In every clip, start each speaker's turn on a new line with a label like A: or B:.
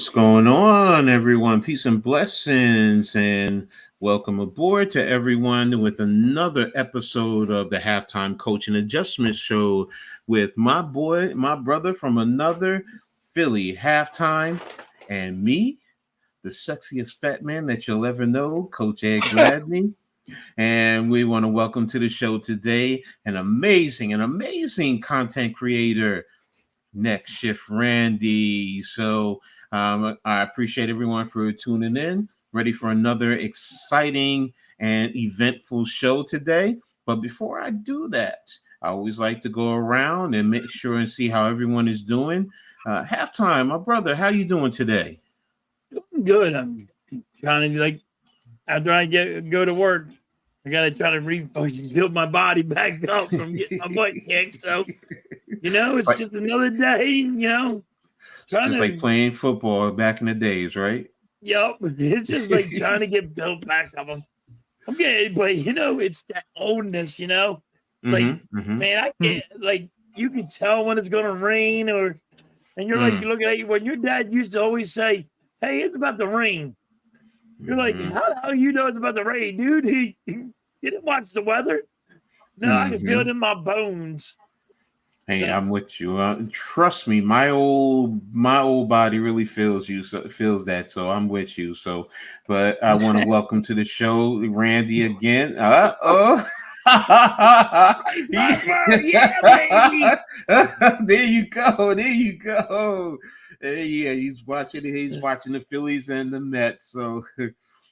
A: What's going on, everyone? Peace and blessings, and welcome aboard to everyone with another episode of the Halftime Coach and Adjustment Show with my brother from another Philly, Halftime, and me, the sexiest fat man that you'll ever know, Coach Edd Gladney. And we want to welcome to the show today an amazing content creator, Next Shift Randy. So I appreciate everyone for tuning in, ready for another exciting and eventful show today. But before I do that, I always like to go around and make sure and see how everyone is doing. Halftime, my brother, how you doing today?
B: Good. I'm trying to after I go to work, I gotta try to build my body back up from getting my butt kicked. So it's
A: Right.
B: just another day.
A: Just like playing football back in the days, right?
B: Yep. It's just like trying to get built back up. I'm getting, but it's that oldness. Man, I can't. You can tell when it's gonna rain, and you're you look at you when your dad used to always say, "Hey, it's about to rain." You're like, how the hell you know it's about to rain, dude? He didn't watch the weather. No, I can feel it in my bones.
A: Hey, I'm with you. Trust me, my old body really feels that. So I'm with you. So, but I want to welcome to the show Randy again.
B: Yeah, baby.
A: There you go. Yeah, he's watching the Phillies and the Mets. So,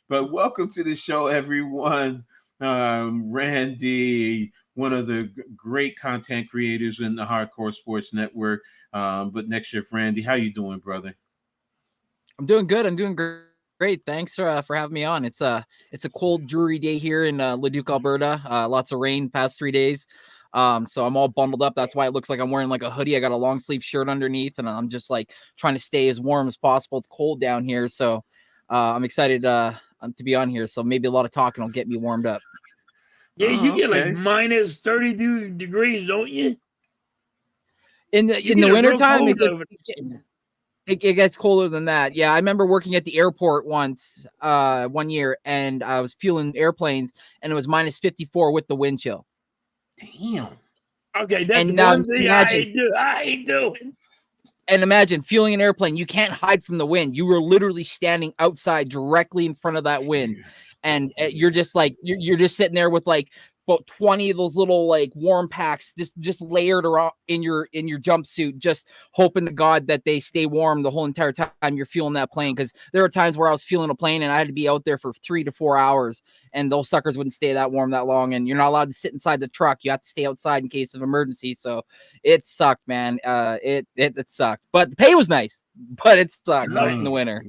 A: but welcome to the show, everyone. Randy, one of the great content creators in the Hardcore Sports Network. But Next Shift Randy, how you doing, brother?
C: I'm doing good. I'm doing great. Thanks for having me on. It's a cold, dreary day here in Leduc, Alberta. Lots of rain past 3 days. So I'm all bundled up. That's why it looks like I'm wearing like a hoodie. I got a long sleeve shirt underneath, and I'm just like trying to stay as warm as possible. It's cold down here, so I'm excited to be on here. So maybe a lot of talking will get me warmed up.
B: Yeah, you get like minus 32 degrees, don't you?
C: In the wintertime, it gets colder than that. Yeah, I remember working at the airport once, 1 year, and I was fueling airplanes, and it was minus 54 with the wind chill.
A: Damn.
B: Okay, that's one thing I ain't doing.
C: And imagine fueling an airplane. You can't hide from the wind. You were literally standing outside directly in front of that wind. And you're just like, you're just sitting there with like about 20 of those little like warm packs just layered around in your jumpsuit, just hoping to God that they stay warm the whole entire time you're fueling that plane. Because there were times where I was fueling a plane and I had to be out there for 3 to 4 hours, and those suckers wouldn't stay that warm that long. And you're not allowed to sit inside the truck. You have to stay outside in case of emergency. So it sucked, man. It sucked, but the pay was nice. But it sucked in the winter.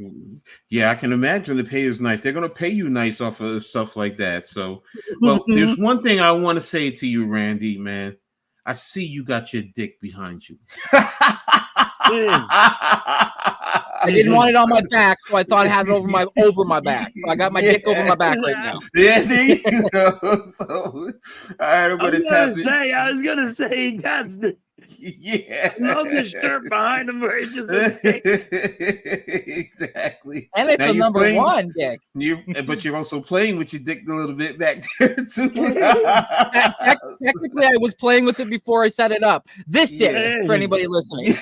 A: Yeah, I can imagine the pay is nice. They're going to pay you nice off of stuff like that. So, well, there's one thing I want to say to you, Randy, man. I see you got your dick behind you.
C: I didn't want it on my back, so I thought I had it over my back. So I got my dick over my back right now.
A: Yeah, there you go. So, I
B: was gonna say that's the.
A: Yeah,
B: I love the shirt behind him where it's just
A: exactly.
C: And it's the number one dick.
A: But you're also playing with your dick a little bit back there too.
C: Technically, I was playing with it before I set it up. This dick, for anybody listening.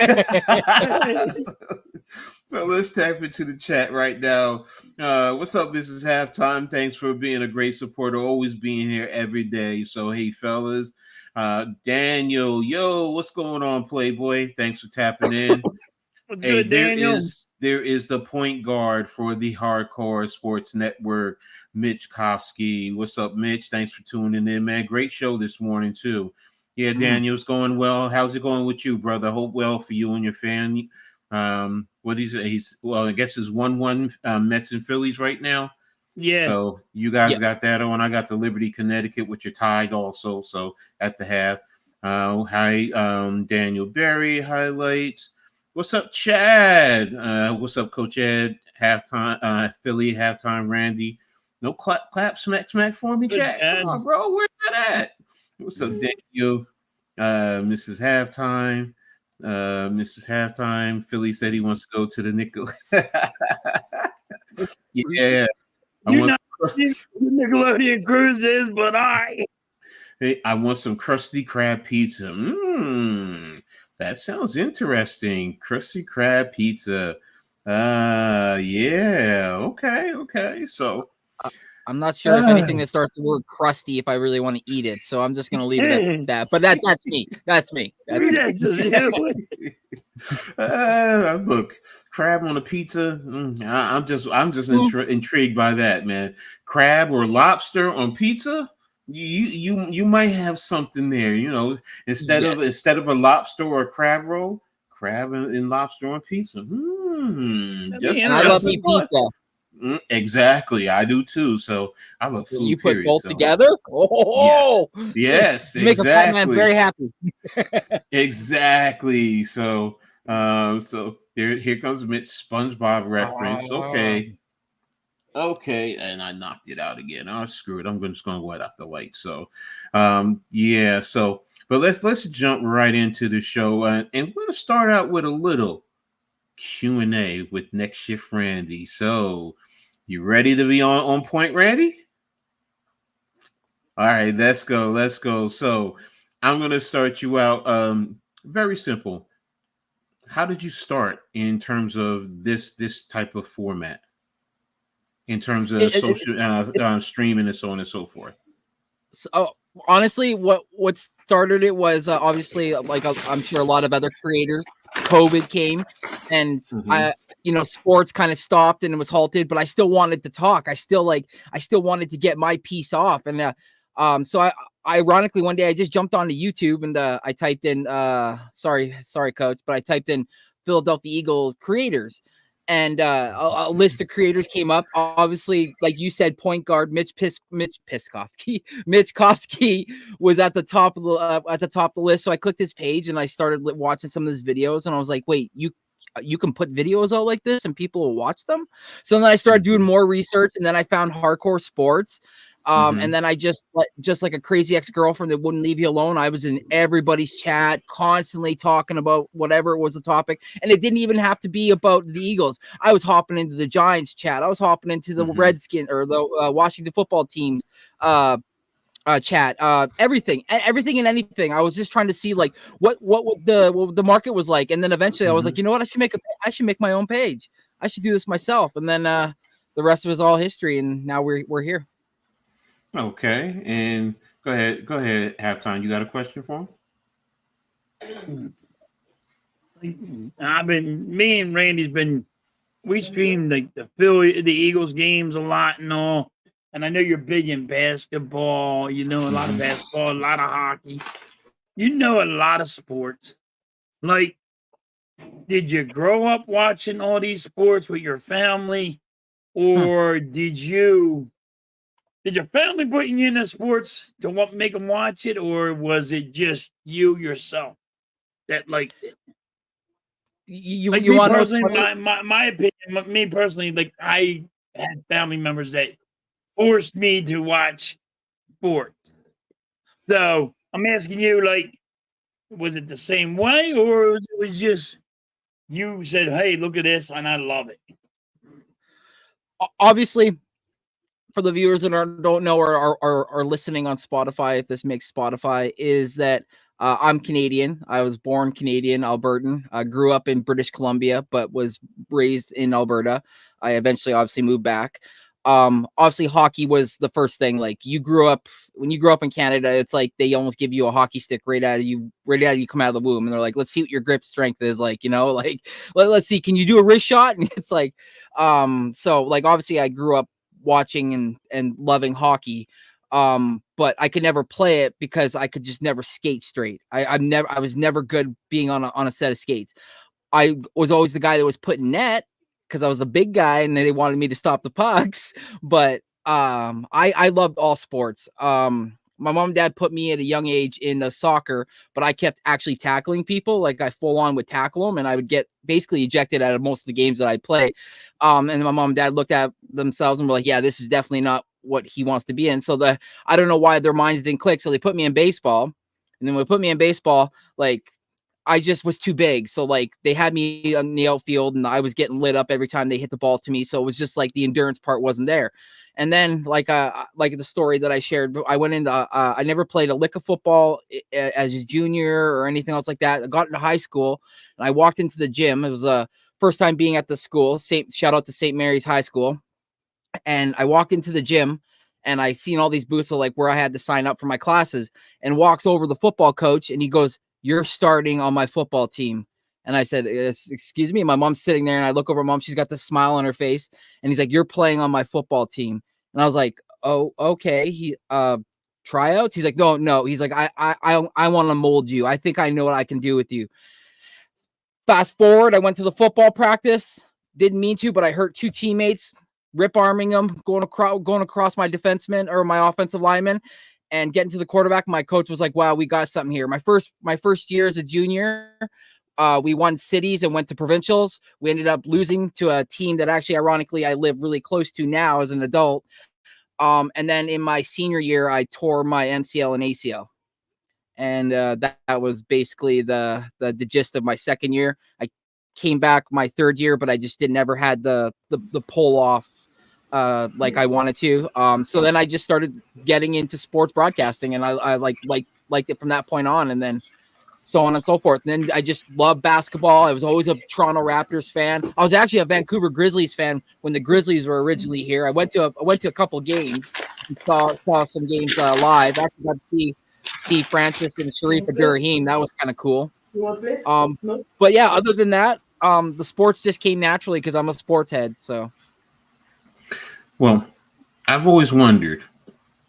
A: So let's tap into the chat right now. What's up? This is Halftime. Thanks for being a great supporter, always being here every day. So hey, fellas. Daniel, yo, what's going on, Playboy? Thanks for tapping in. Hey, there is the point guard for the Hardcore Sports Network, Mitch Kofsky. What's up, Mitch? Thanks for tuning in, man. Great show this morning too. Yeah, Daniel, it's going well. How's it going with you, brother? Hope well for you and your family. What is it? I guess it's 1-1 Mets and Phillies right now.
B: Yeah.
A: So you guys got that on. I got the Liberty, Connecticut, which are tied also. So at the half. Hi, Daniel Berry highlights. What's up, Chad? What's up, Coach Edd? Halftime, Philly halftime, Randy. No clap, smack for me, Chad. Come on, bro. Where's that at? What's up, Daniel? Mrs. Halftime. Mrs. Halftime, Philly said he wants to go to the Nickel. Yeah, I
B: You're
A: want
B: not the Nickelodeon cruises, but
A: I want some Krusty Krab pizza. That sounds interesting. Krusty Krab pizza. Yeah. Okay. So
C: I'm not sure if anything that starts with the word crusty if I really want to eat it. So I'm just gonna leave it at that. But that's me. That's me. That's me.
A: Look, crab on a pizza. I'm just intrigued by that, man. Crab or lobster on pizza. You might have something there, instead of a lobster or a crab roll, crab and lobster on pizza.
C: And I love me pizza.
A: Exactly, I do too. So I love food.
C: You put both together. Oh,
A: yes,
C: you make a fat man very happy.
A: Exactly. So here comes Mitch SpongeBob reference. Okay, and I knocked it out again. Oh, screw it. I'm just gonna go out the light. So, yeah. So, but let's jump right into the show, and we're gonna start out with a little Q&A with Next Shift Randy. So, you ready to be on point, Randy? All right, let's go. So, I'm gonna start you out. Very simple. How did you start in terms of this type of format? In terms of social streaming and so on and so forth.
C: So honestly, what started it was obviously like I'm sure a lot of other creators. COVID came, and sports kind of stopped and it was halted. But I still wanted to talk. I still wanted to get my piece off. And so I ironically one day I just jumped onto YouTube and I typed in sorry coach, but I typed in Philadelphia Eagles creators. And a list of creators came up. Obviously, like you said, point guard Mitch Kofsky was at the top of the list. So I clicked his page and I started watching some of his videos, and I was like, wait, you can put videos out like this and people will watch them. So then I started doing more research, and then I found hardcore sports. And then I just like a crazy ex-girlfriend that wouldn't leave you alone. I was in everybody's chat, constantly talking about whatever it was the topic. And it didn't even have to be about the Eagles. I was hopping into the Giants chat. I was hopping into the Redskins or the Washington football teams chat, everything and anything. I was just trying to see like what the market was like. And then eventually I was like, you know what? I should make my own page. I should do this myself. And then the rest of it is all history. And now we're here.
A: Okay, and go ahead, Halftime. You got a question for him?
B: Me and Randy's we stream like the Eagles games a lot and all. And I know you're big in basketball. You know a lot of basketball, a lot of hockey. You know a lot of sports. Like, did you grow up watching all these sports with your family, or did your family put you into sports to make them watch it, or was it just you yourself that liked it?
C: You
B: want personally, my opinion, me personally, like I had family members that forced me to watch sports. So I'm asking you, like, was it the same way, or was it just you said, "Hey, look at this," and I love it?
C: Obviously, for the viewers that don't know or are listening on Spotify, if this makes Spotify, is that I'm Canadian. I was born Canadian, Albertan. I grew up in British Columbia, but was raised in Alberta. I eventually obviously moved back. Obviously hockey was the first thing. Like when you grow up in Canada, it's like they almost give you a hockey stick right out of you come out of the womb. And they're like, let's see what your grip strength is like, like let's see, can you do a wrist shot? And it's like, so like, obviously I grew up watching and loving hockey. But I could never play it because I could just never skate straight. I was never good being on a set of skates. I was always the guy that was put in net because I was a big guy and they wanted me to stop the pucks. But I loved all sports. My mom and dad put me at a young age into soccer, but I kept actually tackling people. Like I full on would tackle them, and I would get basically ejected out of most of the games that I play. And my mom and dad looked at themselves and were like, yeah, this is definitely not what he wants to be in. So I don't know why their minds didn't click. So they put me in baseball. And then when they put me in baseball, like I just was too big. So like they had me on the outfield and I was getting lit up every time they hit the ball to me. So it was just like the endurance part wasn't there. And then like the story that I shared, I went into I never played a lick of football as a junior or anything else like that. I got into high school and I walked into the gym. It was a first time being at the school. Shout out to St. Mary's High School. And I walked into the gym and I seen all these booths of like where I had to sign up for my classes, and walks over the football coach and he goes, "You're starting on my football team." And I said, "Excuse me." My mom's sitting there and I look over Mom. She's got this smile on her face. And he's like, "You're playing on my football team." And I was like, "Oh, okay." He, tryouts. He's like, no. He's like, I want to mold you. I think I know what I can do with you. Fast forward, I went to the football practice. Didn't mean to, but I hurt 2 teammates, rip arming them, going across my defenseman or my offensive lineman, and getting to the quarterback. My coach was like, "Wow, we got something here." My first year as a junior, we won cities and went to provincials. We ended up losing to a team that actually, ironically, I live really close to now as an adult. And then in my senior year, I tore my MCL and ACL. And that was basically the gist of my second year. I came back my third year, but I just never had the pull off like I wanted to. So then I just started getting into sports broadcasting, and I liked it from that point on, and then so on and so forth. And then I just loved basketball. I was always a Toronto Raptors fan. I was actually a Vancouver Grizzlies fan when the Grizzlies were originally here. I went to a couple games and saw some games live. I actually got to see Steve Francis and Sharif Abdurrahim. That was kind of cool. But yeah, other than that, the sports just came naturally because I'm a sports head. So,
A: well, I've always wondered,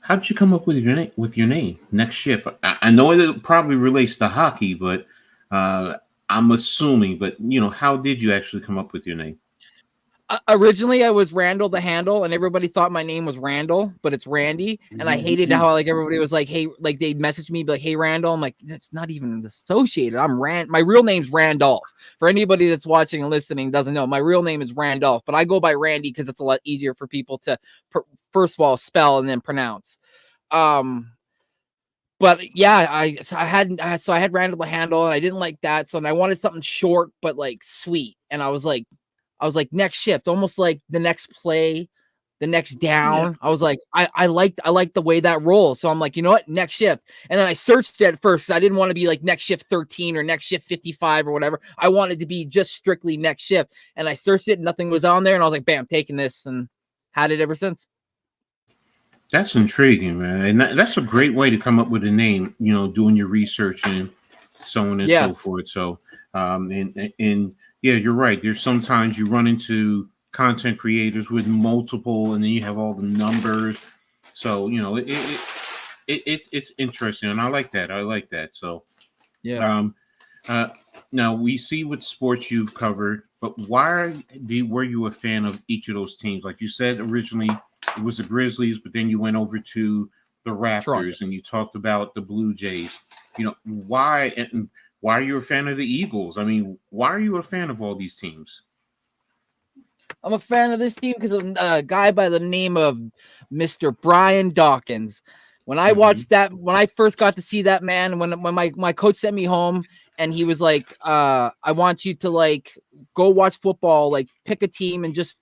A: how did you come up with your name, Next Shift? I know it probably relates to hockey, but I'm assuming. But how did you actually come up with your name?
C: Originally, I was Randall the Handle, and everybody thought my name was Randall, but it's Randy. And I hated how like everybody was like, "Hey," like they'd message me, like, "Hey, Randall." I'm like, that's not even associated. I'm My real name's Randolph. For anybody that's watching and listening doesn't know, my real name is Randolph, but I go by Randy because it's a lot easier for people to first of all spell and then pronounce. But yeah, I had Randall the Handle, and I didn't like that, so I wanted something short but like sweet, and I was like Next Shift, almost like the next play, the next down. Yeah. I was like, I like the way that rolls. So I'm like, you know what, Next Shift. And then I searched it at first. I didn't want to be like Next Shift 13 or Next Shift 55 or whatever. I wanted to be just strictly Next Shift. And I searched it, nothing was on there. And I was like, bam, taking this, and had it ever since.
A: That's intriguing, man. And that's a great way to come up with a name, doing your research and so on and so forth. So, and yeah, you're right. There's sometimes you run into content creators with multiple, and then you have all the numbers. So it's interesting, and I like that. So
C: yeah.
A: Now we see what sports you've covered, but were you a fan of each of those teams? Like you said, originally it was the Grizzlies, but then you went over to the Raptors, Toronto. And you talked about the Blue Jays. Why? And why are you a fan of the Eagles? I mean, why are you a fan of all these teams?
C: I'm a fan of this team because of a guy by the name of Mr. Brian Dawkins. When I watched that, when I first got to see that man, when my coach sent me home and he was like, I want you to like go watch football, like pick a team and just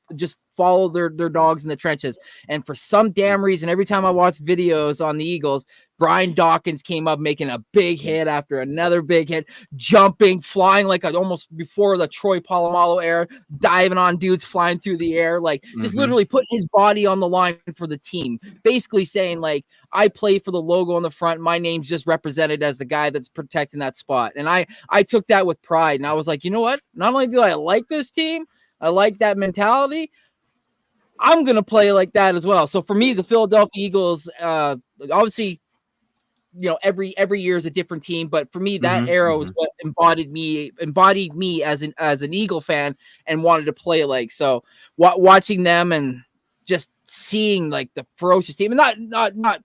C: follow their dogs in the trenches. And for some damn reason, every time I watched videos on the Eagles, Brian Dawkins came up making a big hit after another big hit, jumping, flying like almost before the Troy Polamalu era, diving on dudes, flying through the air, like just literally putting his body on the line for the team. Basically saying like, I play for the logo on the front. My name's just represented as the guy that's protecting that spot. And I took that with pride. And I was like, you know what? Not only do I like this team, I like that mentality, I'm going to play like that as well. So for me, the Philadelphia Eagles, obviously, every year is a different team, but for me, that era was what embodied me as an Eagle fan and wanted to play like. So watching them and just seeing like the ferocious team, and not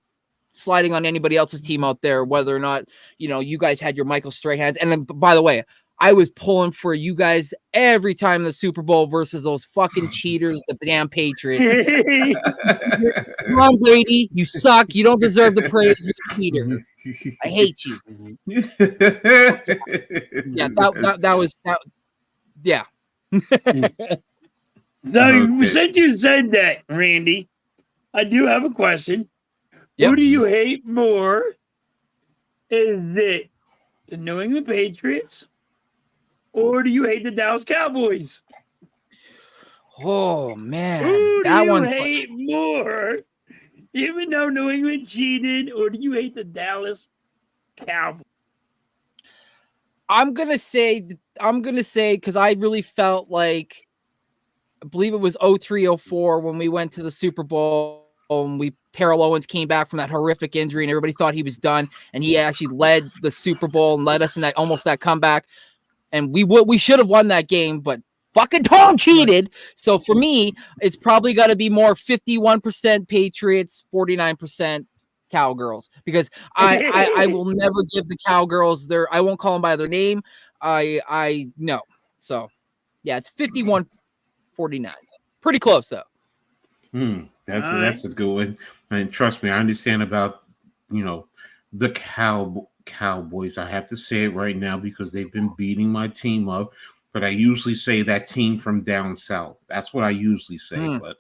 C: sliding on anybody else's team out there, whether or not, you guys had your Michael Strahans. And then, by the way, I was pulling for you guys every time in the Super Bowl versus those fucking cheaters, the damn Patriots. Come on, Brady, you suck. You don't deserve the praise. You're a cheater. I hate you. Yeah, that was that. Yeah.
B: So since you said that, Randy, I do have a question.
C: Yep.
B: Who do you hate more? Is it the New England Patriots, or do you hate the Dallas Cowboys?
C: Oh man,
B: who do
C: that
B: you
C: one
B: hate more? Even though New England cheated, or do you hate the Dallas Cowboys?
C: I'm gonna say because I really felt like, I believe it was 03-04 when we went to the Super Bowl and Terrell Owens came back from that horrific injury and everybody thought he was done, and he actually led the Super Bowl and led us in that comeback, and we should have won that game, but fucking Tom cheated. So for me, it's probably got to be more 51% Patriots, 49% Cowgirls, because I will never give the Cowgirls I won't call them by their name. I no. So yeah, it's 51-49. Pretty close though.
A: That's a good one. And trust me, I understand about the Cowboys. I have to say it right now because they've been beating my team up. But I usually say that team from down south. That's what I usually say. But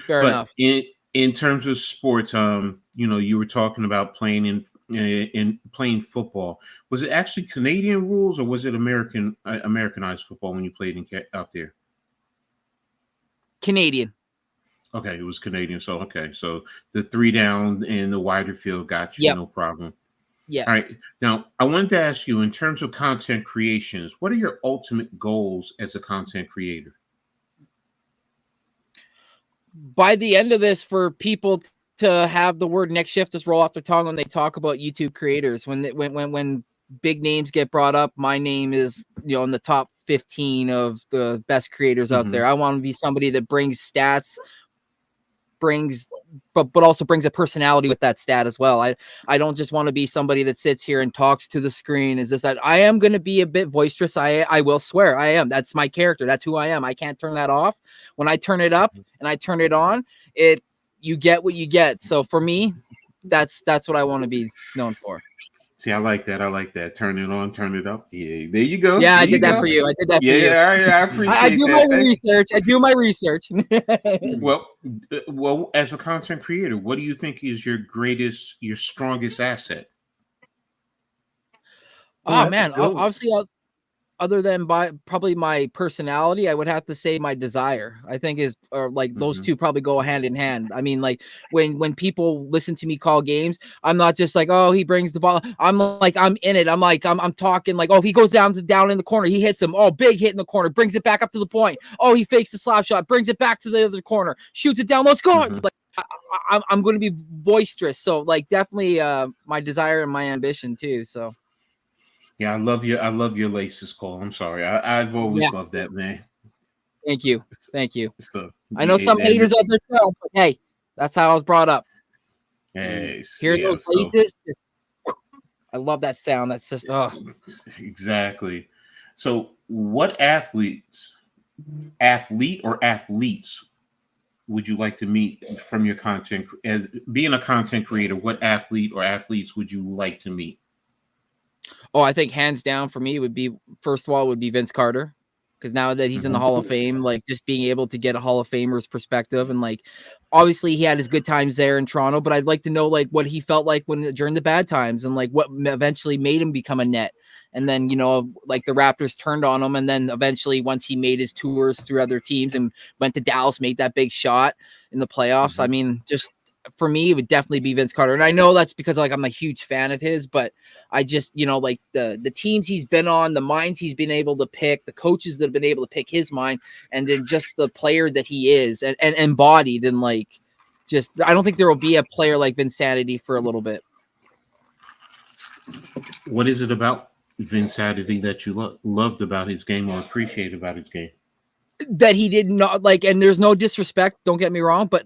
C: fair enough.
A: In terms of sports, you were talking about playing in playing football. Was it actually Canadian rules or was it Americanized football when you played out there?
C: Canadian.
A: Okay, it was Canadian. So the 3 down in the wider field got you, no problem.
C: Yeah.
A: All right. Now, I wanted to ask you, in terms of content creations, what are your ultimate goals as a content creator?
C: By the end of this, for people to have the word next shift just roll off their tongue when they talk about YouTube creators, when big names get brought up, my name is in the top 15 of the best creators out there. I want to be somebody that brings stats, but also brings a personality with that stat as well. I don't just want to be somebody that sits here and talks to the screen. Is this that I am going to be a bit boisterous? I will swear I am. That's my character. That's who I am. I can't turn that off. When I turn it up and I turn it on, you get what you get. So for me, that's what I want to be known for.
A: See, I like that. Turn it on, turn it up. Yeah, there you go.
C: Yeah,
A: I
C: did that for you. I appreciate
A: I
C: do
A: that.
C: I do my research.
A: Well, as a content creator, what do you think is your strongest asset?
C: Oh man, obviously, other than probably my personality, I would have to say my desire. I think those two probably go hand in hand. I mean, like when people listen to me call games, I'm not just like, oh, he brings the ball. I'm like, I'm in it. I'm like, I'm talking like, oh, he goes down in the corner, he hits him. Oh, big hit in the corner, brings it back up to the point. Oh, he fakes the slap shot, brings it back to the other corner, shoots it down. Let's go. Like I'm going to be boisterous. So like definitely my desire and my ambition too. So.
A: Yeah, I love your laces, Cole. I'm sorry. I've always loved that, man.
C: Thank you. So, I know some haters out there, but hey, that's how I was brought up.
A: Hey,
C: hear those laces? I love that sound. That's just
A: exactly. So, what athlete or athletes would you like to meet from your content? As being a content creator, what athlete or athletes would you like to meet?
C: Oh, I think hands down for me would be, first of all, would be Vince Carter. Because now that he's in the Hall of Fame, like just being able to get a Hall of Famer's perspective, and like obviously he had his good times there in Toronto, but I'd like to know like what he felt like during the bad times, and like what eventually made him become a net. And then, like the Raptors turned on him, and then eventually once he made his tours through other teams and went to Dallas, made that big shot in the playoffs. I mean, just for me, it would definitely be Vince Carter. And I know that's because like I'm a huge fan of his, but I just, like the teams he's been on, the minds he's been able to pick, the coaches that have been able to pick his mind, and then just the player that he is and embodied, and like just I don't think there will be a player like Vinsanity for a little bit.
A: What is it about Vinsanity that you loved about his game or appreciate about his game?
C: That he did not like, and there's no disrespect, don't get me wrong, but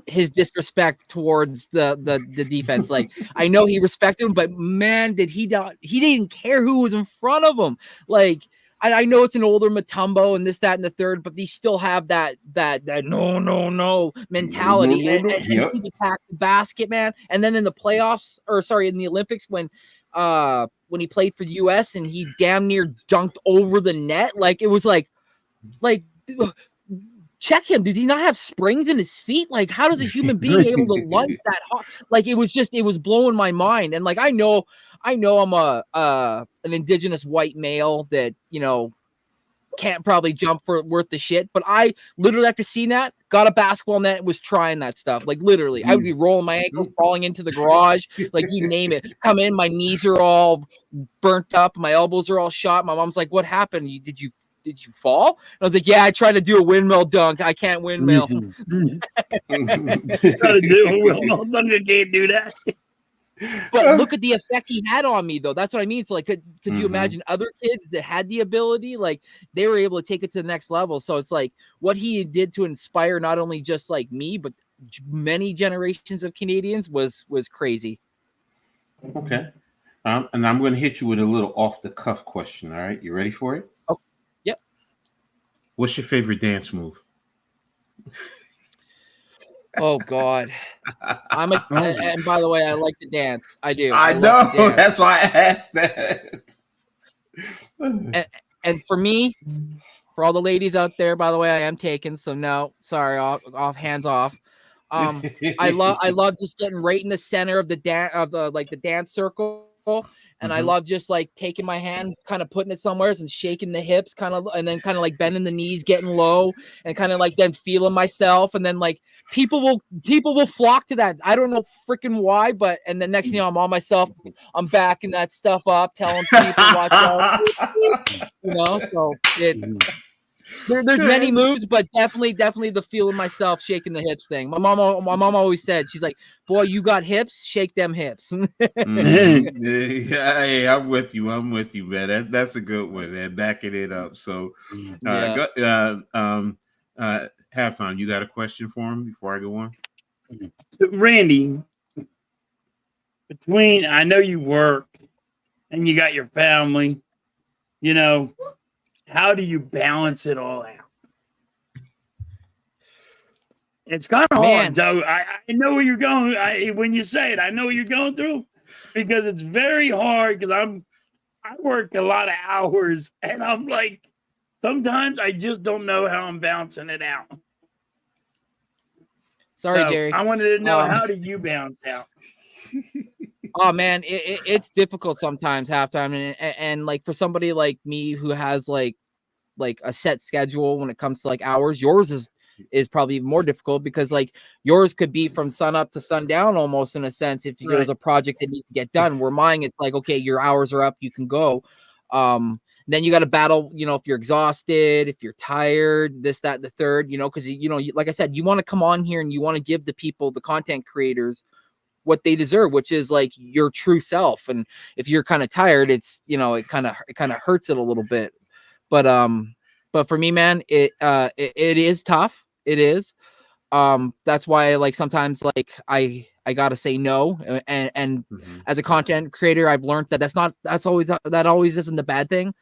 C: his disrespect towards the defense. Like I know he respected him, but man, did he not? He didn't care who was in front of him. Like I know it's an older Mutombo and this, that, and the third, but they still have that no mentality.
A: No.
C: And he attacked the basket, man. And then in the playoffs, in the Olympics, when he played for the US and he damn near dunked over the net, like it was like check him. Did he not have springs in his feet? Like, how does a human being able to lunge that hard? Like, it was blowing my mind. And like, I know I'm an indigenous white male that, can't probably jump for worth the shit. But I literally, after seeing that, got a basketball net and was trying that stuff. Like, literally, I would be rolling my ankles, falling into the garage, like you name it. Come in, my knees are all burnt up, my elbows are all shot. My mom's like, "What happened? Did you fall?" And I was like, "Yeah, I tried to do a windmill dunk. I can't windmill."
B: Try to do a windmill dunk. I can't do that.
C: But look at the effect he had on me, though. That's what I mean. So, like, could you imagine other kids that had the ability, like, they were able to take it to the next level? So it's like what he did to inspire not only just like me, but many generations of Canadians was crazy.
A: Okay. And I'm going to hit you with a little off the cuff question. All right. You ready for it?
C: Oh, yep.
A: What's your favorite dance move?
C: Oh God, and by the way, I like to dance. I do.
A: I know. That's why I asked that.
C: And for me, for all the ladies out there, by the way, I am taken. So no, sorry, off hands off. I love just getting right in the center of the dance circle. And I love just like taking my hand, kind of putting it somewhere and shaking the hips, and then like bending the knees, getting low, and kind of like then feeling myself. And then like people will flock to that. I don't know freaking why, and the next thing you know, I'm on myself. I'm backing that stuff up, telling people watch out. So there's many moves, but definitely the feeling myself, shaking the hips thing. My mom always said, she's like, "Boy, you got hips, shake them hips."
A: Yeah, I'm with you, man. That's a good one, man. Backing it up. So, halftime. You got a question for him before I go on?
B: So, Randy, I know you work and you got your family, how do you balance it all out? It's kind of hard, Joe. I know where you're going. When you say it, I know what you're going through, because it's very hard. Because I work a lot of hours, and I'm like, sometimes I just don't know how I'm balancing it out.
C: Sorry, Jerry.
B: I wanted to know, how do you balance out?
C: Oh man, it's difficult sometimes, halftime, and like for somebody like me who has like a set schedule when it comes to like hours, yours is probably more difficult, because like yours could be from sun up to sundown almost, in a sense, if there's a project that needs to get done. Where mine, it's like, okay, your hours are up, you can go. Then you got to battle, if you're exhausted, if you're tired, this, that, the third, because like I said, you want to come on here and you want to give the people, the content creators, what they deserve, which is like your true self. And if you're kind of tired, it's it kind of hurts it a little bit. But for me, man, it is tough. It is. That's why like sometimes like I gotta say no. And as a content creator, I've learned that always isn't the bad thing.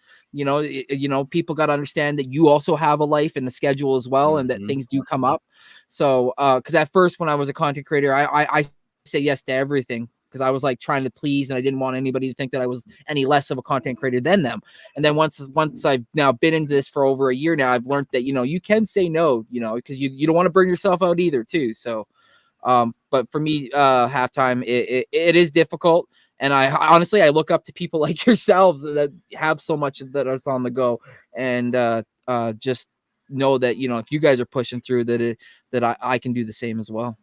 C: People got to understand that you also have a life and a schedule as well, and that things do come up. So, because at first when I was a content creator, I say yes to everything, because I was like trying to please, and I didn't want anybody to think that I was any less of a content creator than them. And then once I've now been into this for over a year now, I've learned that, you can say no, because you don't want to burn yourself out either too. So, but for me, halftime, it is difficult. And I honestly, I look up to people like yourselves that have so much that is on the go, and just know that, if you guys are pushing through, that I can do the same as well.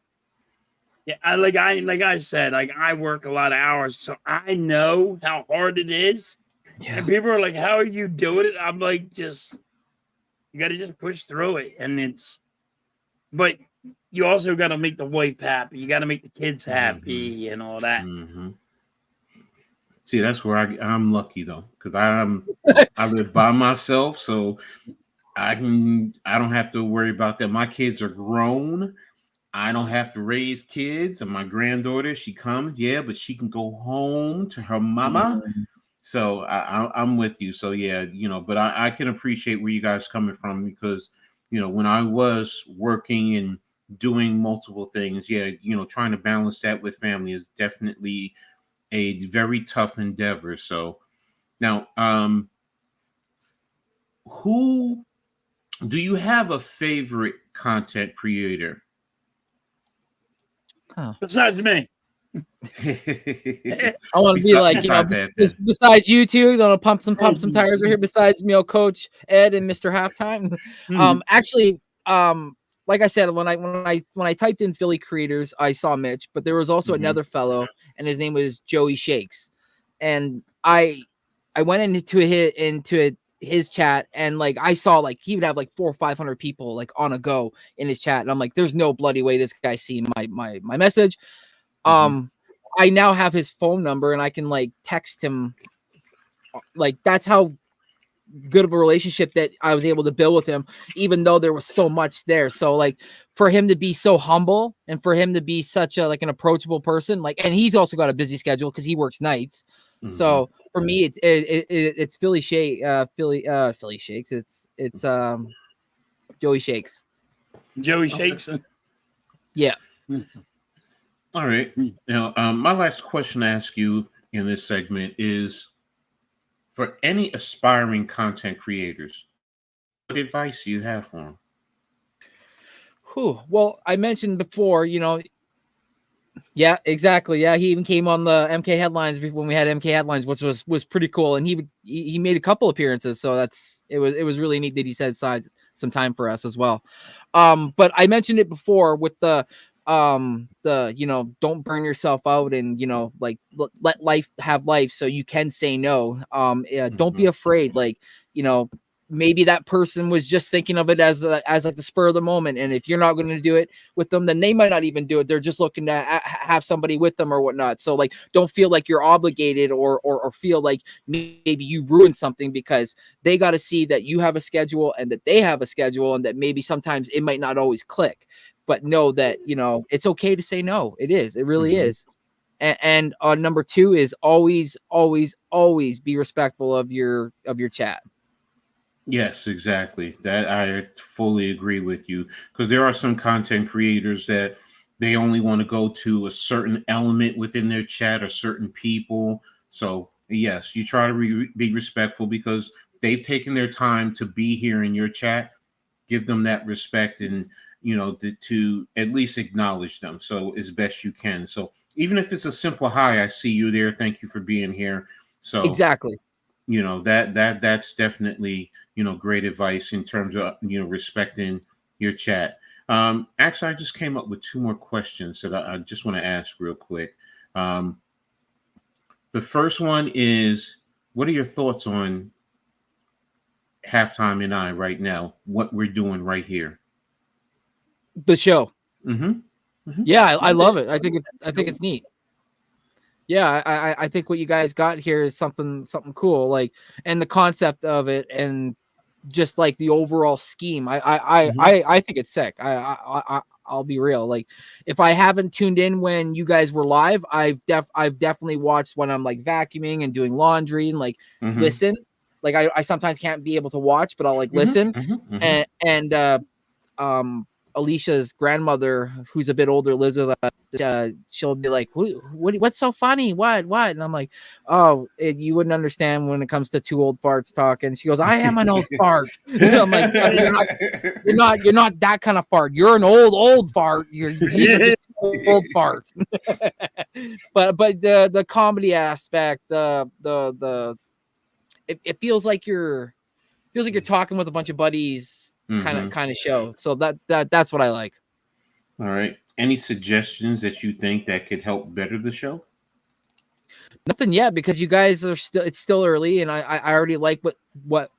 B: Yeah, like I said, like I work a lot of hours, so I know how hard it is. Yeah. And people are like, "How are you doing it?" I'm like, you got to just push through it, but you also got to make the wife happy. You got to make the kids happy and all that.
A: See, that's where I'm lucky though, because I live by myself, so I don't have to worry about that. My kids are grown. I don't have to raise kids. And my granddaughter, she comes, but she can go home to her mama. So I'm with you. So yeah, but I can appreciate where you guys coming from, because when I was working and doing multiple things, yeah, trying to balance that with family is definitely a very tough endeavor. So now, who do you have a favorite content creator?
B: Besides me.
C: I want to be like, besides you two, gonna pump some tires right here. Besides, Coach Ed and Mr. Halftime. Actually, like I said, when I typed in Philly creators, I saw Mitch, but there was also another fellow, and his name was Joey Shakes, and I went into his chat, and like I saw like he would have like 400 or 500 people like on a go in his chat, and I'm like, there's no bloody way this guy's seen my message. I now have his phone number, and I can like text him. Like that's how good of a relationship that I was able to build with him, even though there was so much there. So like for him to be so humble, and for him to be such a like an approachable person, like, and he's also got a busy schedule because he works nights. So for me, it's Philly Shakes. It's Joey Shakes.
B: Joey Shakes.
C: Yeah.
A: All right. Now, my last question to ask you in this segment is, for any aspiring content creators, what advice do you have for them?
C: Well, I mentioned before, yeah, exactly. Yeah, he even came on the MK headlines when we had MK headlines, which was pretty cool. And he made a couple appearances, so it was really neat that he set aside some time for us as well. But I mentioned it before with the don't burn yourself out, and like let life have life, so you can say no. Don't be afraid. Like, maybe that person was just thinking of it as like the spur of the moment, and if you're not going to do it with them, then they might not even do it. They're just looking to have somebody with them or whatnot. So like, don't feel like you're obligated or feel like maybe you ruined something because they got to see that you have a schedule and that they have a schedule, and that maybe sometimes it might not always click. But know that, it's okay to say no. It is. It really is. And number 2 is always, always, always be respectful of your chat.
A: Yes, exactly. That I fully agree with you, because there are some content creators that they only want to go to a certain element within their chat or certain people. So yes, you try to be respectful because they've taken their time to be here in your chat. Give them that respect, and to at least acknowledge them, so as best you can. So even if it's a simple hi, I see you there, thank you for being here. So
C: exactly,
A: that's definitely great advice in terms of respecting your chat. Actually, I just came up with 2 more questions that I just want to ask real quick. The first one is, what are your thoughts on Halftime and I right now, what we're doing right here?
C: The show. Yeah, I love it. I think it's neat. Yeah, I think what you guys got here is something cool, like, and the concept of it, and just like the overall scheme. I think it's sick. I'll be real. Like, if I haven't tuned in when you guys were live, I've definitely watched when I'm like vacuuming and doing laundry and like listen. Like I sometimes can't be able to watch, but I'll like listen. And Alicia's grandmother, who's a bit older, lives with us. She'll be like, what's so funny? What? And I'm like, oh, you wouldn't understand when it comes to 2 old farts talking. She goes, I am an old fart. I'm like, you're not that kind of fart. You're an old fart. These are just old farts. but the comedy aspect, it feels like you're talking with a bunch of buddies. Kind of show. So that's what I like.
A: All right. Any suggestions that you think that could help better the show?
C: Nothing yet, because you guys it's still early, and I already like what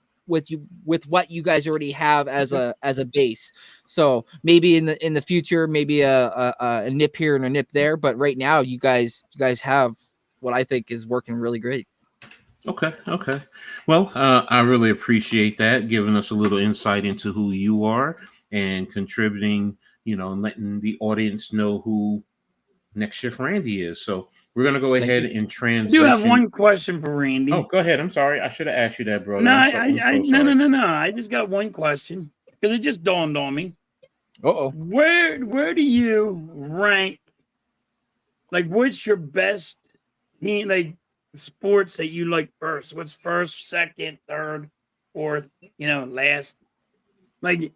C: you guys already have as a base. So maybe in the future, maybe a nip here and a nip there, but right now you guys have what I think is working really great.
A: Okay. Well, I really appreciate that, giving us a little insight into who you are and contributing, and letting the audience know who next shift Randy is. So we're gonna go ahead and
B: I
A: transition.
B: do have one question for Randy.
A: Oh, go ahead. I'm sorry. I should have asked you that, brother.
B: No,
A: I'm so sorry.
B: no. I just got one question because it just dawned on me.
C: Uh-oh.
B: Where do you rank? Like, what's your best team? Like, sports that you like first? What's first, second, third, fourth? Last. Like,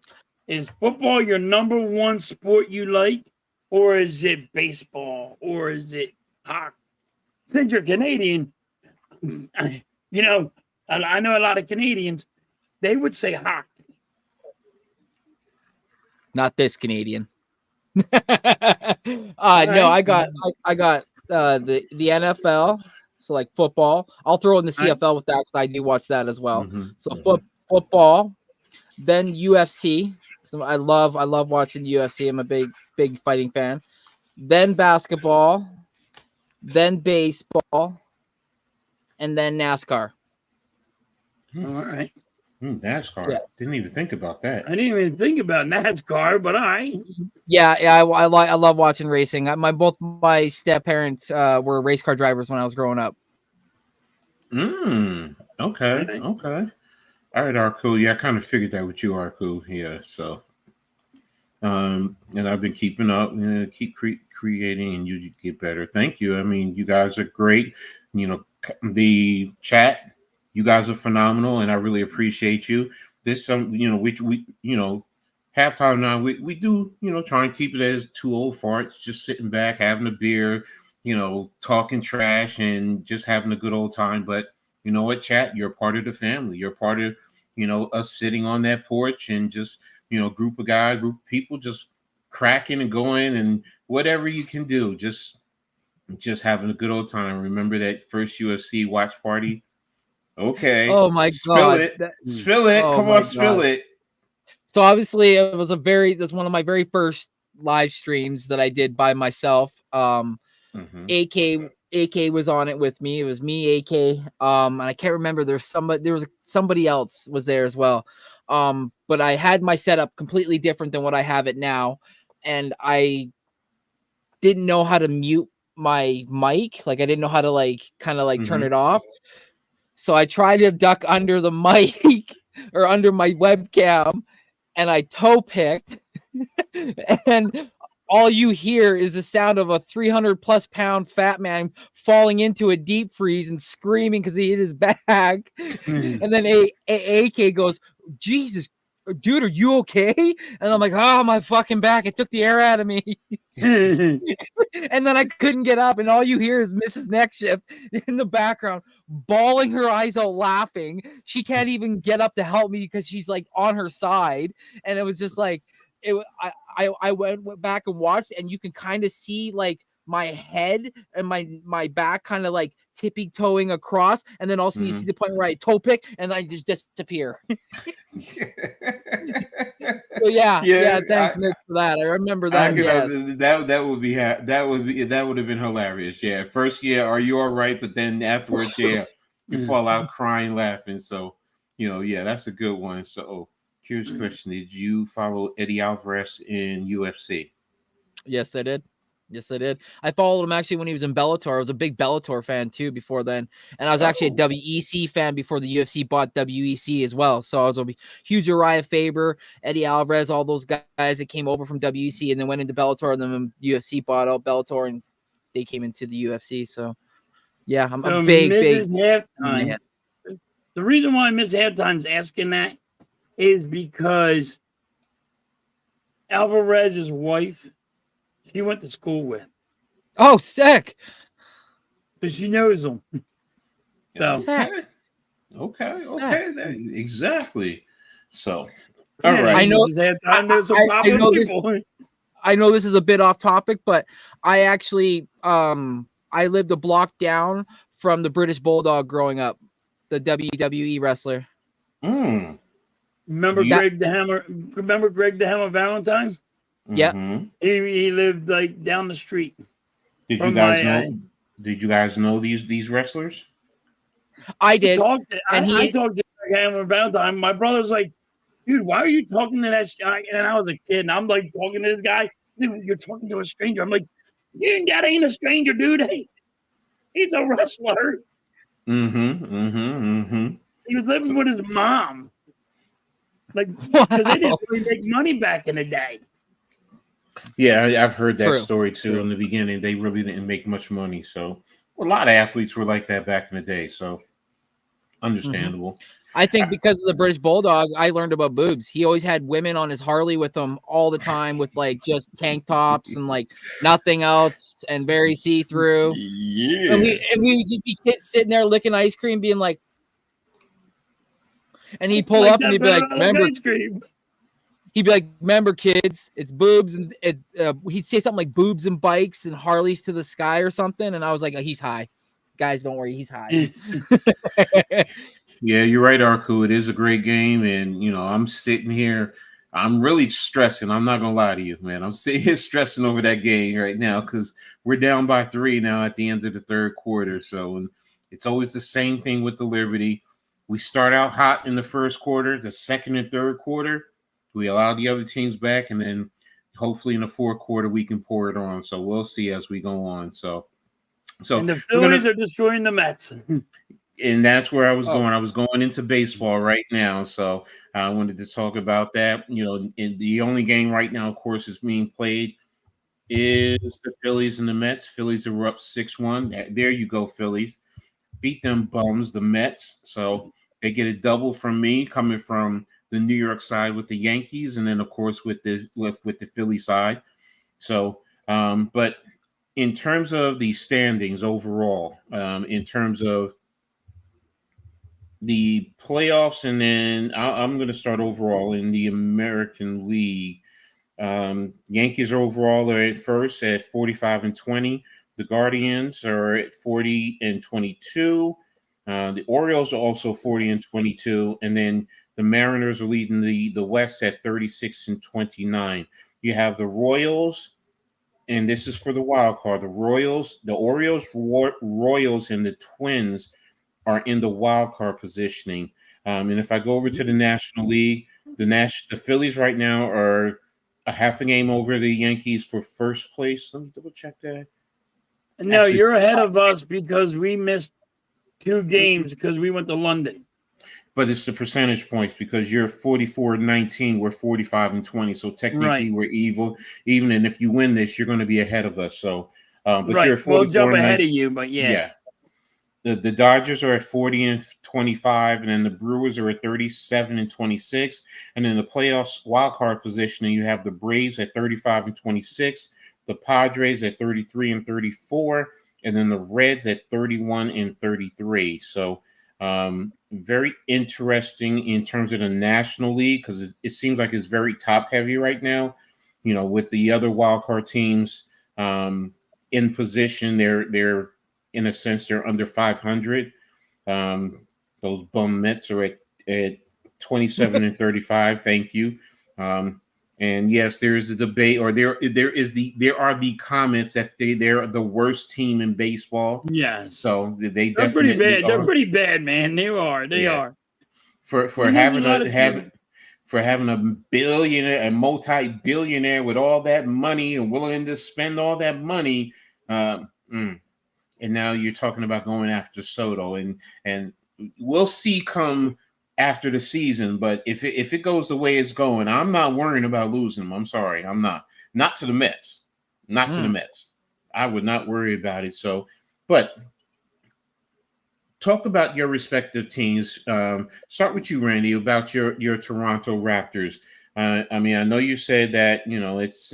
B: is football your number one sport you like, or is it baseball, or is it hockey? Since you're Canadian, I know a lot of Canadians. They would say hockey.
C: Not this Canadian. No, I got the NFL. So like football. I'll throw in the CFL with that because I do watch that as well. Football, then UFC. So I love watching UFC. I'm a big fighting fan. Then basketball, then baseball, and then NASCAR.
B: All right.
A: NASCAR. Yeah. Didn't even think about that.
B: I didn't even think about NASCAR, but I
C: love watching racing. Both my step parents were race car drivers when I was growing up.
A: Okay. All right, Arku. Yeah, I kind of figured that with you, Arku. Yeah, so and I've been keeping up, keep creating, and you get better. Thank you. I mean, you guys are great. The chat, you guys are phenomenal, and I really appreciate you. This we halftime now we do try and keep it as two old farts just sitting back having a beer, talking trash and just having a good old time. But you know what, chat, you're part of the family. You're part of us sitting on that porch and just group of people just cracking and going and whatever you can do, just having a good old time. Remember that first UFC watch party? Okay.
C: Oh my God.
A: Spill it. Come on, spill it.
C: So obviously it was one of my very first live streams that I did by myself. AK was on it with me. It was me, AK. And I can't remember. There was somebody else was there as well. But I had my setup completely different than what I have it now. And I didn't know how to mute my mic. Like I didn't know how to turn it off. So I tried to duck under the mic or under my webcam, and I toe picked, and all you hear is the sound of a 300+ pound fat man falling into a deep freeze and screaming because he hit his back. And then AK goes, "Jesus, dude, are you okay?" And I'm like, "Oh, my fucking back. It took the air out of me." And then I couldn't get up, and all you hear is Mrs. Next Shift in the background bawling her eyes out laughing. She can't even get up to help me because she's like on her side. And it was just like I went back and watched, and you can kind of see like my head and my back kind of like tippy-toeing across, and then also you see the point where I toe pick and I just disappear. So thanks, Nick, for that. I remember that.
A: That would have been hilarious. Yeah, first, are you all right? But then afterwards, you fall out crying, laughing. So that's a good one. So here's a question: did you follow Eddie Alvarez in UFC?
C: Yes, I did. I followed him actually when he was in Bellator. I was a big Bellator fan too before then. And I was actually a WEC fan before the UFC bought WEC as well. So I was a huge Uriah Faber, Eddie Alvarez, all those guys that came over from WEC and then went into Bellator, and then UFC bought out Bellator and they came into the UFC. So yeah, I'm a big
B: Halftime. The reason why Miss Halftime's asking that is because Alvarez's wife, she went to school with.
C: Oh, sick.
B: So she knows him. So.
A: Okay. Exactly. So,
B: all
A: right.
C: I know this is a bit off topic, but I actually I lived a block down from the British Bulldog growing up, the WWE wrestler.
B: Remember Greg the Hammer? Remember Greg the Hammer Valentine?
C: Yeah.
B: He lived like down the street.
A: Did you guys know these wrestlers?
C: I did.
B: I talked to Greg Hammer Valentine. My brother's like, "Dude, why are you talking to that guy?" And I was a kid, and I'm like talking to this guy. Dude, you're talking to a stranger. I'm like, Your dad ain't a stranger, dude. He's a wrestler. He was living with his mom. Like, because they didn't really make money back in the day.
A: Yeah, I've heard that story too. In the beginning, they really didn't make much money. So a lot of athletes were like that back in the day. So understandable.
C: I think because of the British Bulldog, I learned about boobs. He always had women on his Harley with him all the time with like just tank tops and like nothing else and very see-through.
A: Yeah.
C: And we would just be kids sitting there licking ice cream, being like, and he'd pull up and he'd be like, remember,
B: ice cream.
C: He'd be like, remember, kids, it's boobs. And it's, he'd say something like boobs and bikes and Harleys to the sky or something. And I was like, oh, he's high. Guys, don't worry, he's high.
A: Yeah, you're right, Arku. It is a great game. And, you know, I'm sitting here. I'm really stressing. I'm not going to lie to you, man. I'm sitting here stressing over that game right now because we're down by 3 now at the end of the third quarter. So and it's always the same thing with the Liberty. We start out hot in the first quarter, the second and third quarter. We allow the other teams back, and then hopefully in the fourth quarter we can pour it on. So we'll see as we go on. So
B: and the Phillies are destroying the Mets.
A: And that's where I was going. I was going into baseball right now. So I wanted to talk about that. You know, the only game right now, of course, is being played is the Phillies and the Mets. Phillies are up 6-1. There you go, Phillies. Beat them bums, the Mets. So they get a double from me coming from the New York side with the Yankees, and then of course with the Philly side. So, but in terms of the standings overall, in terms of the playoffs, and then I'm going to start overall in the American League. Yankees are overall at first at 45-20. The Guardians are at 40-22. The Orioles are also 40-22, and then the Mariners are leading the West at 36-29. You have the Royals, and this is for the wild card. The Orioles, and the Twins are in the wild card positioning. And if I go over to the National League, the Phillies right now are a half a game over the Yankees for first place. Let me double check that.
B: No, actually, you're ahead of us because we missed 2 games because we went to London.
A: But it's the percentage points because you're 44-19, we're 45-20. So technically we're even. And if you win this, you're going to be ahead of us. So, but you're 44.
B: We'll jump ahead of you, but yeah.
A: The Dodgers are at 40-25, and then the Brewers are at 37-26. And in the playoffs wild card positioning, you have the Braves at 35-26, the Padres at 33-34, and then the Reds at 31-33. So very interesting in terms of the National League because it seems like it's very top heavy right now. You know, with the other wild card teams in position, they're in a sense they're under 500. Those bum Mets are at 27-35. Thank you. And yes, there is a debate, or there are the comments that they're the worst team in baseball.
B: Yes.
A: So they're
B: pretty bad. They're pretty bad, man. They are.
A: For having a billionaire and multi-billionaire with all that money and willing to spend all that money, and now you're talking about going after Soto, and we'll see come after the season. But if it goes the way it's going, I'm not worrying about losing them. I'm sorry, I'm not to the Mets, to the Mets. I would not worry about it. So, but talk about your respective teams. Start with you, Randy, about your Toronto Raptors. I mean, I know you said that it's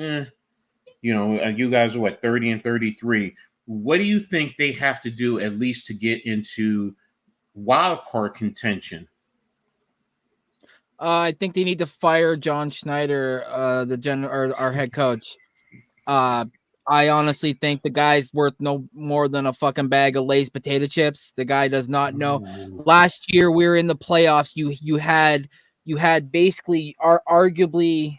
A: you guys are what 30-33. What do you think they have to do at least to get into wild card contention?
C: I think they need to fire John Schneider, our head coach. I honestly think the guy's worth no more than a fucking bag of Lay's potato chips. The guy does not know. Last year we were in the playoffs. You had basically arguably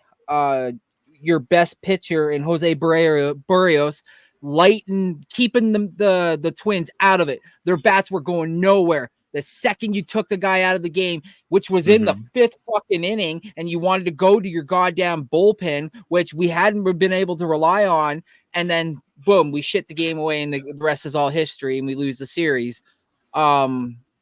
C: your best pitcher in Jose Barrios keeping the Twins out of it. Their bats were going nowhere. The second you took the guy out of the game, which was in the 5th fucking inning, and you wanted to go to your goddamn bullpen, which we hadn't been able to rely on, and then boom, we shit the game away, and the rest is all history, and we lose the series.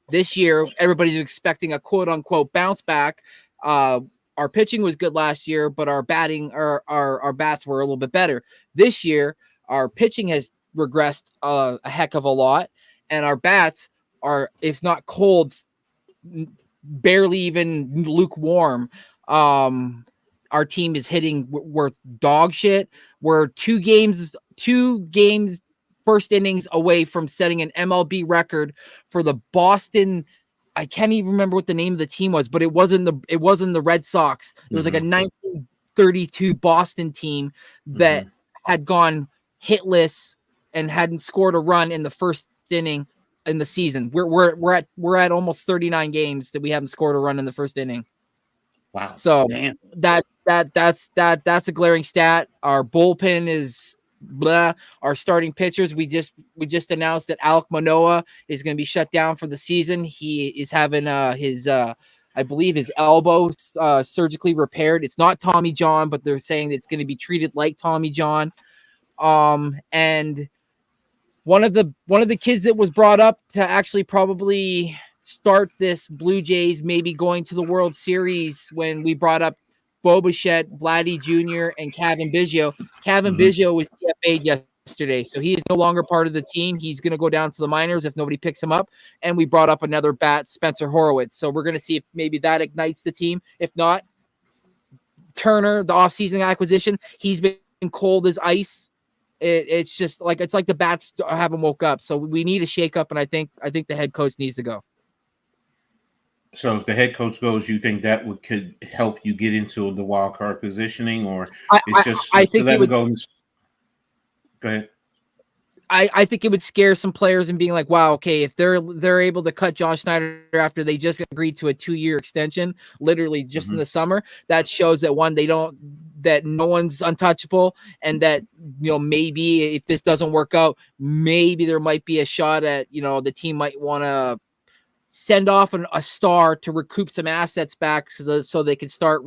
C: This year, everybody's expecting a quote unquote bounce back. Our pitching was good last year, but our batting, our bats were a little bit better. This year, our pitching has regressed a heck of a lot, and our bats are, if not cold, barely even lukewarm. Our team is hitting, we're dog shit. We're two games first innings away from setting an MLB record for the Boston. I can't even remember what the name of the team was, but it wasn't the Red Sox. It was like a 1932 Boston team that had gone hitless and hadn't scored a run in the first inning in the season. We're at almost 39 games that we haven't scored a run in the first inning.
A: Wow.
C: So that's a glaring stat. Our bullpen is blah. Our starting pitchers, we just announced that Alek Manoah is going to be shut down for the season. He is having his I believe his elbow surgically repaired. It's not Tommy John, but they're saying it's going to be treated like Tommy John. And one of the kids that was brought up to actually probably start this Blue Jays maybe going to the World Series when we brought up Bo Bichette, Vladdy Jr., and Kevin Biggio. Kevin Biggio was DFA'd yesterday, so he is no longer part of the team. He's going to go down to the minors if nobody picks him up. And we brought up another bat, Spencer Horowitz. So we're going to see if maybe that ignites the team. If not, Turner, the offseason acquisition, he's been cold as ice. It's just like the bats haven't woke up. So we need a shakeup, and I think the head coach needs to go.
A: So if the head coach goes, you think that could help you get into the wild card positioning, or I think let him go? Go ahead.
C: I think it would scare some players and being like, wow, okay, if they're able to cut John Schneider after they just agreed to a 2-year extension, literally just in the summer, that shows that that no one's untouchable, and that, maybe if this doesn't work out, maybe there might be a shot at, the team might want to send off a star to recoup some assets back so they can start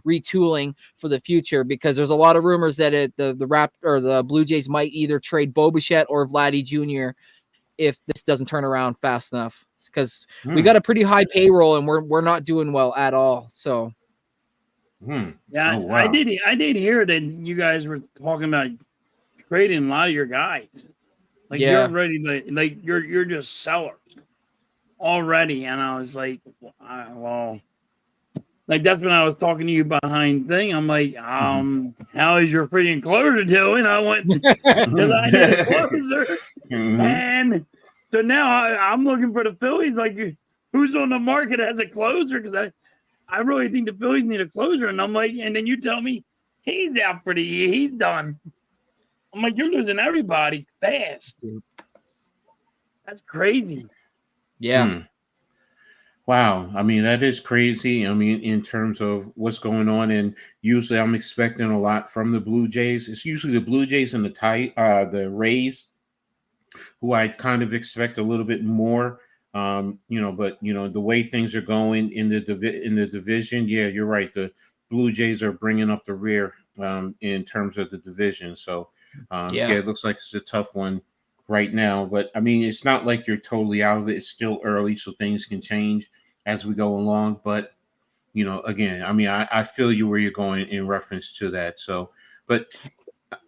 C: retooling for the future, because there's a lot of rumors that the Blue Jays might either trade Bo Bichette or Vladdy Jr. if this doesn't turn around fast enough, because we got a pretty high payroll and we're not doing well at all. So
B: yeah, oh, wow. I did hear that you guys were talking about trading a lot of your guys. Like you're ready to, you're just sellers already. And I was like, well, like that's when I was talking to you behind thing. I'm like, how is your freaking closer doing? I went because I need a closer, and so now I'm looking for the Phillies. Like, who's on the market as a closer? Because I really think the Phillies need a closer, and I'm like, and then you tell me he's out for the year, he's done. I'm like, you're losing everybody fast. That's crazy.
C: Yeah.
A: Wow. I mean, that is crazy. I mean, in terms of what's going on, and usually I'm expecting a lot from the Blue Jays. It's usually the Blue Jays and the Rays, who I kind of expect a little bit more. But the way things are going in the division, yeah, you're right. The Blue Jays are bringing up the rear in terms of the division. So it looks like it's a tough one right now, but I mean, it's not like you're totally out of it. It's still early, so things can change as we go along. But again, I mean, I feel you where you're going in reference to that. So,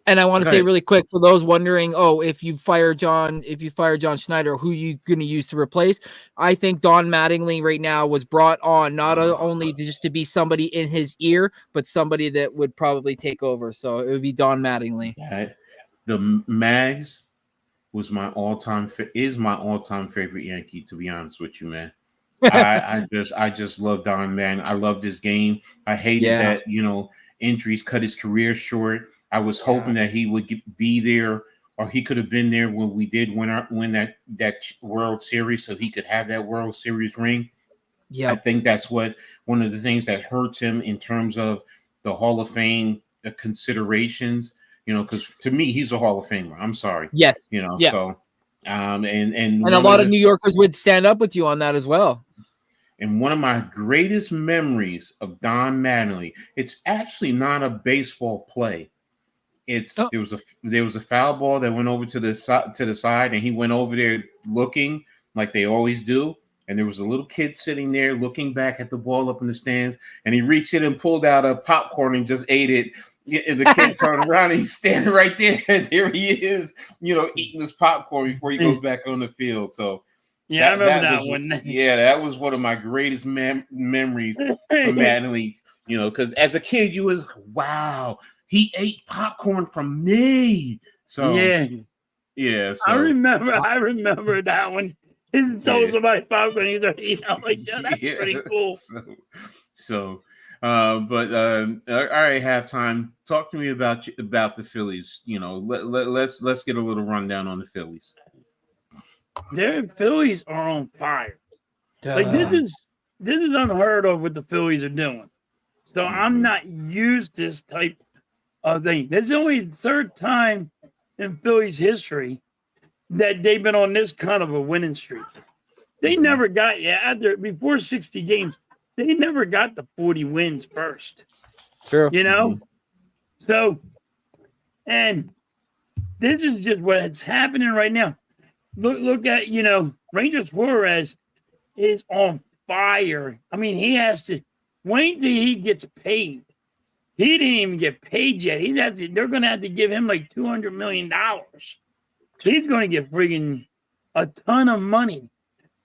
C: and I want to say really quick for those wondering, if you fire John Schneider, who you going to use to replace? I think Don Mattingly right now was brought on not only just to be somebody in his ear, but somebody that would probably take over. So it would be Don Mattingly.
A: The Mags is my all-time favorite Yankee, to be honest with you, man. I just love Don, man. I love this game. I hated that, injuries cut his career short. I was hoping that he would be there, or he could have been there when we did win that World Series, so he could have that World Series ring. Yeah, I think that's one of the things that hurts him in terms of the Hall of Fame considerations. Because to me, he's a Hall of Famer. I'm sorry.
C: Yes.
A: So, and
C: a lot of New Yorkers would stand up with you on that as well.
A: And one of my greatest memories of Don Mattingly, it's actually not a baseball play. there was a foul ball that went over to the side, and he went over there looking like they always do. And there was a little kid sitting there looking back at the ball up in the stands, and he reached in and pulled out a popcorn and just ate it. And the kid turned around and he's standing right there. And there he is, eating his popcorn before he goes back on the field. So
B: yeah, I remember that one.
A: Yeah, that was one of my greatest memories from Madden League. Because as a kid, you was wow, he ate popcorn from me. So yeah. So,
B: I remember that one. His toes of my popcorn. He's like, yeah, that's pretty cool.
A: But all right, halftime. Talk to me about the Phillies. Let's get a little rundown on the Phillies.
B: Their Phillies are on fire. Like this is unheard of what the Phillies are doing. So I'm not used to this type of thing. This is only the third time in Phillies history that they've been on this kind of a winning streak. They never got before 60 games. They never got the 40 wins first.
C: True.
B: So, and this is just what's happening right now. Look at, Ranger Suarez is on fire. I mean, he has to wait till he gets paid. He didn't even get paid yet. They're going to have to give him like $200 million. He's going to get friggin' a ton of money.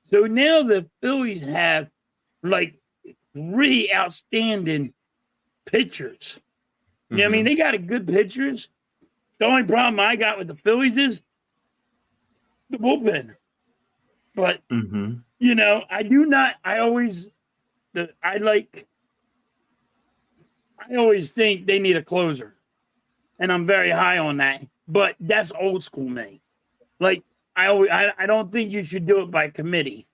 B: So now the Phillies have like 3 outstanding pitchers. You know what I mean? They got good pitchers. The only problem I got with the Phillies is the bullpen. But, I always think they need a closer. And I'm very high on that. But that's old school me. Like, I don't think you should do it by committee.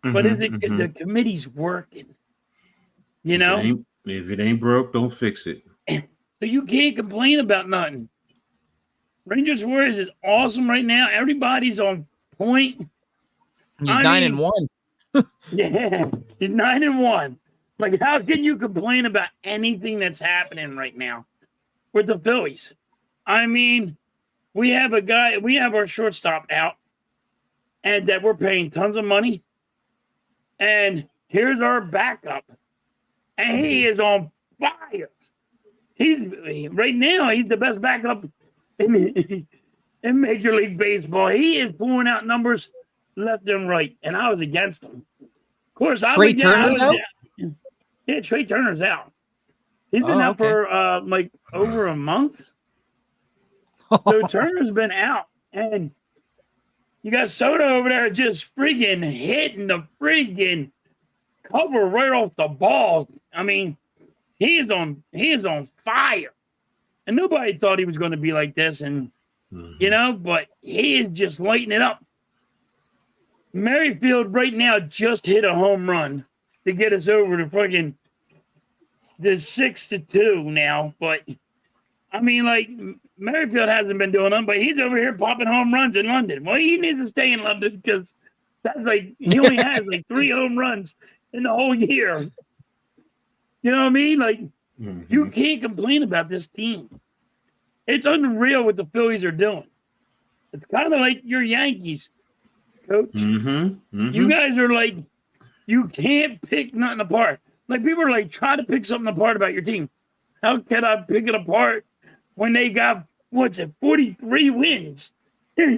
B: But the committee's working?
A: If it ain't broke, don't fix it.
B: So you can't complain about nothing. Ranger Suarez is awesome right now. Everybody's on point.
C: He's 9-1.
B: Yeah, he's 9-1. Like, how can you complain about anything that's happening right now with the Phillies? I mean, we have our shortstop out, and that we're paying tons of money. And here's our backup, and he is on fire. Right now he's the best backup in Major League Baseball. He is pulling out numbers left and right, and I was against him. Of course,
C: Trey Turner's out.
B: Yeah, Trey Turner's out. He's been out for like over a month. So Turner's been out, and you got Soto over there just friggin' hitting the friggin' cover right off the ball. I mean, he is on fire, and nobody thought he was going to be like this, and but he is just lighting it up. Merrifield right now just hit a home run to get us over to friggin' the 6-2 now, but I mean, like, Merrifield hasn't been doing them, but he's over here popping home runs in London. Well, he needs to stay in London because that's like he only has like 3 home runs in the whole year. You know what I mean? Like, you can't complain about this team. It's unreal what the Phillies are doing. It's kind of like your Yankees, Coach. You guys are like, you can't pick nothing apart. Like, people are like, try to pick something apart about your team. How can I pick it apart when they got, 43 wins?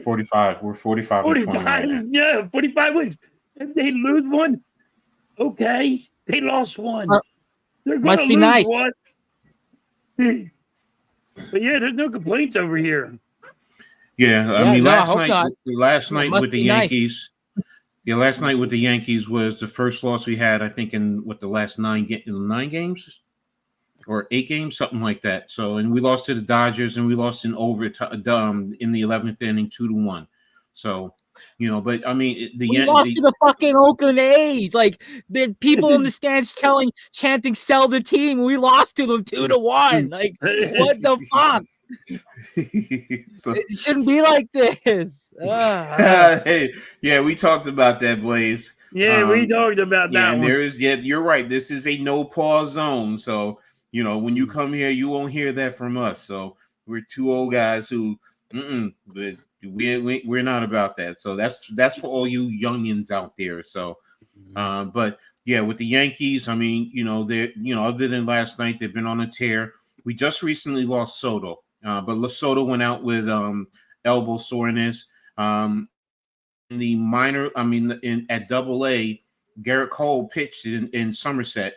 A: 45. We're 45.
B: 45, right, yeah, 45 wins. If they lose one, okay. They lost one. They're going to lose nice. One. But yeah, there's no complaints over here.
A: Yeah, I mean, last night with the Yankees. Nice. Yeah, last night with the Yankees was the first loss we had, I think, in the last 9 games or 8 games, something like that. So, and we lost to the Dodgers, and we lost in overtime in the 11th inning, 2-1. So, but I mean,
C: we lost to the fucking Oakland A's. Like, the people in the stands chanting, "Sell the team." We lost to them 2-1. Like, what the fuck? So, it shouldn't be like this.
A: Hey, yeah, we talked about that, Blaze.
B: Yeah, we talked about that.
A: And you're right. This is a no pause zone. So, when you come here, you won't hear that from us. So we're two old guys who, but we're not about that. So that's for all you youngins out there. So, but yeah, with the Yankees, I mean, they, other than last night, they've been on a tear. We just recently lost Soto, but Soto went out with elbow soreness. In the minor, I mean, at Double A, Garrett Cole pitched in Somerset.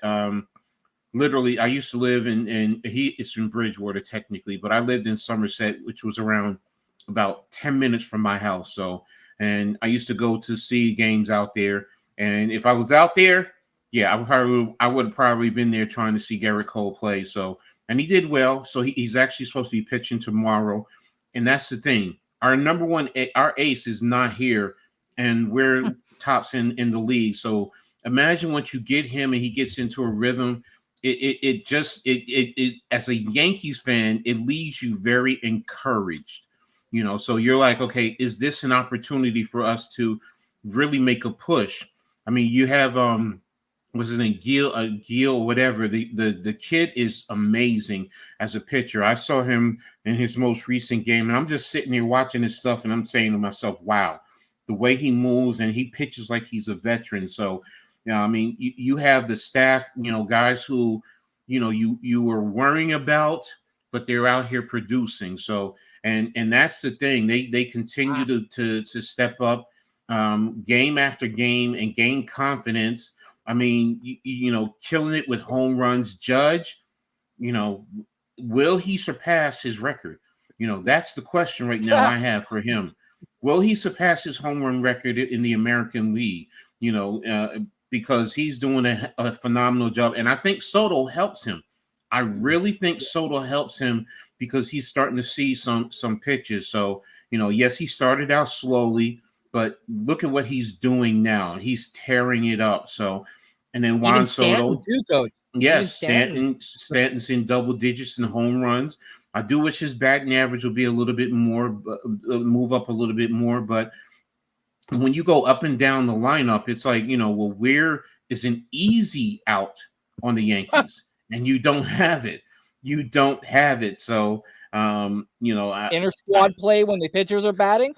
A: Literally, I used to live it's in Bridgewater technically, but I lived in Somerset, which was around about 10 minutes from my house. So, and I used to go to see games out there. And if I was out there, yeah, I would have probably been there trying to see Garrett Cole play. So, and he did well. So he's actually supposed to be pitching tomorrow. And that's the thing. Our number one, our ace is not here, and we're tops in the league. So imagine once you get him and he gets into a rhythm, it as a Yankees fan, it leaves you very encouraged. So you're like, okay, is this an opportunity for us to really make a push? I mean, you have what's his name, Gil, whatever. The kid is amazing as a pitcher. I saw him in his most recent game, and I'm just sitting here watching his stuff, and I'm saying to myself, wow, the way he moves, and he pitches like he's a veteran. So, I mean, you have the staff, guys who, you were worrying about, but they're out here producing. So, and that's the thing. They continue to step up game after game and gain confidence. I mean, killing it with home runs. Judge, will he surpass his record? That's the question right now I have for him. Will he surpass his home run record in the American League? Because he's doing a phenomenal job. And I think Soto helps him. I really think Soto helps him because he's starting to see some pitches. So, yes, he started out slowly, but look at what he's doing now. He's tearing it up. So, and then Juan Soto.
C: Too, Coach.
A: Yes, Stanton's in double digits in home runs. I do wish his batting average would be a little bit more, move up a little bit more. But when you go up and down the lineup, it's like, well, where is an easy out on the Yankees? And you don't have it. You don't have it. So,
C: inner squad play when the pitchers are batting.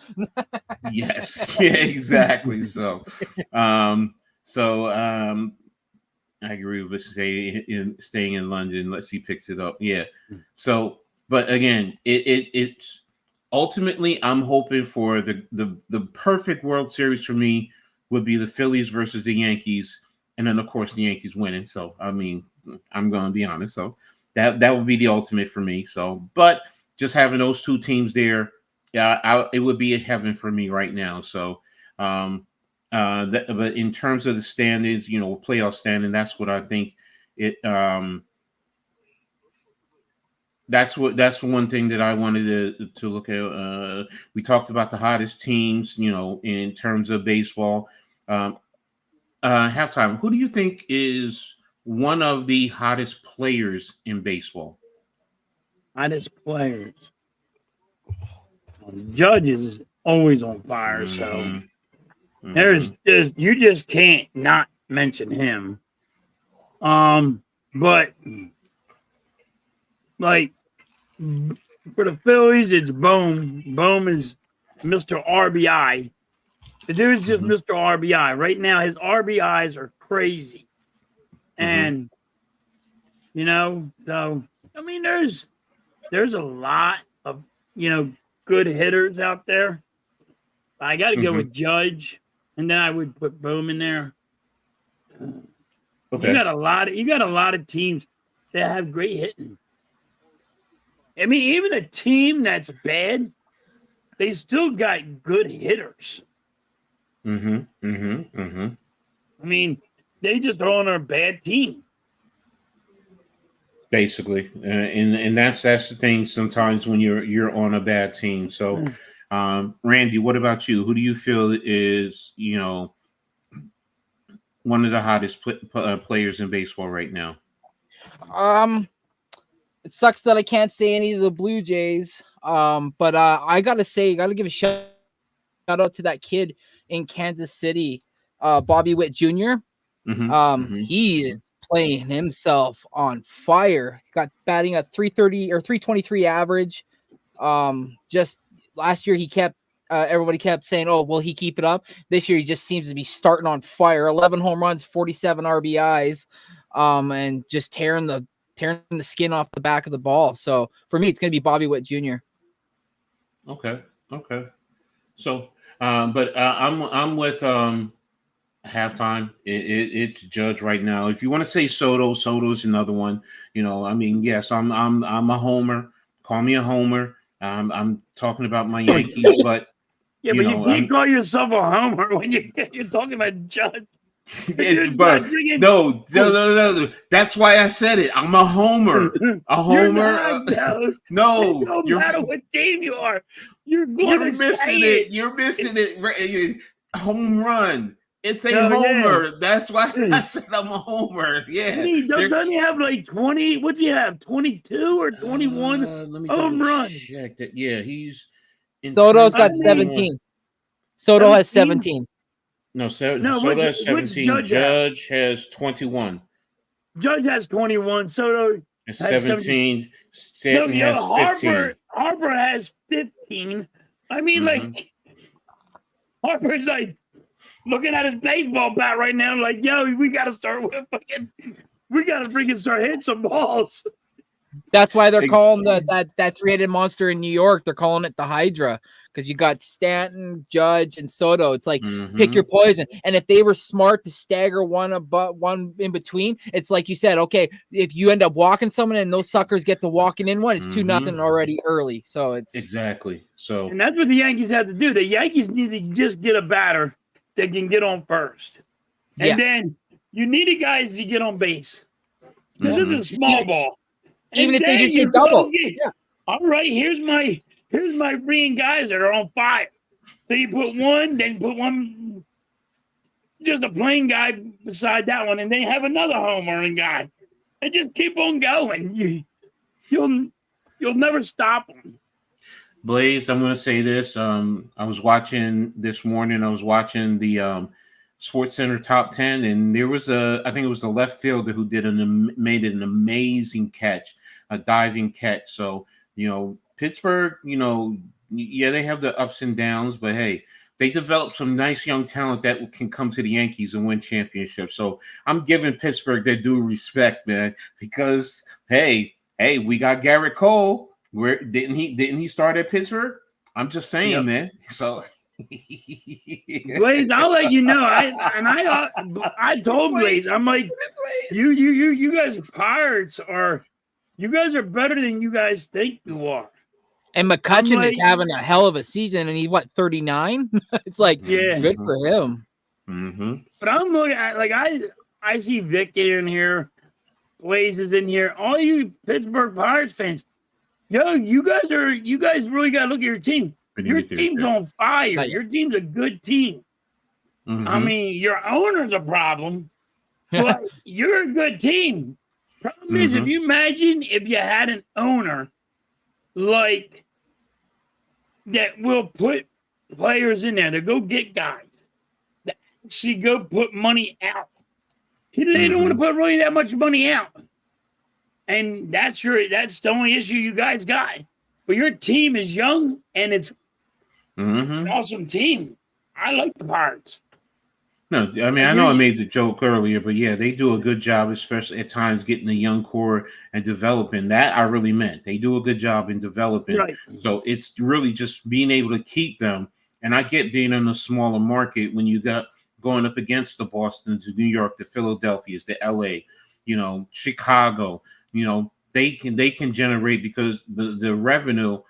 A: Yes, yeah, exactly. So, I agree with staying in London. Let's see, picks it up. Yeah. So, but again, it's ultimately I'm hoping for the perfect World Series for me would be the Phillies versus the Yankees, and then of course the Yankees winning. So I mean, I'm going to be honest. So that would be the ultimate for me. So, but just having those two teams there, it would be a heaven for me right now. So, but in terms of the standings, playoff standing, that's what I think it. That's one thing that I wanted to look at. We talked about the hottest teams, in terms of baseball. Halftime. Who do you think is one of the hottest players in baseball?
B: Hottest players. Judge is always on fire, so there's you just can't not mention him. But like for the Phillies, it's Bohm. Bohm is Mr. RBI. The dude's just Mr. RBI. Right now, his RBIs are crazy. And so I mean there's a lot of good hitters out there. I got to go with Judge, and then I would put Bohm in there. Okay. You got a lot of teams that have great hitting. I mean, even a team that's bad, they still got good hitters. I mean, they just are on a bad team.
A: Basically, and that's the thing. Sometimes when you're on a bad team. So, Randy, what about you? Who do you feel is one of the hottest players in baseball right now?
C: It sucks that I can't say any of the Blue Jays. But I gotta give a shout out to that kid in Kansas City, Bobby Witt Jr. He is playing himself on fire. He's got batting at 330 or 323 average. Just last year he kept everybody kept saying, "Oh, will he keep it up?" This year he just seems to be starting on fire. 11 home runs, 47 RBIs, and just tearing the skin off the back of the ball. So for me, it's going to be Bobby Witt Jr.
A: Okay. So, but I'm with halftime. It's Judge right now. If you want to say Soto's another one. I mean, yes, I'm a homer. Call me a homer. I'm talking about my Yankees, but
B: yeah, but you can't call yourself a homer when you're talking about Judge.
A: But no. That's why I said it. I'm a homer. A homer.
B: No matter what team you are, you're missing it.
A: You're missing it. Home run. It's a homer. Yeah. That's why I said I'm a homer. Yeah.
B: Doesn't he have like 20? What's he have? 22 or 21 home runs?
A: Check that. Yeah, he's.
C: Soto's got 17. Soto has 17.
A: No, Soto has 17. Judge has 21.
B: Judge has 21. Soto has 17.
A: Stanton has 15.
B: Harper has 15. I mean, like, Harper's like looking at his baseball bat right now, like, yo, we got to start hitting some balls.
C: That's why they're calling that three-headed monster in New York. They're calling it the Hydra. Because you got Stanton, Judge, and Soto. It's like pick your poison. And if they were smart to stagger one in between, it's like you said, okay, if you end up walking someone and those suckers get the walking in one, it's 2-0 already early. So it's
A: exactly so.
B: And that's what the Yankees have to do. The Yankees need to just get a batter that can get on first. And then you need the guys to get on base. This is a small ball.
C: Even if they just hit double.
B: Yeah. All right, here's my green guys that are on fire. So you put one, then put one, just a plain guy beside that one, and then have another home run guy, and just keep on going. You'll never stop them.
A: Blaze, I'm going to say this. I was watching this morning. I was watching the Sports Center Top 10, and there was I think it was the left fielder who made an amazing catch, a diving catch. So Pittsburgh, yeah, they have the ups and downs, but hey, they developed some nice young talent that can come to the Yankees and win championships. So I'm giving Pittsburgh their due respect, man, because hey, we got Garrett Cole. Where didn't he start at Pittsburgh? I'm just saying, man. So
B: Blaze, I'll let you know. I told Blaze, I'm like, you guys Pirates you guys are better than you guys think you are.
C: And McCutchen is having a hell of a season, and he's 39? It's like, good for him.
A: Mm-hmm.
B: But I'm looking at, like, I see Vic in here, Blaze is in here, all you Pittsburgh Pirates fans. Yo, you guys really got to look at your team. Your team's on fire. Your team's a good team.
A: Mm-hmm.
B: I mean, your owner's a problem, but you're a good team. Problem is, if you imagine if you had an owner like that will put players in there to go get guys, that actually go put money out. They don't want to put really that much money out. And that's the only issue you guys got. But your team is young and it's an awesome team. I like the Pirates.
A: No, I mean, I know I made the joke earlier, but yeah, they do a good job, especially at times getting the young core and developing. That I really meant. They do a good job in developing.
B: Right.
A: So it's really just being able to keep them. And I get being in a smaller market when you got going up against the Boston, the New York, the Philadelphias, the LA, Chicago, they can generate because the revenue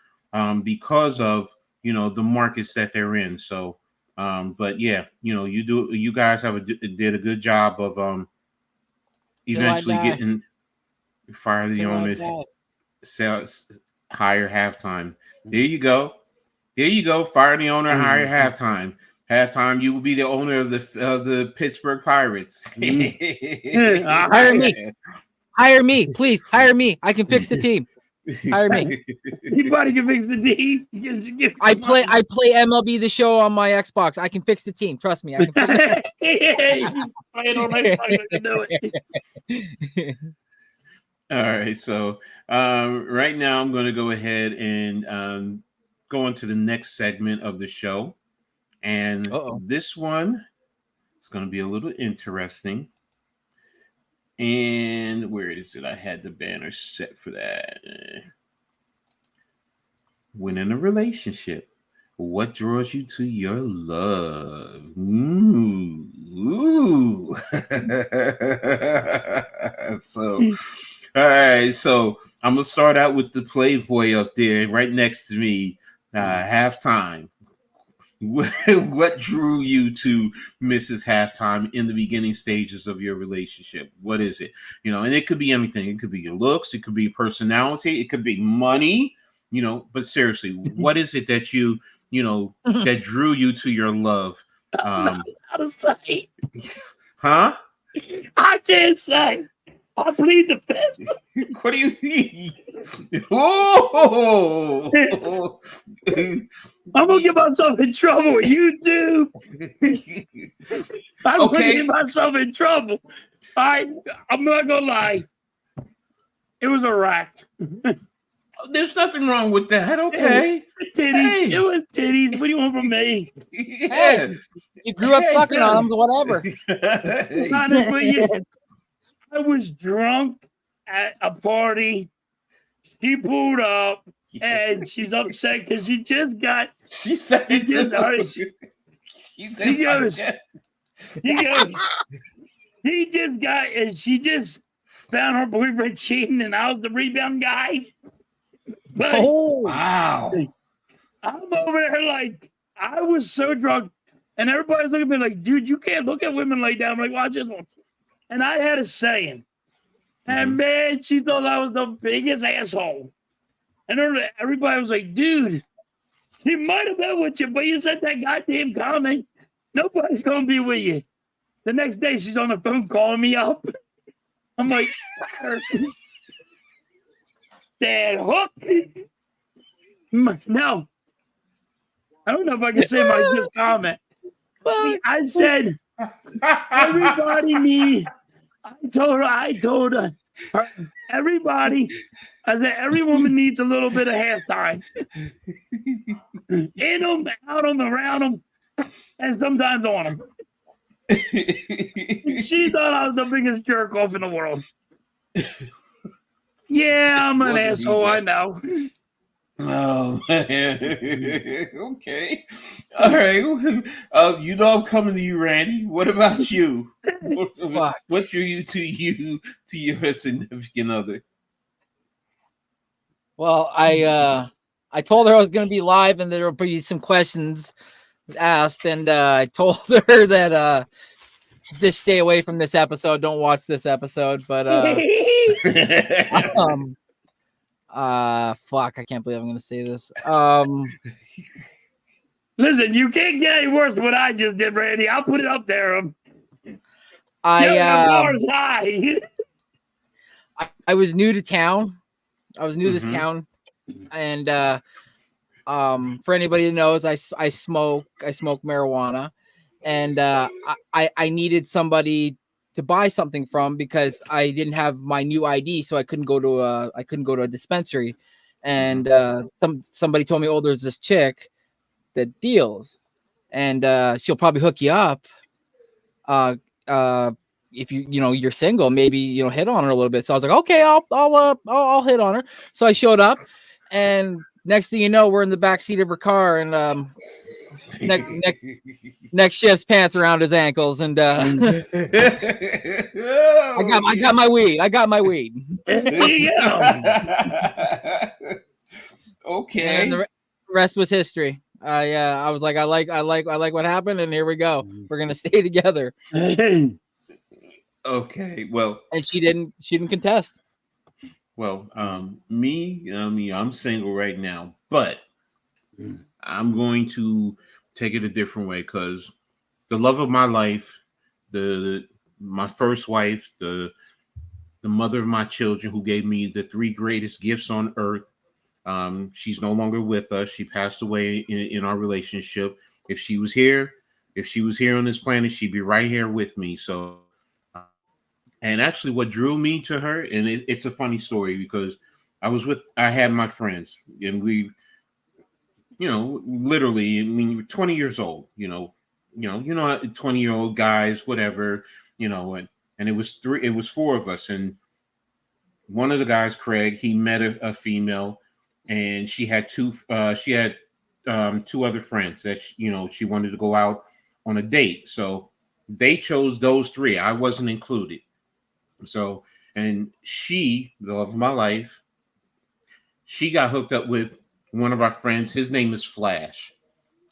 A: because of the markets that they're in. So but yeah, you guys did a good job of eventually getting fire the owner, higher halftime. There you go. Fire the owner, higher halftime. Halftime, you will be the owner of the Pittsburgh Pirates.
C: Hire me, please. Hire me. I can fix the team. Hire me.
B: Anybody can fix the team.
C: I play MLB The Show on my Xbox. I can fix the team. Trust me. I can fix
B: it. I can do it.
A: All right. So right now, I'm going to go ahead and go on to the next segment of the show, and
C: Uh-oh.
A: this one is going to be a little interesting. And where is it? I had the banner set for that. When in a relationship, what draws you to your love? Ooh. So, all right. So I'm gonna start out with the Playboy up there, right next to me. Halftime. What drew you to Mrs. Halftime in the beginning stages of your relationship? What is it? And it could be anything. It could be your looks, it could be personality, it could be money, but seriously, what is it that that drew you to your love?
B: I'm not allowed to say.
A: Huh?
B: I can't say. I plead the fifth.
A: What do you mean? Oh!
B: I'm gonna get myself in trouble. You do. I'm gonna get myself in trouble. I'm not gonna lie. It was a rack.
A: There's nothing wrong with that. Okay.
B: Titties.
A: Hey.
B: It was titties. What do you want from me?
A: Yeah.
C: Hey, you grew up sucking on them, whatever.
B: Honest with you, I was drunk at a party. She pulled up and she's upset because she just got. She said it just she goes. She just got, and she just found her boyfriend cheating, and I was the rebound guy. But
A: wow!
B: I'm over there like I was so drunk, and everybody's looking at me like, "Dude, you can't look at women like that." I'm like, "Watch this one." And I had a saying, and man, she thought I was the biggest asshole. And everybody was like, "Dude, he might have been with you, but you said that goddamn comment. Nobody's gonna be with you." The next day, she's on the phone calling me up. I'm like, that hook. No, I don't know if I can say my just comment. I said, everybody need. I told her, everybody. I said, every woman needs a little bit of halftime. In them, out them, around them, and sometimes on them. She thought I was the biggest jerk off in the world. Yeah, I'm an asshole. I know.
A: Oh, okay. All right. I'm coming to you, Randy. What about you? What drew you to your significant other?
C: Well, I told her I was going to be live and there would be some questions asked, and I told her that just stay away from this episode. Don't watch this episode. But fuck, I can't believe I'm gonna say this.
B: Listen, you can't get any worse than what I just did, Randy. I'll put it up there. Bars high.
C: I was new to town. I was new to this town, and for anybody who knows, I smoke marijuana, and I needed somebody to buy something from because I didn't have my new ID, so I couldn't go to a dispensary. And somebody told me, "Oh, there's this chick that deals, and she'll probably hook you up. If you're single, maybe hit on her a little bit." So I was like, "Okay, I'll hit on her." So I showed up, and next thing you know, we're in the back seat of her car, and next shift's pants around his ankles, and I got my weed.
B: There you go.
A: Okay.
C: And the rest was history. I was like, I like what happened, and here we go. We're gonna stay together.
A: Okay. Well,
C: and she didn't contest.
A: Well, I'm single right now, but I'm going to take it a different way because the love of my life, my first wife, the mother of my children, who gave me the 3 greatest gifts on earth. She's no longer with us. She passed away in our relationship. If she was here on this planet, she'd be right here with me. So, And actually, what drew me to her, and it's a funny story because I had my friends, and we, literally, I mean, you were 20 years old, 20-year-old guys, whatever, and it was four of us, and one of the guys, Craig, he met a female, and she had two other friends that she wanted to go out on a date, so they chose those three. I wasn't included. So, and she, the love of my life, she got hooked up with one of our friends. His name is Flash.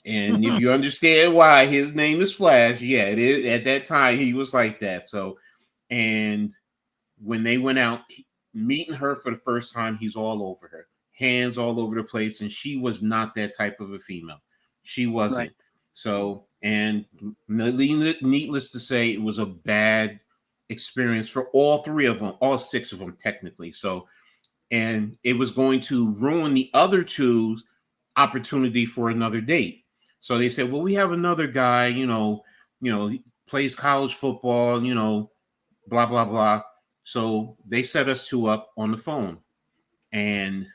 A: And if you understand why his name is Flash, yeah, it is. At that time, he was like that. So, and when they went out, meeting her for the first time, he's all over her, hands all over the place. And she was not that type of a female. She wasn't. Right. So, and needless to say, it was a bad experience for all three of them, all six of them, technically. So, and it was going to ruin the other two's opportunity for another date. So they said, well, we have another guy, he plays college football, blah, blah, blah. So they set us two up on the phone, and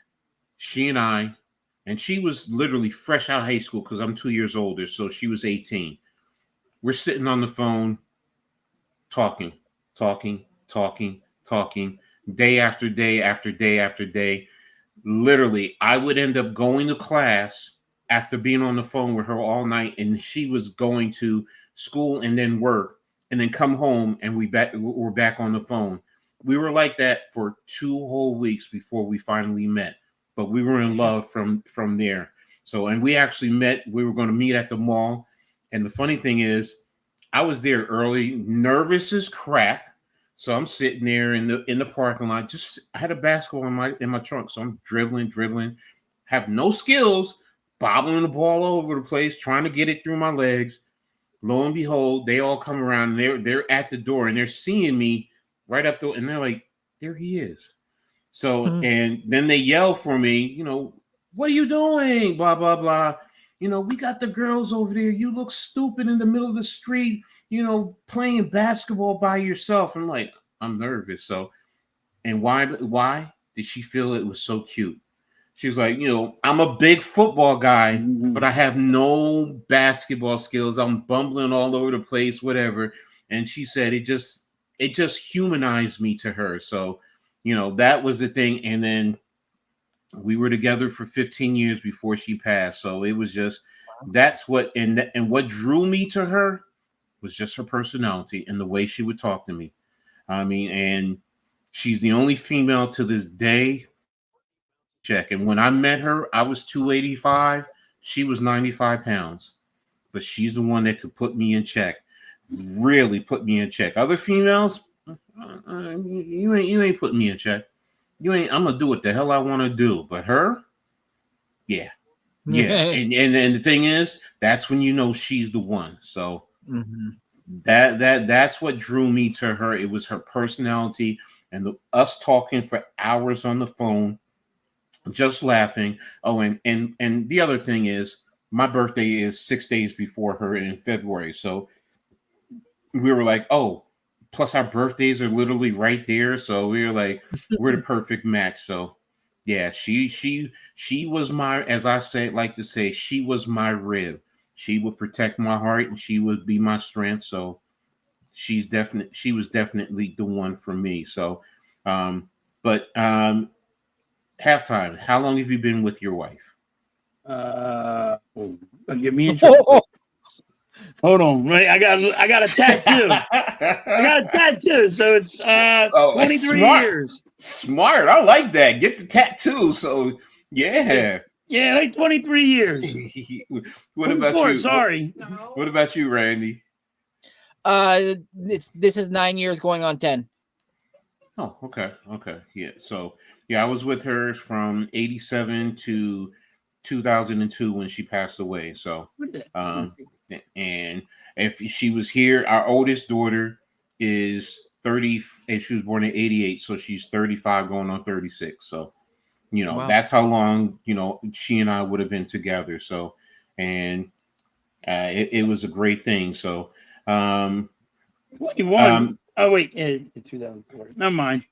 A: she was literally fresh out of high school because I'm 2 years older. So she was 18. We're sitting on the phone talking, day after day after day after day. Literally, I would end up going to class after being on the phone with her all night, and she was going to school and then work and then come home, and we're back on the phone. We were like that for 2 whole weeks before we finally met, but we were in love from there. So, and we actually met, we were going to meet at the mall. And the funny thing is, I was there early, nervous as crap. So I'm sitting there in the parking lot. I had a basketball in my trunk, so I'm dribbling, have no skills, bobbling the ball all over the place, trying to get it through my legs. Lo and behold, they all come around. And they're at the door, and they're seeing me right up there, and they're like, "There he is." So, and then they yell for me, "What are you doing?" Blah blah blah. We got the girls over there. You look stupid in the middle of the street, playing basketball by yourself. I'm like, I'm nervous. So, and why did she feel it was so cute? She's like, I'm a big football guy, but I have no basketball skills. I'm bumbling all over the place, whatever. And she said it just humanized me to her. So, that was the thing. And then we were together for 15 years before she passed. So it was just, that's what, and what drew me to her was just her personality and the way she would talk to me. I mean, and she's the only female to this day check. And when I met her, I was 285. She was 95 pounds, but she's the one that could put me in check, really put me in check. Other females, you ain't putting me in check. I'm gonna do what the hell I want to do, but her, yeah. And the thing is, that's when she's the one. So that's what drew me to her. It was her personality and us talking for hours on the phone, just laughing. Oh, and the other thing is, my birthday is 6 days before her in February, so we were like, oh. Plus, our birthdays are literally right there, so we were like, we're the perfect match. So, yeah, she was my, as I like to say, she was my rib. She would protect my heart, and she would be my strength. So, she was definitely the one for me. So, but halftime. How long have you been with your wife?
B: Get me in trouble. Hold on, right? I got a tattoo. I got a tattoo, so it's 23 years.
A: Smart. I like that. Get the tattoo. So yeah,
B: like 23 years.
A: What about you?
B: Sorry.
A: What about you, Randy?
C: This is 9 years going on 10.
A: Oh, okay. Yeah. So I was with her from 87 to 2002 when she passed away. So and if she was here, our oldest daughter is 30, and she was born in 88, so she's 35 going on 36. So wow. That's how long she and I would have been together. So it was a great thing. So
B: 21. Oh wait, 2004. Never mind.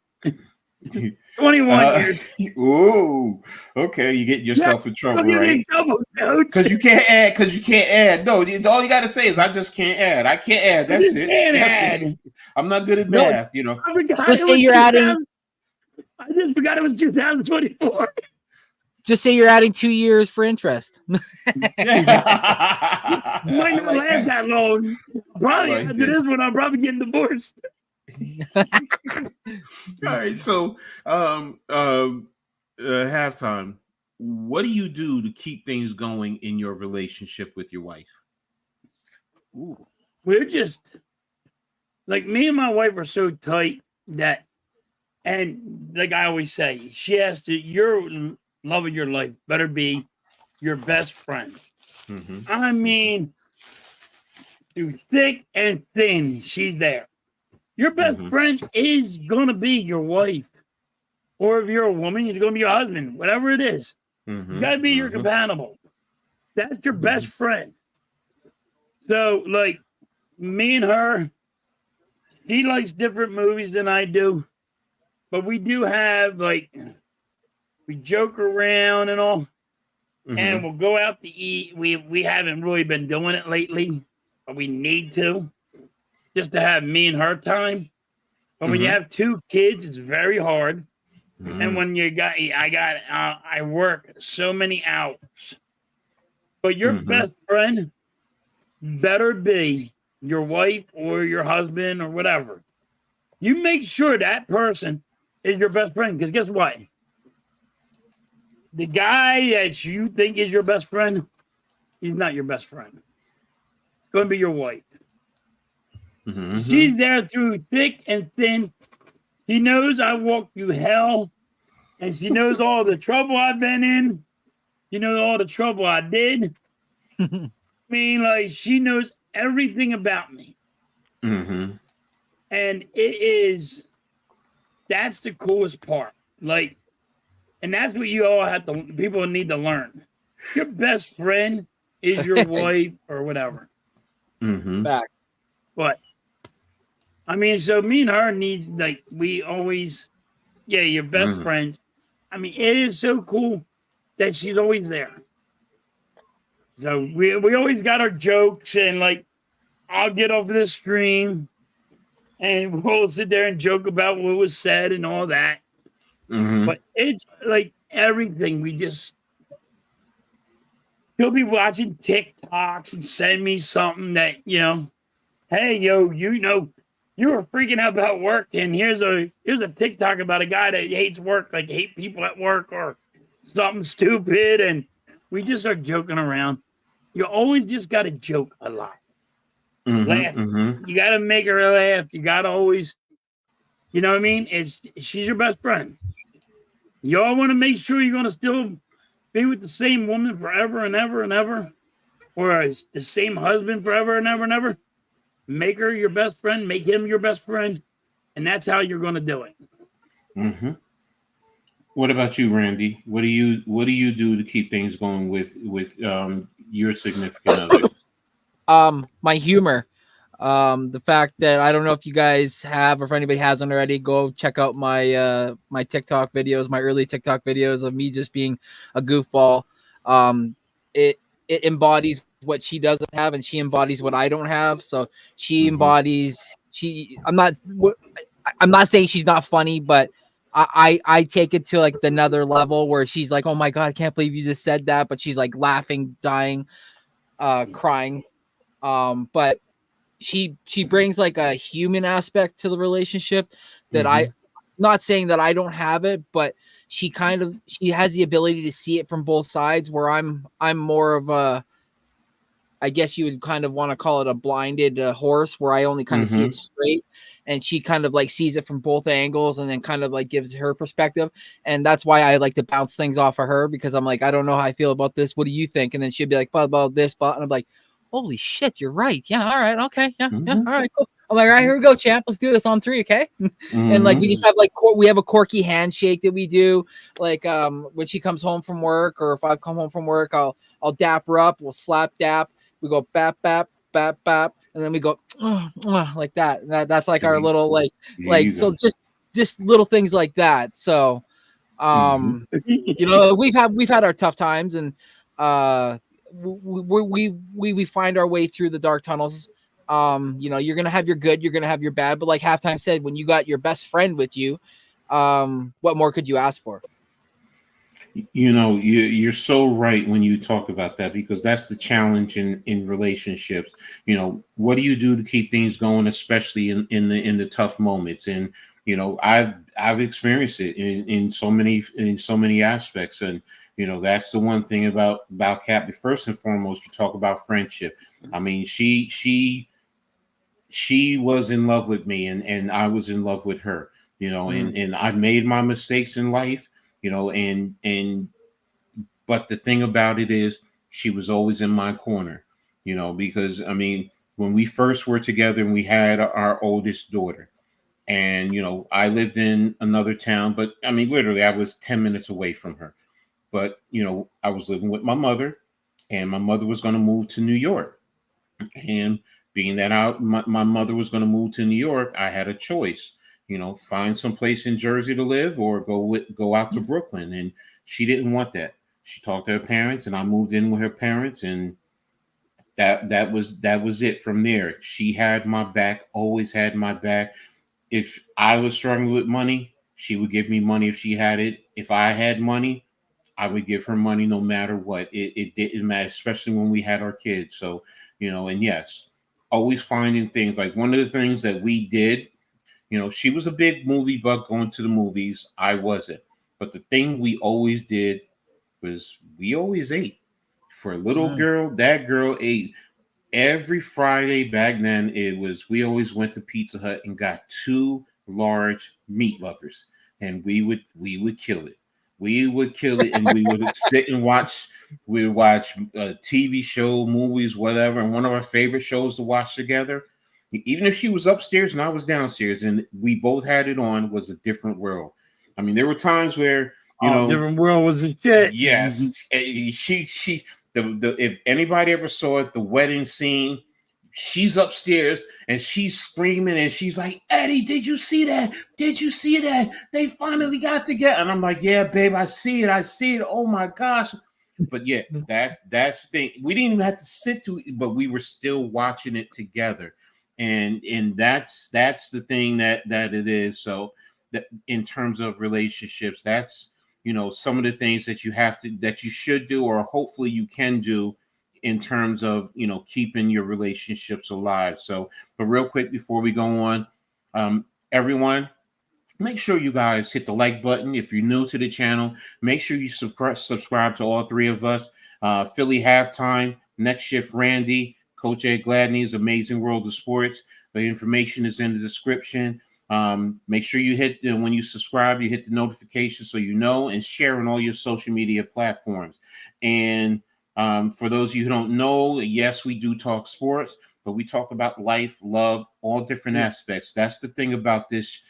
B: 21 years.
A: Ooh, okay. You get yourself in trouble, right? Because you can't add. Because you can't add. No, all you got to say is, "I just can't add. I can't add." That's it. That's it. I'm not good at math, you know.
B: I forgot.
C: Just say you're adding.
B: I just forgot it was 2024.
C: Just say you're adding 2 years for interest.
B: Might not last that long. Probably after this one, I'm probably getting divorced.
A: All right, so halftime. What do you do to keep things going in your relationship with your wife?
B: Ooh. We're just like, me and my wife are so tight that, and like I always say, she has to, your love of your life better be your best friend.
A: Mm-hmm.
B: I mean, through thick and thin, she's there. Your best friend is going to be your wife. Or if you're a woman, it's going to be your husband. Whatever it is. You got to be your compatible. That's your best friend. So, like, me and her, he likes different movies than I do. But we do have, like, we joke around and all. And we'll go out to eat. We haven't really been doing it lately. But we need to. Just to have me and her time. But when you have 2 kids, it's very hard. And when I work so many hours. But your best friend better be your wife or your husband or whatever. You make sure that person is your best friend. Because guess what? The guy that you think is your best friend, he's not your best friend. It's going to be your wife. She's there through thick and thin. She knows I walked through hell, and she knows all the trouble I've been in. She knows all the trouble I did. I mean, like, she knows everything about me. And that's the coolest part. Like, and that's what you all people need to learn. Your best friend is your wife or whatever.
C: Back.
B: But I mean, so me and her need, like, we always, your best friends. I mean, it is so cool that she's always there. So we always got our jokes, and like, I'll get off this stream and we'll sit there and joke about what was said and all that. But it's like everything. He'll be watching TikToks and send me something that, hey, yo, you were freaking out about work, and here's a TikTok about a guy that hates work, like hate people at work or something stupid, and we just start joking around. You always just got to joke a lot. Laugh. You got to make her laugh. You got to always, you know what I mean? She's your best friend. You all want to make sure you're going to still be with the same woman forever and ever and ever, or the same husband forever and ever and ever. Make her your best friend, make him your best friend, and that's how you're going to do it.
A: What about you, Randy? What do you do to keep things going with your significant other?
C: My humor. The fact that, I don't know if you guys have, or if anybody hasn't already, go check out my my TikTok videos, my early TikTok videos of me just being a goofball. It embodies what she doesn't have, and she embodies what I don't have. So she embodies. I'm not saying she's not funny, but I take it to like another level where she's like, "Oh my god, I can't believe you just said that," but she's like laughing, dying, crying. But she brings like a human aspect to the relationship that I'm not saying that I don't have it, but she has the ability to see it from both sides, where I'm more of a, I guess you would kind of want to call it a blinded horse, where I only kind of see it straight, and she kind of like sees it from both angles and then kind of like gives her perspective. And that's why I like to bounce things off of her, because I'm like, I don't know how I feel about this. What do you think? And then she'd be like, about this, and I'm like, holy shit, you're right. Yeah, all right, okay, yeah, all right, cool. I'm like, all right, here we go, champ. Let's do this on 3, okay? And like, we just have like, we have a quirky handshake that we do. Like, when she comes home from work, or if I come home from work, I'll dap her up. We'll slap dap. We go bap bap bap bap, and then we go like that. That's like our
A: See,
C: little
A: there you
C: so
A: go.
C: just little things like that. So you know, we've had our tough times, and we find our way through the dark tunnels. You know, you're gonna have your good, you're gonna have your bad, but like Halftime said, when you got your best friend with you, what more could you ask for?
A: You know, you're so right when you talk about that, because that's the challenge in relationships. You know, what do you do to keep things going, especially in the tough moments? And you know, I've experienced it in so many aspects. And you know, that's the one thing about Cap. First and foremost, you talk about friendship. I mean, she was in love with me, and I was in love with her. You know, and I made my mistakes in life. You know, and but the thing about it is, she was always in my corner, you know, because I mean, when we first were together and we had our oldest daughter, and you know, I lived in another town, but I mean, literally, I was 10 minutes away from her. But you know, I was living with my mother, and my mother was going to move to New York. And being that my mother was going to move to New York, I had a choice, you know, find some place in Jersey to live or go out to Brooklyn. And she didn't want that. She talked to her parents, and I moved in with her parents, and that was it from there. She had my back, always had my back. If I was struggling with money, she would give me money if she had it. If I had money, I would give her money no matter what. It didn't matter, especially when we had our kids. So, you know, and yes, always finding things. Like one of the things that we did, you know, she was a big movie buff going to the movies. I wasn't. But the thing we always did was we always ate. For a little girl, that girl ate. Every Friday back then, it was we always went to Pizza Hut and got two large meat lovers, and we would kill it. We would kill it, and we would sit and watch. We would watch a TV show, movies, whatever. And one of our favorite shows to watch together, even if she was upstairs and I was downstairs, and we both had it on, was A Different World. I mean, there were times where you
B: Oh,
A: know,
B: Different World was a shit.
A: yes, she the if anybody ever saw it, the wedding scene, she's upstairs and she's screaming and she's like, Eddie, did you see that? Did you see that? They finally got together. And I'm like, yeah, babe, I see it. I see it. Oh my gosh. But yeah, that's the thing. We didn't even have to sit to it, but we were still watching it together. And that's the thing that it is. So that in terms of relationships, that's you know some of the things that you should do, or hopefully you can do in terms of you know keeping your relationships alive. So but real quick before we go on, everyone, make sure you guys hit the like button. If you're new to the channel, make sure you subscribe to all three of us. Philly Halftime, Next Shift Randy, Coach Ed Gladney's Amazing World of Sports. The information is in the description. Make sure you hit when you subscribe, you hit the notification so you know, and share on all your social media platforms. And for those of you who don't know, yes, we do talk sports, but we talk about life, love, all different aspects. That's the thing about this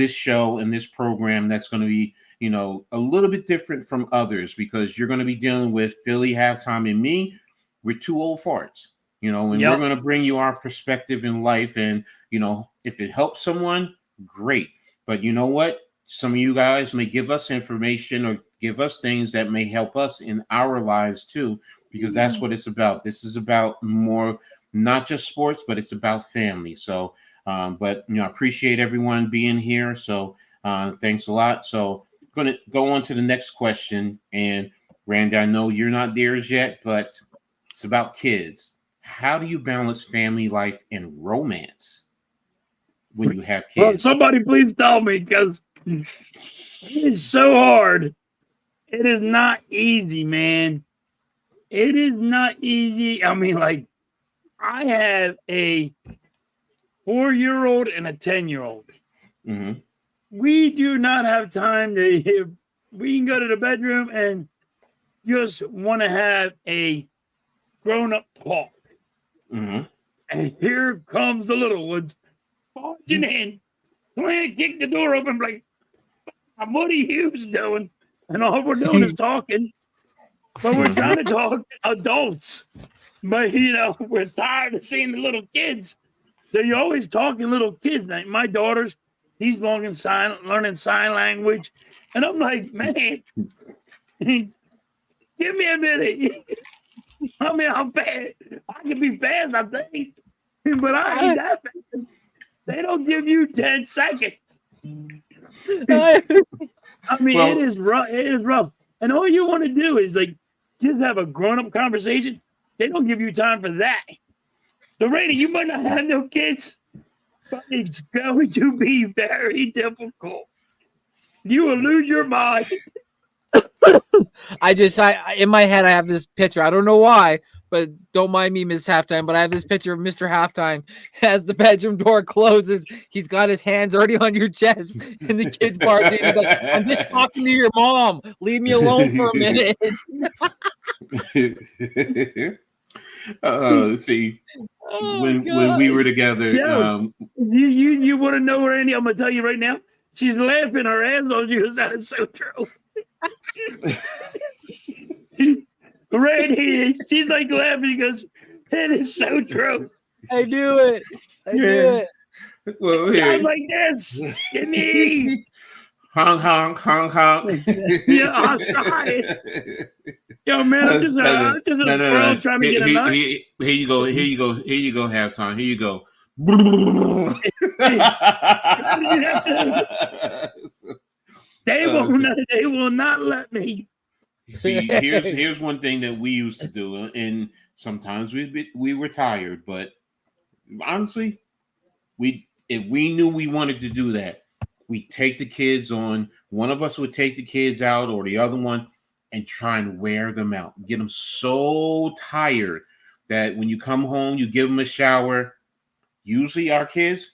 A: show and this program that's going to be, you know, a little bit different from others, because you're going to be dealing with Philly Halftime and me. We're two old farts, you know, and we're going to bring you our perspective in life. And, you know, if it helps someone, great. But you know what? Some of you guys may give us information or give us things that may help us in our lives too, because that's what it's about. This is about more, not just sports, but it's about family. So, but you know, I appreciate everyone being here. So thanks a lot. So I'm going to go on to the next question. And Randy, I know you're not there as yet, but it's about kids. How do you balance family life and romance when you have kids?
B: Well, somebody please tell me, because it is so hard. It is not easy, man. It is not easy. I mean, like, I have a 4-year-old and a 10-year-old.
A: Mm-hmm.
B: We do not have time to. We can go to the bedroom and just want to have a grown-up talk.
A: Mm-hmm.
B: And here comes the little ones barging in, trying to kick the door open, like, what are you doing? And all we're doing is talking, but we're trying to talk adults. But, you know, we're tired of seeing the little kids So you're always talking little kids. Like my daughter's, he's learning sign language, and I'm like, man, give me a minute. I mean, I'm fast. I can be fast, I think, but I ain't that fast. They don't give you 10 seconds. I mean, it is rough. It is rough. And all you want to do is like just have a grown-up conversation. They don't give you time for that. So, Randy, you might not have no kids, but it's going to be very difficult. You will lose your mind.
C: I in my head I have this picture. I don't know why, but don't mind me, Miss Halftime. But I have this picture of Mr. Halftime as the bedroom door closes. He's got his hands already on your chest, and the kid's barking. He's like, "I'm just talking to your mom. Leave me alone for a minute."
A: See, when we were together,
B: you want to know, Randy? I'm gonna tell you right now. She's laughing her ass off you. That is so true. Randy, she's like laughing. She goes, "That is so true."
C: I do it. I do
A: it. Well, here.
B: I'm like this. Give me.
A: Honk, honk, honk, honk.
B: Yeah, I'm trying. Yo, man, I'm just a trying to get a nut.
A: Here you go. Here you go. Here you go. Halftime. Here you go.
B: They will not let me.
A: See, here's one thing that we used to do, and sometimes we were tired, but honestly, if we knew we wanted to do that, we'd take the kids on. One of us would take the kids out, or the other one, and try and wear them out, get them so tired that when you come home, you give them a shower. Usually, our kids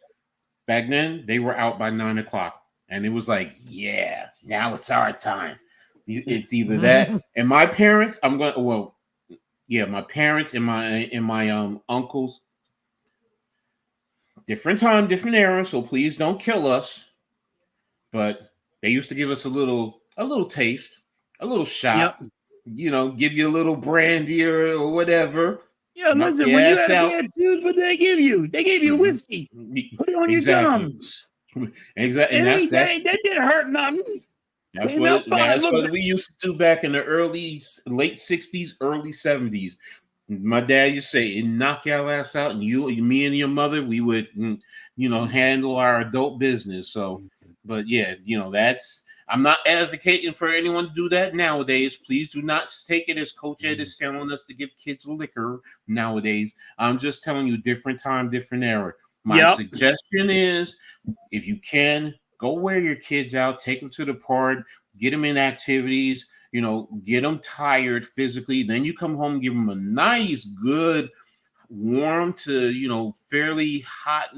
A: back then, they were out by 9 o'clock, and it was like, yeah, now it's our time. It's either that and my parents. My parents and my uncles. Different time, different era. So please don't kill us. But they used to give us a little taste, a little shot. Yep. You know, give you a little brandy or whatever.
B: Yeah, listen. When you had bad news, what they give you? They gave you whiskey. Put it on your gums.
A: Exactly. And
B: that didn't hurt nothing.
A: That's what we used to do back in the late 60s, early 70s. My dad used to say, knock your ass out, and me and your mother, we would, handle our adult business. So, but yeah, I'm not advocating for anyone to do that nowadays. Please do not take it as Coach Ed is telling us to give kids liquor nowadays. I'm just telling you, different time, different era. My suggestion is, if you can, go wear your kids out, take them to the park, get them in activities, get them tired physically. Then you come home, give them a nice, good, warm to, fairly hot,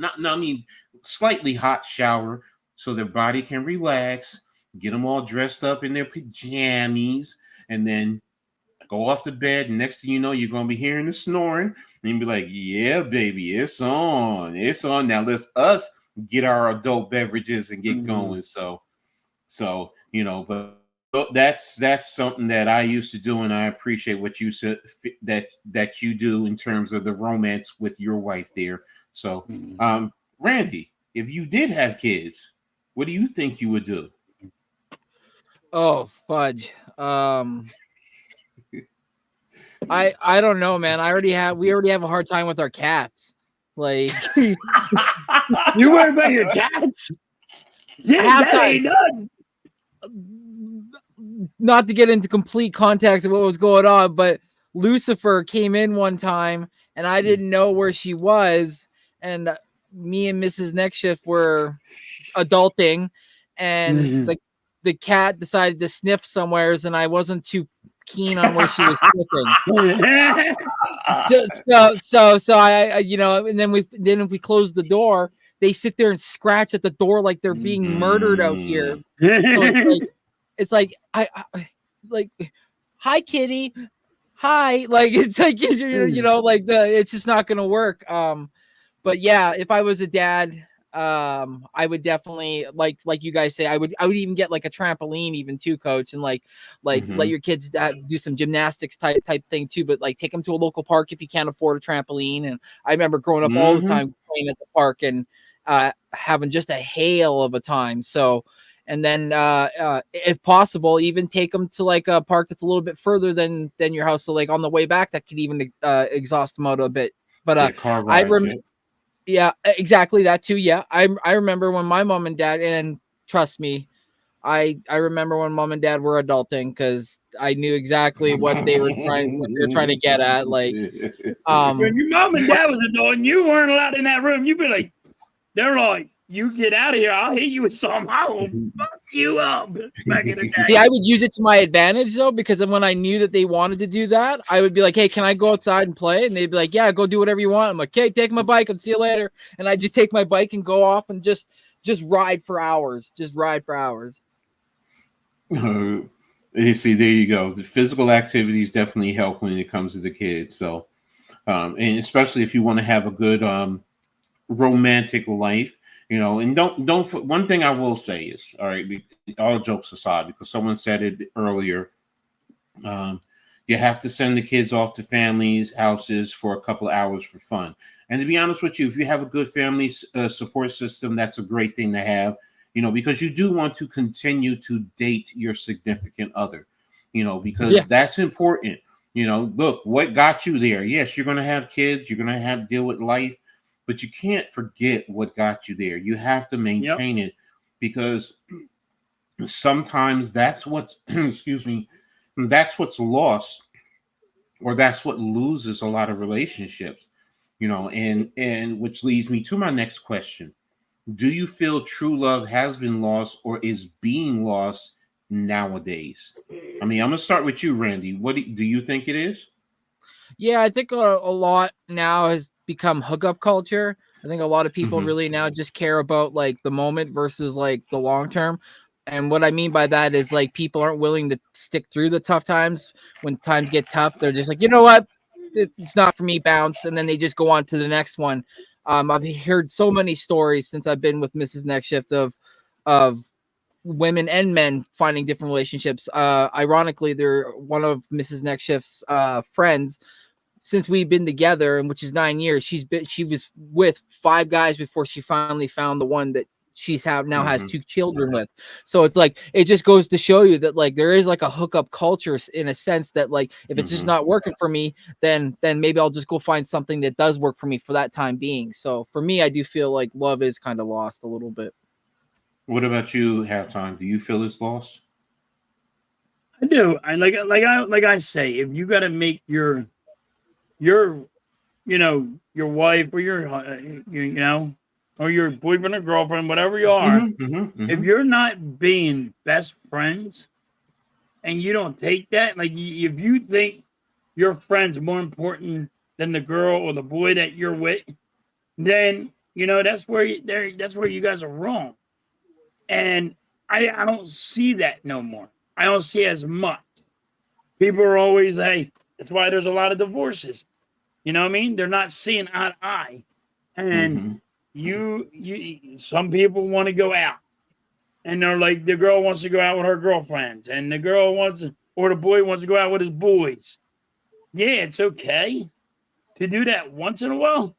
A: slightly hot shower so their body can relax, get them all dressed up in their pajamas, and then go off to bed. And next thing you know, you're going to be hearing the snoring and be like, yeah, baby, it's on. It's on. Now let's us get our adult beverages and get going. So, but that's something that I used to do, and I appreciate what you said that you do in terms of the romance with your wife there. So, Randy, if you did have kids, what do you think you would do?
C: Oh, fudge. I don't know, man. We already have a hard time with our cats. Like,
B: you worry about your cats? Yeah, that ain't done.
C: Not to get into complete context of what was going on, but Lucifer came in one time and I didn't know where she was, and me and Mrs. Next Shift were adulting, and the cat decided to sniff somewheres, and I wasn't too keen on where she was sniffing. So I and then if we close the door, they sit there and scratch at the door like they're being murdered out here. So it's like I hi kitty, hi, like it's like it's just not gonna work. But yeah, if I was a dad, I would definitely like you guys say, I would even get like a trampoline even too, coach, and like let your kids do some gymnastics type thing too, but like take them to a local park if you can't afford a trampoline. And I remember growing up all the time playing at the park and having just a hail of a time. So, and then if possible, even take them to like a park that's a little bit further than your house. So like on the way back, that could even exhaust them out a bit. But
A: car
C: I
A: rides,
C: yeah, exactly that too. Yeah, I remember when my mom and dad, and trust me, I remember when mom and dad were adulting because I knew exactly what they were trying to get at. Like,
B: when your mom and dad was adult and you weren't allowed in that room, you'd be like, they're like, you get out of here, I'll hit you with something. I will bust you up. Back in the day.
C: See, I would use it to my advantage though, because when I knew that they wanted to do that, I would be like, "Hey, can I go outside and play?" And they'd be like, "Yeah, go do whatever you want." I'm like, "Okay, take my bike and see you later." And I just take my bike and go off and just ride for hours. Just ride for hours.
A: You see, there you go. The physical activities definitely help when it comes to the kids. So, and especially if you want to have a good romantic life, and don't. One thing I will say is, all right, all jokes aside, because someone said it earlier, you have to send the kids off to families' houses for a couple of hours for fun. And to be honest with you, if you have a good family support system, that's a great thing to have. Because you do want to continue to date your significant other, because that's important. Look, what got you there? Yes, you're going to have kids, you're going to have to deal with life, but you can't forget what got you there. You have to maintain it, because sometimes that's what's, excuse me, that's what's lost, or that's what loses a lot of relationships, and which leads me to my next question. Do you feel true love has been lost or is being lost nowadays? I mean, I'm going to start with you, Randy. What do you think it is?
C: Yeah, I think a lot now has become hookup culture. I think a lot of people really now just care about like the moment versus like the long term. And what I mean by that is like people aren't willing to stick through the tough times. When times get tough, they're just like, you know what? It's not for me, bounce. And then they just go on to the next one. I've heard so many stories since I've been with Mrs. Next Shift of women and men finding different relationships. Ironically, they're one of Mrs. Next Shift's friends. Since we've been together, and which is 9 years, she was with 5 guys before she finally found the one that now has 2 children with. So it's like, it just goes to show you that like there is like a hookup culture in a sense that like if it's just not working for me, then maybe I'll just go find something that does work for me for that time being. So for me, I do feel like love is kind of lost a little bit.
A: What about you, Halftime? Do you feel it's lost?
B: I do. Like I say, if you got to make your your wife or your or your boyfriend or girlfriend, whatever you are, if you're not being best friends and you don't take that, like if you think your friend's more important than the girl or the boy that you're with, then that's where you guys are wrong. And I don't see that no more. I don't see as much. People are always, hey, that's why there's a lot of divorces. You know what I mean? They're not seeing eye to eye. And some people want to go out. And they're like, the girl wants to go out with her girlfriends. And the girl or the boy wants to go out with his boys. Yeah, it's okay to do that once in a while.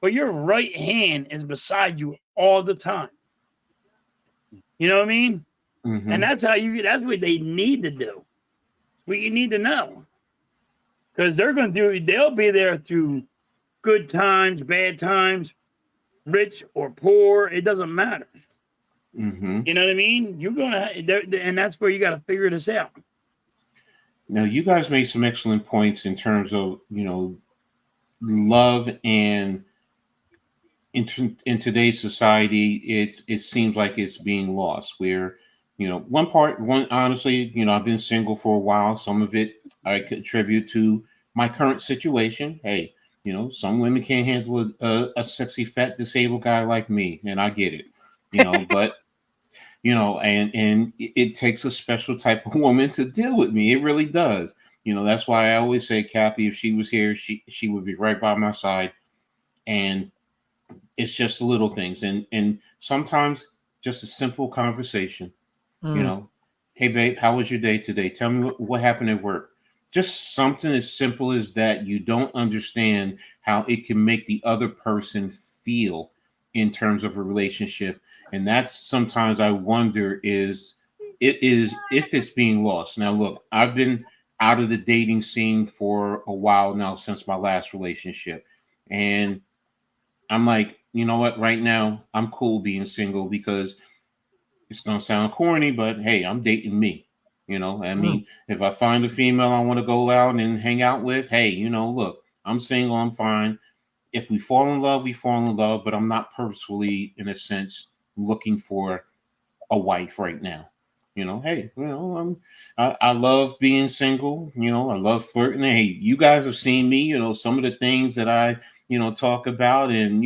B: But your right hand is beside you all the time. You know what I mean? And that's what they need to do. What you need to know. Because they'll be there through good times, bad times, rich or poor. It doesn't matter. You know what I mean? You're and that's where you got to figure this out.
A: Now, you guys made some excellent points in terms of, love, and in today's society, it seems like it's being lost. Where, honestly, I've been single for a while. Some of it I contribute to my current situation. Hey, some women can't handle a sexy, fat, disabled guy like me, and I get it. But and it takes a special type of woman to deal with me. It really does. That's why I always say, Kathy, if she was here, she would be right by my side. And It's just little things, and sometimes just a simple conversation. You know, hey babe, how was your day today? Tell me what happened at work. Just something as simple as that. You don't understand how it can make the other person feel in terms of a relationship, and that's sometimes I wonder is if it's being lost. Now, look, I've been out of the dating scene for a while now since my last relationship, and I'm like, you know what? Right now, I'm cool being single because it's gonna sound corny, but hey, I'm dating me. You know, I mean, if I find a female I want to go out and hang out with, hey, you know, look, I'm single, I'm fine. If we fall in love, we fall in love, but I'm not purposefully, in a sense, looking for a wife right now. You know, hey, you know, I love being single. You know, I love flirting. Hey, you guys have seen me. You know, some of the things that I, talk about, and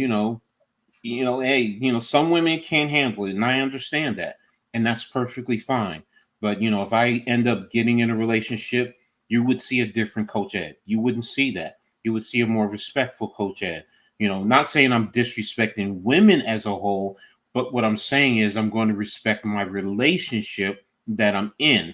A: hey, some women can't handle it, and I understand that, and that's perfectly fine. But if I end up getting in a relationship, you would see a different Coach Ed. You wouldn't see that. You would see a more respectful Coach Ed. Not saying I'm disrespecting women as a whole, but what I'm saying is I'm going to respect my relationship that I'm in,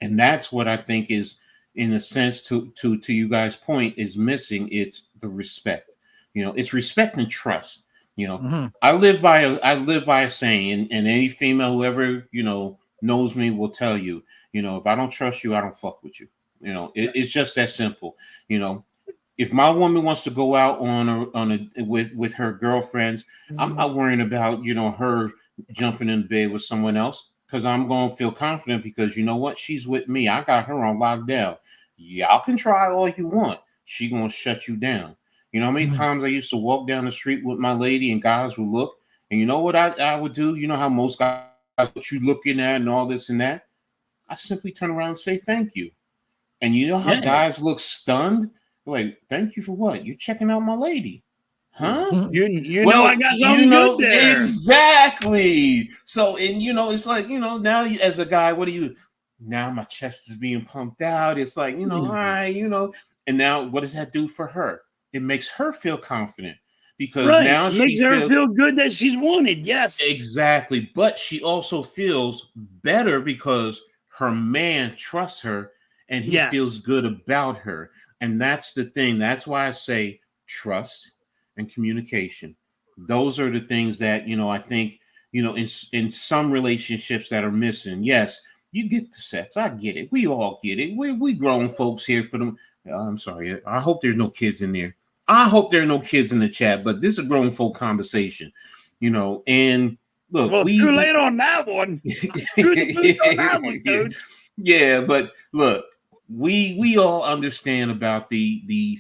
A: and that's what I think is, in a sense, to you guys' point, is missing. It's the respect. It's respect and trust. I live by a saying, and any female who ever knows me will tell you, if I don't trust you, I don't fuck with you. It's just that simple. If my woman wants to go out with her girlfriends, I'm not worrying about her jumping in bed with someone else, because I'm going to feel confident, because you know what, she's with me. I got her on lockdown. Y'all can try all you want. She gonna shut you down. How many times I used to walk down the street with my lady and guys would look, and you know what I would do? You know how most guys, what you looking at and all this and that? I simply turn around and say thank you. And you know how guys look stunned? Like, thank you for what? You're checking out my lady. Huh?
B: You know I got something good there.
A: Exactly. So, and it's like, now as a guy, what do you, now my chest is being pumped out. It's like, all right, and now what does that do for her? It makes her feel confident, because now
B: it makes her feel good that she's wanted. Yes.
A: Exactly. But she also feels better because her man trusts her, and he feels good about her. And that's the thing. That's why I say trust and communication. Those are the things that, I think, in some relationships that are missing. Yes, you get the sex. I get it. We all get it. We grown folks here for them. I'm sorry. I hope there's no kids in there. I hope there are no kids in the chat, but this is a grown folk conversation, and look,
B: well, too late on that one. Too late on that one, dude.
A: Yeah, but look, we all understand about the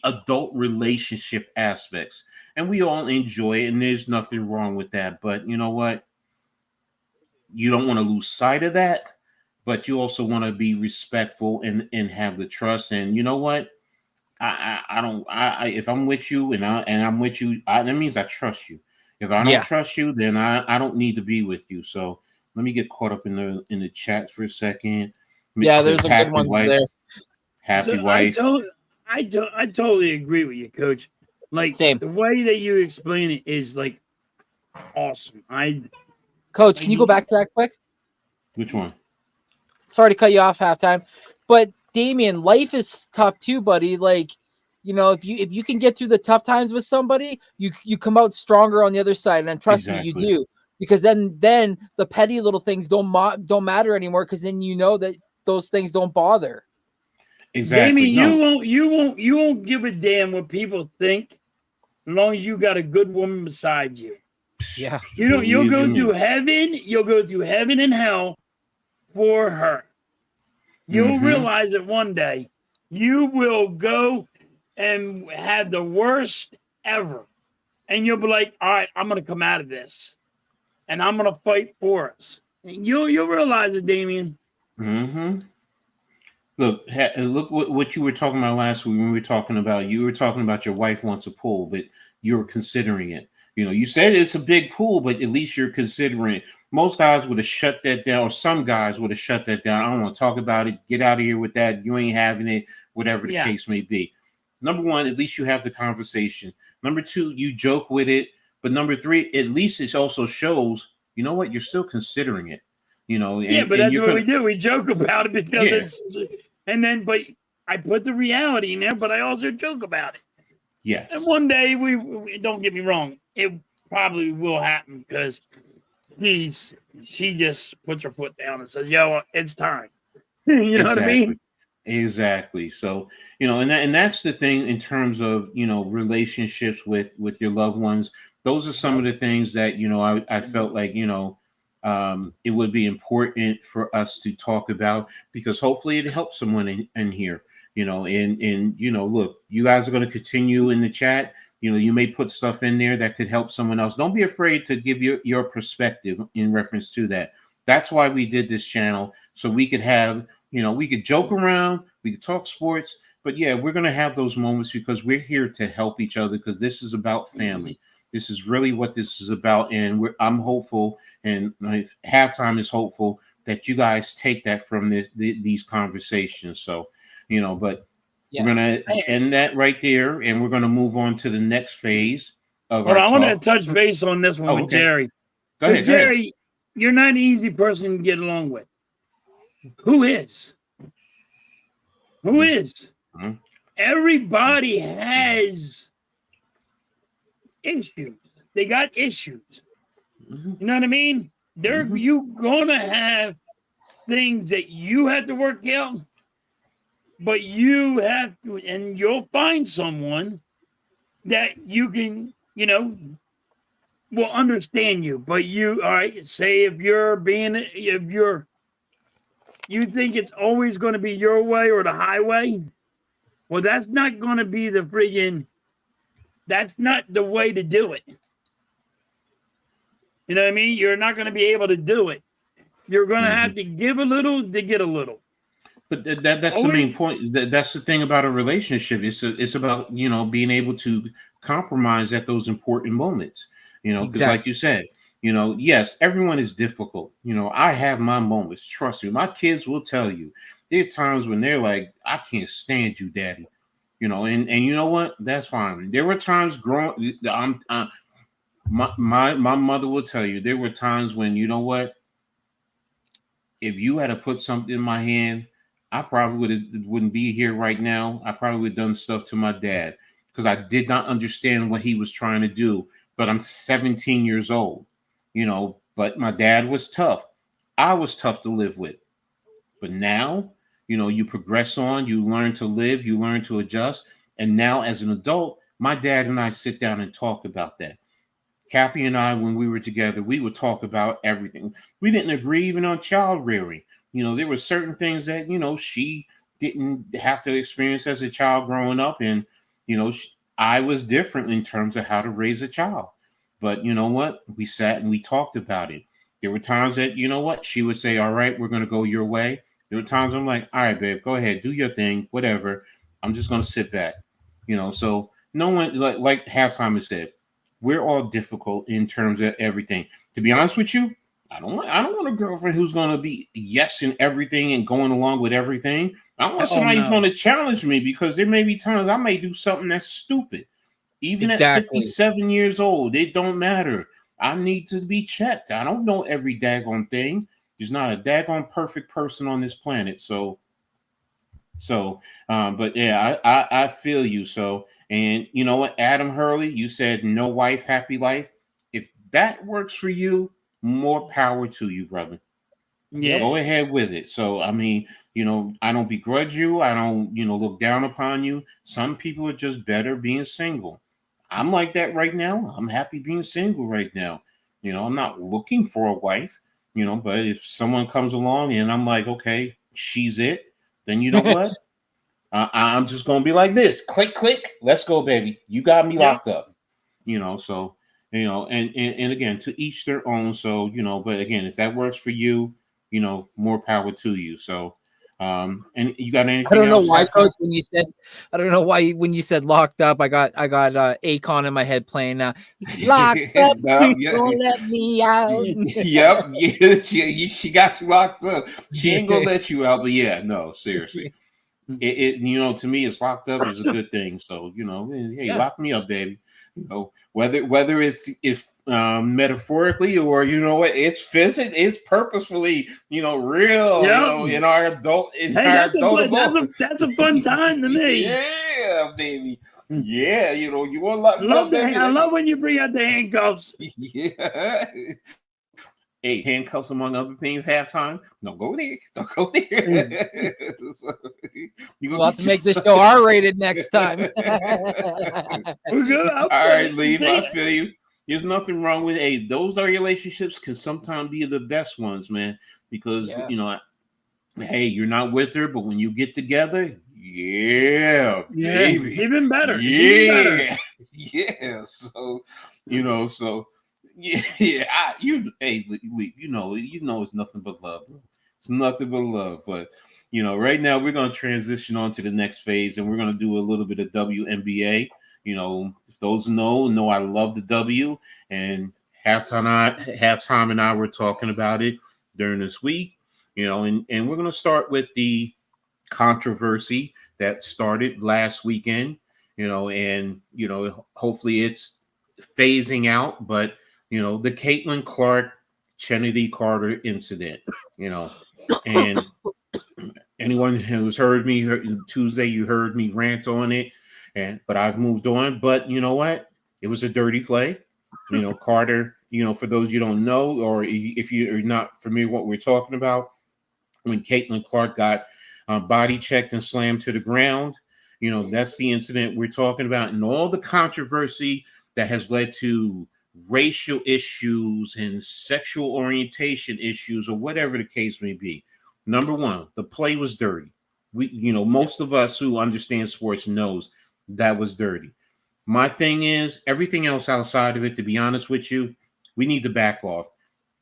A: adult relationship aspects, and we all enjoy it, and there's nothing wrong with that. But you know what? You don't want to lose sight of that, but you also want to be respectful and have the trust. And you know what? I don't. If I'm with you and I'm with you, that means I trust you. If I don't trust you, then I don't need to be with you. So let me get caught up in the chat for a second.
C: Yeah, there's a good one there.
A: Happy wife.
B: I totally agree with you, Coach. Like, the way that you explain it is like awesome.
C: Coach, can you go back to that quick?
A: Which one?
C: Sorry to cut you off halftime, but Damien, life is tough too, buddy. Like, if you can get through the tough times with somebody, you come out stronger on the other side. And trust me, you do, because then the petty little things don't matter anymore, because then you know that those things don't bother.
B: Exactly. Damien, you won't give a damn what people think, as long as you got a good woman beside you.
C: Yeah.
B: You'll go through heaven. You'll go through heaven and hell for her. You'll realize that one day you will go and have the worst ever. And you'll be like, all right, I'm going to come out of this. And I'm going to fight for us. And you'll realize it, Damien.
A: Look what you were talking about last week when you were talking about your wife wants a pool, but you were considering it. You said it's a big pool, but at least you're considering it. Most guys would have shut that down, or some guys would have shut that down. I don't want to talk about it. Get out of here with that. You ain't having it, whatever the case may be. number one, at least you have the conversation. Number two, you joke with it. But number three, at least it also shows, you know what, you're still considering it.
B: Yeah, but that's what we do. We joke about it because but I put the reality in there, but I also joke about it.
A: Yes.
B: And one day we don't get me wrong, it probably will happen because she just puts her foot down and says, "Yo, it's time." You know what I mean?
A: Exactly. So, and that's the thing in terms of, relationships with your loved ones. Those are some of the things that, I felt like, it would be important for us to talk about, because hopefully it helps someone in here, and look, you guys are going to continue in the chat. You may put stuff in there that could help someone else. Don't be afraid to give your perspective in reference to that. That's why we did this channel, so we could have, we could joke around, we could talk sports, but yeah, we're going to have those moments because we're here to help each other, because this is about family. This is really what this is about. And I'm hopeful, and Halftime is hopeful that you guys take that from these conversations. So, but we're going to end that right there, and we're going to move on to the next phase of our talk.
B: I want to touch base on this one with Jerry.
A: Go ahead,
B: Jerry, you're not an easy person to get along with. Who is? Who is? Mm-hmm. Everybody has issues. They got issues. Mm-hmm. You know what I mean? You gonna have things that you have to work out, but you have to, and you'll find someone that you can, will understand you. But all right, say if you think it's always going to be your way or the highway, well, that's not going to be that's not the way to do it. You know what I mean? You're not going to be able to do it. You're going to have to give a little to get a little.
A: But that's the main point. That's the thing about a relationship. It's about, being able to compromise at those important moments, because like you said, yes, everyone is difficult. I have my moments. Trust me. My kids will tell you there are times when they're like, I can't stand you, daddy, and you know what? That's fine. There were times my mother will tell you, there were times when, you know what? If you had to put something in my hand, I probably wouldn't be here right now. I probably would have done stuff to my dad because I did not understand what he was trying to do. But I'm 17 years old, but my dad was tough. I was tough to live with. But now, you progress on, you learn to live, you learn to adjust. And now as an adult, my dad and I sit down and talk about that. Cappy and I, when we were together, we would talk about everything. We didn't agree even on child rearing. There were certain things that, she didn't have to experience as a child growing up. And, I was different in terms of how to raise a child. But you know what? We sat and we talked about it. There were times that, she would say, all right, we're going to go your way. There were times I'm like, all right, babe, go ahead, do your thing, whatever. I'm just going to sit back. So no one, like Halftime has said, we're all difficult in terms of everything. To be honest with you, I don't want a girlfriend who's going to be yes in everything and going along with everything. I want somebody who's going to challenge me, because there may be times I may do something that's stupid. Even at 57 years old, it don't matter. I need to be checked. I don't know every daggone thing. There's not a daggone perfect person on this planet. But yeah, I feel you. So, and you know what, Adam Hurley, you said no wife, happy life. If that works for you, more power to you, brother. Yeah, go ahead with it. So, I mean, I don't begrudge you. I don't, look down upon you. Some people are just better being single. I'm like that right now. I'm happy being single right now. I'm not looking for a wife, but if someone comes along and I'm like, okay, she's it, then you know what? I'm just going to be like this. Click, click. Let's go, baby. You got me locked up. So, and again, to each their own. So, but again, if that works for you, more power to you. So, and you got anything?
C: I don't know why, Coach. When you said locked up, I got Akon in my head playing now. Locked up, don't let me out.
A: Yep, yeah, she got you locked up. She ain't gonna let you out. But yeah, no, seriously. to me, it's locked up is a good thing. So, hey, lock me up, baby. Whether it's metaphorically or it's physical, it's purposefully, real, in our adult,
B: that's a fun time to me.
A: Yeah, baby. Yeah, you want to lock me up, baby.
B: I love when you bring out the handcuffs.
A: Yeah. Hey, handcuffs among other things. Halftime. Don't go there. Don't go there. So,
C: we'll have to make this show R-rated next time.
A: All right, Leave. I feel you. There's nothing wrong with those relationships can sometimes be the best ones, man. Because hey, you're not with her, but when you get together, baby,
B: it's even better.
A: Yeah. So it's nothing but love, bro. It's nothing but love. But right now we're gonna transition on to the next phase, and we're gonna do a little bit of WNBA. If those know I love the W, and halftime and I were talking about it during this week. And we're gonna start with the controversy that started last weekend. And hopefully it's phasing out, but the Caitlin Clark, Kennedy Carter incident, and anyone who's heard me Tuesday, you heard me rant on it, but I've moved on. But you know what? It was a dirty play. Carter, for those you don't know, or if you're not familiar with what we're talking about, when Caitlin Clark got body checked and slammed to the ground, that's the incident we're talking about, and all the controversy that has led to racial issues and sexual orientation issues, or whatever the case may be. Number one, the play was dirty. Most of us who understand sports knows that was dirty. My thing is, everything else outside of it, to be honest with you, we need to back off.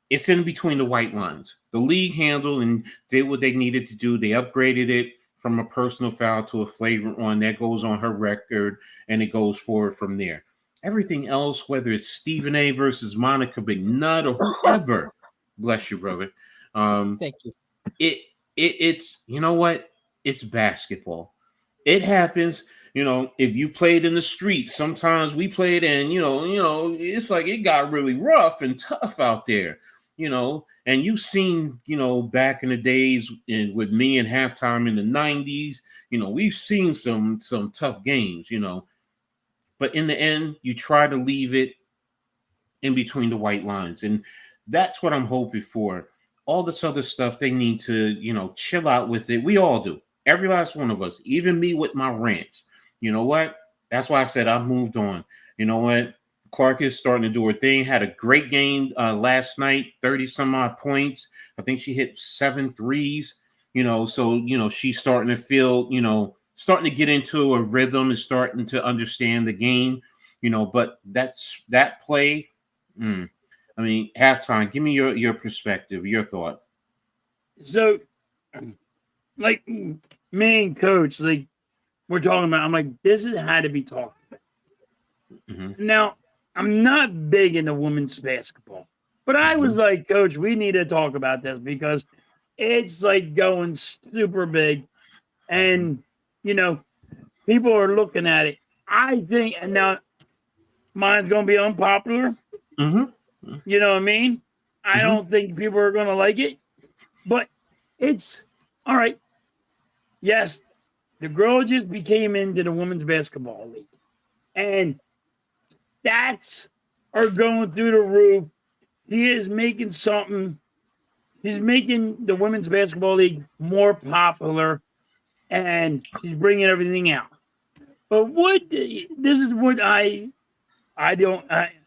A: It's in between the white lines. The league handled and did what they needed to do. They upgraded it from a personal foul to a flagrant one. That goes on her record, and it goes forward from there. Everything else, whether it's Stephen A versus Monica McNutt or whoever, bless you, brother.
C: Thank you.
A: It's what? It's basketball. It happens. If you played in the streets, sometimes we played, and it's like it got really rough and tough out there. And you've seen, back in the days with me and halftime in the 90s, we've seen some tough games, but in the end, you try to leave it in between the white lines. And that's what I'm hoping for. All this other stuff, they need to, chill out with it. We all do. Every last one of us, even me with my rants. You know what? That's why I said I've moved on. You know what? Clark is starting to do her thing. Had a great game last night, 30 some odd points. I think she hit 7 threes. So she's starting to feel, starting to get into a rhythm and starting to understand the game. But that play. Halftime. Give me your perspective, your thought.
B: So, like me and Coach, like we're talking about, I'm like, this is how to be talked about. Mm-hmm. Now, I'm not big into women's basketball, but I was like, Coach, we need to talk about this because it's like going super big, and people are looking at it. I think, and now mine's going to be unpopular. Mm-hmm. You know what I mean? I don't think people are going to like it, but it's all right. Yes, the girl just became into the women's basketball league, and stats are going through the roof. She is making something. She's making the women's basketball league more popular, and she's bringing everything out. But this is what I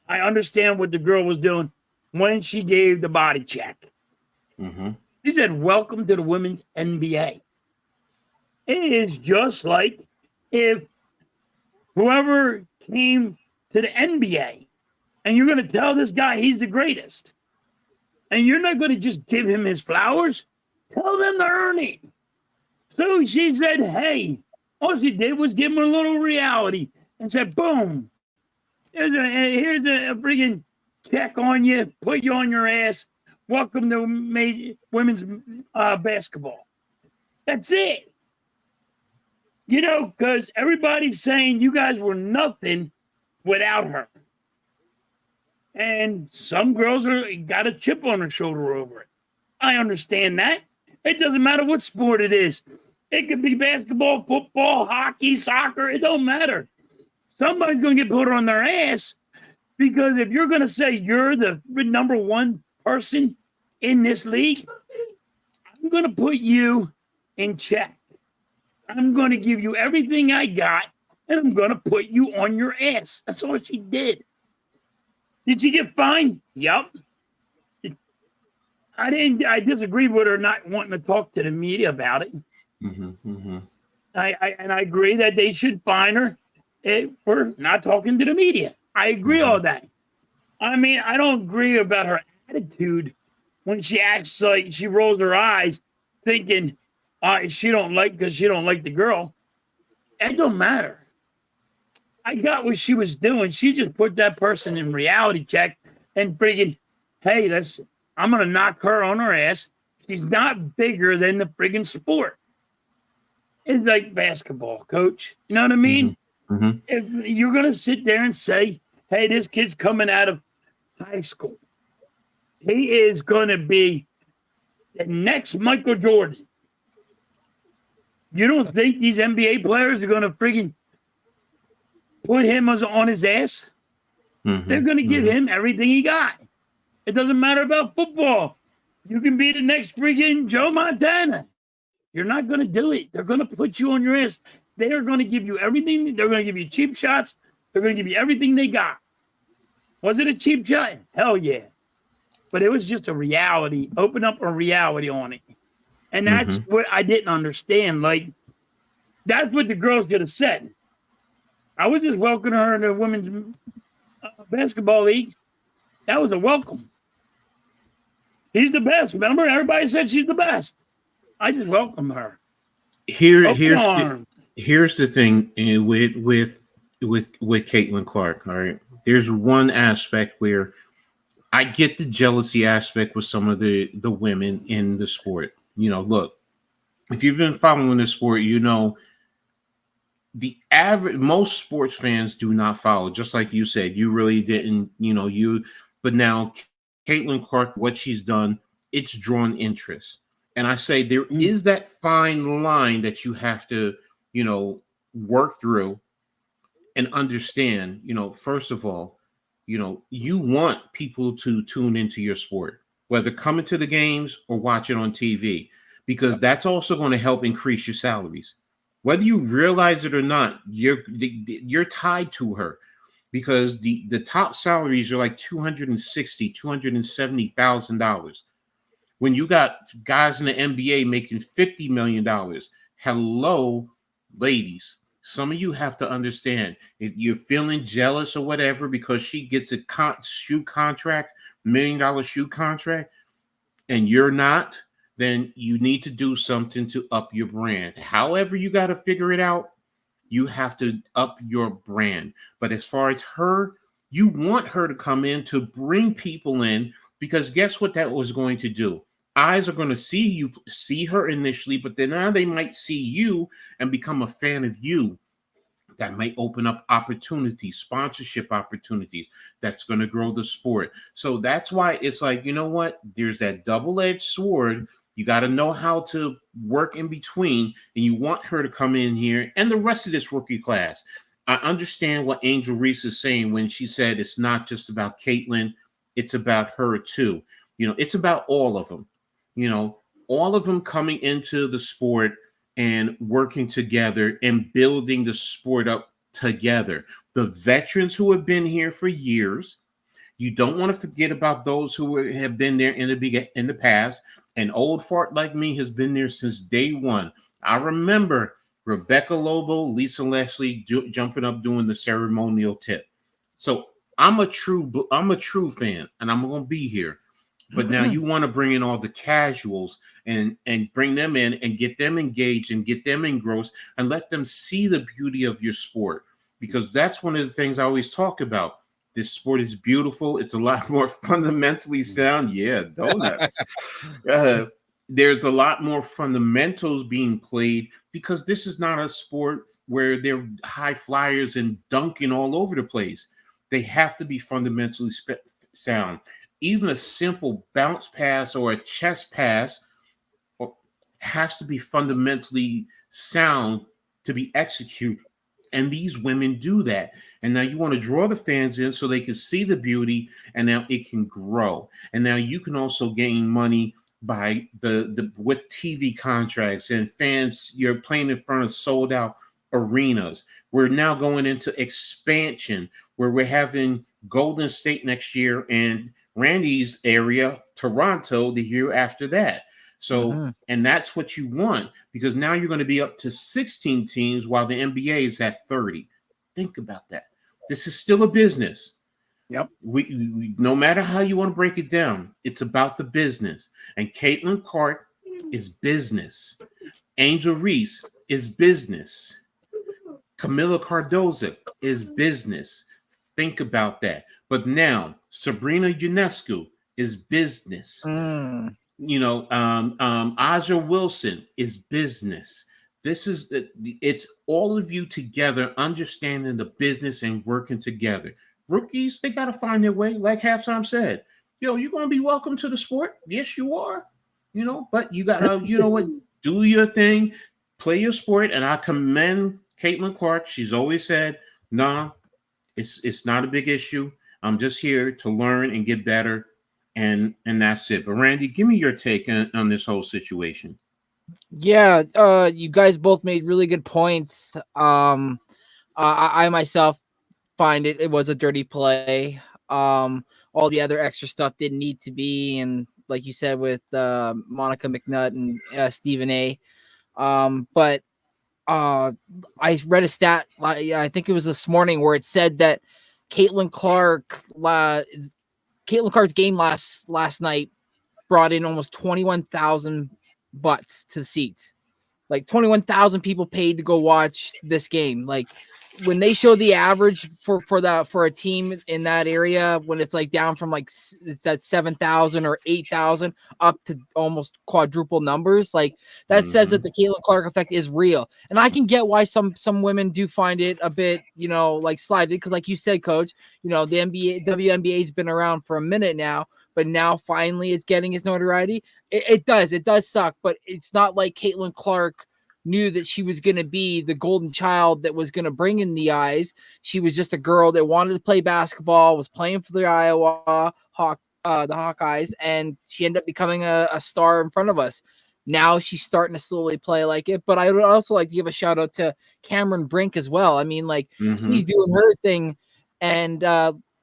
B: understand what the girl was doing when she gave the body check. Mm-hmm. She said, "Welcome to the women's NBA." It is just like if whoever came to the NBA and you're going to tell this guy he's the greatest, and you're not going to just give him his flowers, tell them to earn it. So she said, hey, all she did was give him a little reality and said, boom, here's a freaking check on you, put you on your ass. Welcome to women's basketball. That's it. Because everybody's saying you guys were nothing without her. And some girls got a chip on their shoulder over it. I understand that. It doesn't matter what sport it is. It could be basketball, football, hockey, soccer. It don't matter. Somebody's going to get put on their ass because if you're going to say you're the number one person in this league, I'm going to put you in check. I'm going to give you everything I got, and I'm going to put you on your ass. That's all she did. Did she get fined? Yep. I disagreed with her not wanting to talk to the media about it. I agree that they should fine her for not talking to the media. I agree all that. I mean, I don't agree about her attitude when she acts like she rolls her eyes thinking she don't like the girl. It don't matter. I got what she was doing. She just put that person in reality check and friggin', hey, I'm gonna knock her on her ass. She's not bigger than the friggin' sport. It's like basketball, coach. You know what I mean? If you're gonna sit there and say, hey, this kid's coming out of high school. He is gonna be the next Michael Jordan. You don't think these NBA players are gonna friggin' put him on his ass? They're gonna give him everything he got. It doesn't matter about football. You can be the next friggin' Joe Montana. You're not going to do it. They're going to put you on your ass. They are going to give you everything. They're going to give you cheap shots. They're going to give you everything they got. Was it a cheap shot? Hell yeah. But it was just a reality. Open up a reality on it. And that's what I didn't understand. Like, that's what the girls could have said. I was just welcoming her in the women's basketball league. That was a welcome. He's the best. Remember, everybody said she's the best. I just welcome her.
A: Here's the thing with Caitlin Clark. All right, there's one aspect where I get the jealousy aspect with some of the women in the sport. Look, if you've been following the sport, the average most sports fans do not follow. Just like you said, you really didn't. But now Caitlin Clark, what she's done, it's drawn interest. And I say there is that fine line that you have to, work through and understand, first of all, you want people to tune into your sport, whether coming to the games or watch it on TV, because that's also going to help increase your salaries. Whether you realize it or not, you're tied to her. Because the top salaries are like $260,000, $270,000. When you got guys in the NBA making $50 million, hello, ladies. Some of you have to understand, if you're feeling jealous or whatever because she gets a shoe contract, $1 million shoe contract, and you're not, then you need to do something to up your brand. However, you got to figure it out. You have to up your brand. But as far as her, you want her to come in to bring people in, because guess what that was going to do? Eyes are going to see her initially, but then now they might see you and become a fan of you. That might open up opportunities, sponsorship opportunities. That's going to grow the sport. So that's why it's like, you know what? There's that double-edged sword. You got to know how to work in between, and you want her to come in here and the rest of this rookie class. I understand what Angel Reese is saying when she said it's not just about Caitlin, it's about her too. It's about all of them. All of them coming into the sport and working together and building the sport up together. The veterans who have been here for years. You don't want to forget about those who have been there in the past. An old fart like me has been there since day one. I remember Rebecca Lobo, Lisa Leslie jumping up doing the ceremonial tip. So I'm a true fan, and I'm going to be here. But now you want to bring in all the casuals and bring them in and get them engaged and get them engrossed and let them see the beauty of your sport, because that's one of the things I always talk about. This sport is beautiful. It's a lot more fundamentally sound. Yeah, donuts. there's a lot more fundamentals being played because this is not a sport where they're high flyers and dunking all over the place. They have to be fundamentally sound. Even a simple bounce pass or a chest pass has to be fundamentally sound to be executed. And these women do that. And now you want to draw the fans in so they can see the beauty, and now it can grow. And now you can also gain money by the with TV contracts and fans. You're playing in front of sold out arenas. We're now going into expansion where we're having Golden State next year and Randy's area, Toronto, the year after that. So, and that's what you want, because now you're going to be up to 16 teams while the NBA is at 30. Think about that. This is still a business.
B: Yep.
A: We no matter how you want to break it down, it's about the business. And Caitlin Clark is business. Angel Reese is business. Camila Cardoza is business. Think about that. But now Sabrina Ionescu is business. Aja Wilson is business. This is it's all of you together understanding the business and working together. Rookies, they got to find their way. Like Halftime said, you're going to be welcome to the sport. Yes, you are. But you got to, do your thing, play your sport. And I commend Caitlin Clark. She's always said, nah, it's not a big issue. I'm just here to learn and get better. And that's it. But Randy, give me your take on this whole situation.
C: Yeah, you guys both made really good points. I myself find it was a dirty play. All the other extra stuff didn't need to be, and like you said with Monica McNutt and Stephen A. But I read a stat. I think it was this morning where it said that Caitlin Clark's game last night brought in almost 21,000 butts to the seats. Like 21,000 people paid to go watch this game. Like when they show the average for a team in that area, when it's like down from like it's at 7,000 or 8,000 up to almost quadruple numbers, like that says that the Caitlin Clark effect is real. And I can get why some women do find it a bit, like slighted, because like you said, Coach, the WNBA has been around for a minute now, but now finally it's getting its notoriety. It does suck, but it's not like Caitlin Clark knew that she was going to be the golden child that was going to bring in the eyes. She was just a girl that wanted to play basketball, was playing for the Iowa the Hawkeyes, and she ended up becoming a star in front of us. Now she's starting to slowly play like it, but I would also like to give a shout out to Cameron Brink as well. I mean, like she's doing her thing, and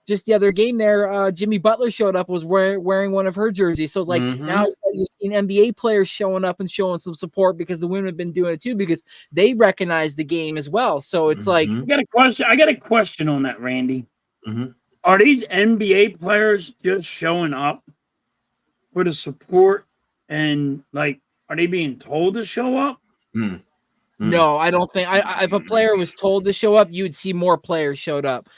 C: just the other game there, Jimmy Butler showed up, was wearing one of her jerseys. So it's like now you're seeing NBA players showing up and showing some support because the women have been doing it too, because they recognize the game as well. So it's like,
B: I got a question on that, Randy. Are these NBA players just showing up for the support, and like, are they being told to show up?
C: No, I don't think. If a player was told to show up, you would see more players showing up.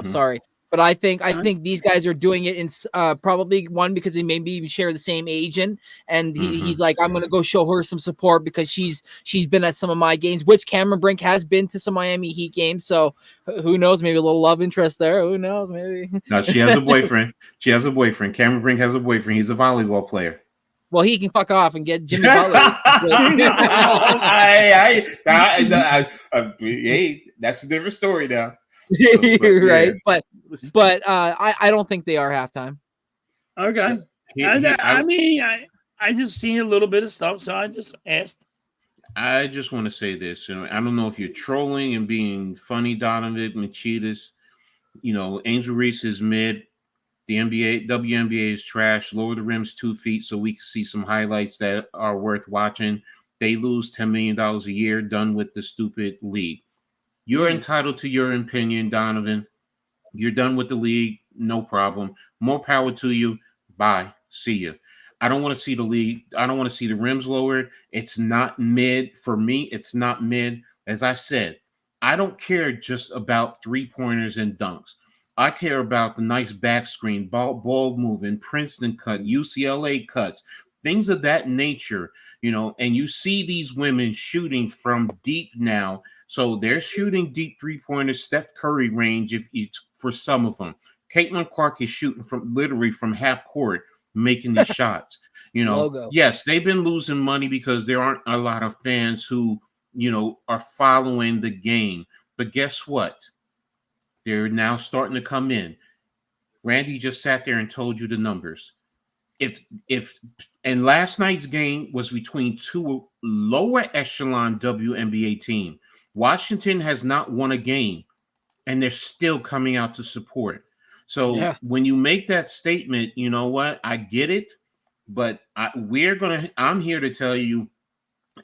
C: Sorry. But I think these guys are doing it in probably one because they maybe even share the same agent, and he's like, I'm gonna go show her some support because she's been at some of my games, which Cameron Brink has been to some Miami Heat games. So who knows? Maybe a little love interest there. Who knows? Maybe.
A: No, she has a boyfriend. Cameron Brink has a boyfriend. He's a volleyball player.
C: Well, he can fuck off and get Jimmy Butler.
A: Hey, that's a different story now.
C: Right, but I don't think they are halftime.
B: Okay. I just seen a little bit of stuff, so I just asked.
A: I just want to say this. I don't know if you're trolling and being funny, Donovan Machitas. Angel Reese is mid. The WNBA is trash. Lower the rims 2 feet so we can see some highlights that are worth watching. They lose $10 million a year. Done with the stupid league. You're entitled to your opinion, Donovan. You're done with the league. No problem. More power to you. Bye. See you. I don't want to see the league. I don't want to see the rims lowered. It's not mid. For me, it's not mid. As I said, I don't care just about 3-pointers and dunks. I care about the nice back screen, ball moving, Princeton cut, UCLA cuts, things of that nature, and you see these women shooting from deep now. So they're shooting deep three-pointers, Steph Curry range if it's for some of them. Caitlin Clark is shooting from literally from half court, making these shots.
C: Logo.
A: Yes, they've been losing money because there aren't a lot of fans who, are following the game. But guess what? They're now starting to come in. Randy just sat there and told you the numbers. And last night's game was between two lower echelon WNBA team. Washington has not won a game, and they're still coming out to support. So when you make that statement, you know what? I get it, but I'm here to tell you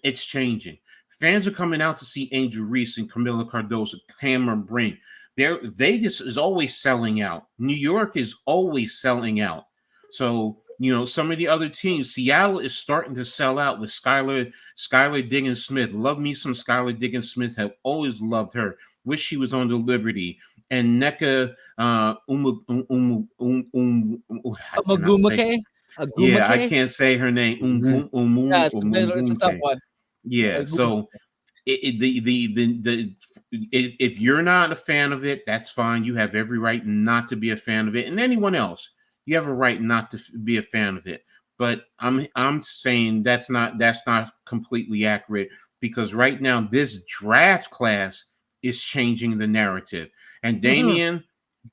A: it's changing. Fans are coming out to see Angel Reese and Camila Cardoso, Cameron Brink. Vegas is always selling out. New York is always selling out. So, some of the other teams, Seattle is starting to sell out with Skylar Diggins Smith. Love me some Skylar Diggins Smith. Have always loved her. Wish she was on the Liberty. And Nneka I can't say her name.
C: It's a tough one.
A: Yeah, so if you're not a fan of it, that's fine. You have every right not to be a fan of it, and anyone else, you have a right not to be a fan of it. But I'm saying that's not completely accurate, because right now this draft class is changing the narrative. And Damian,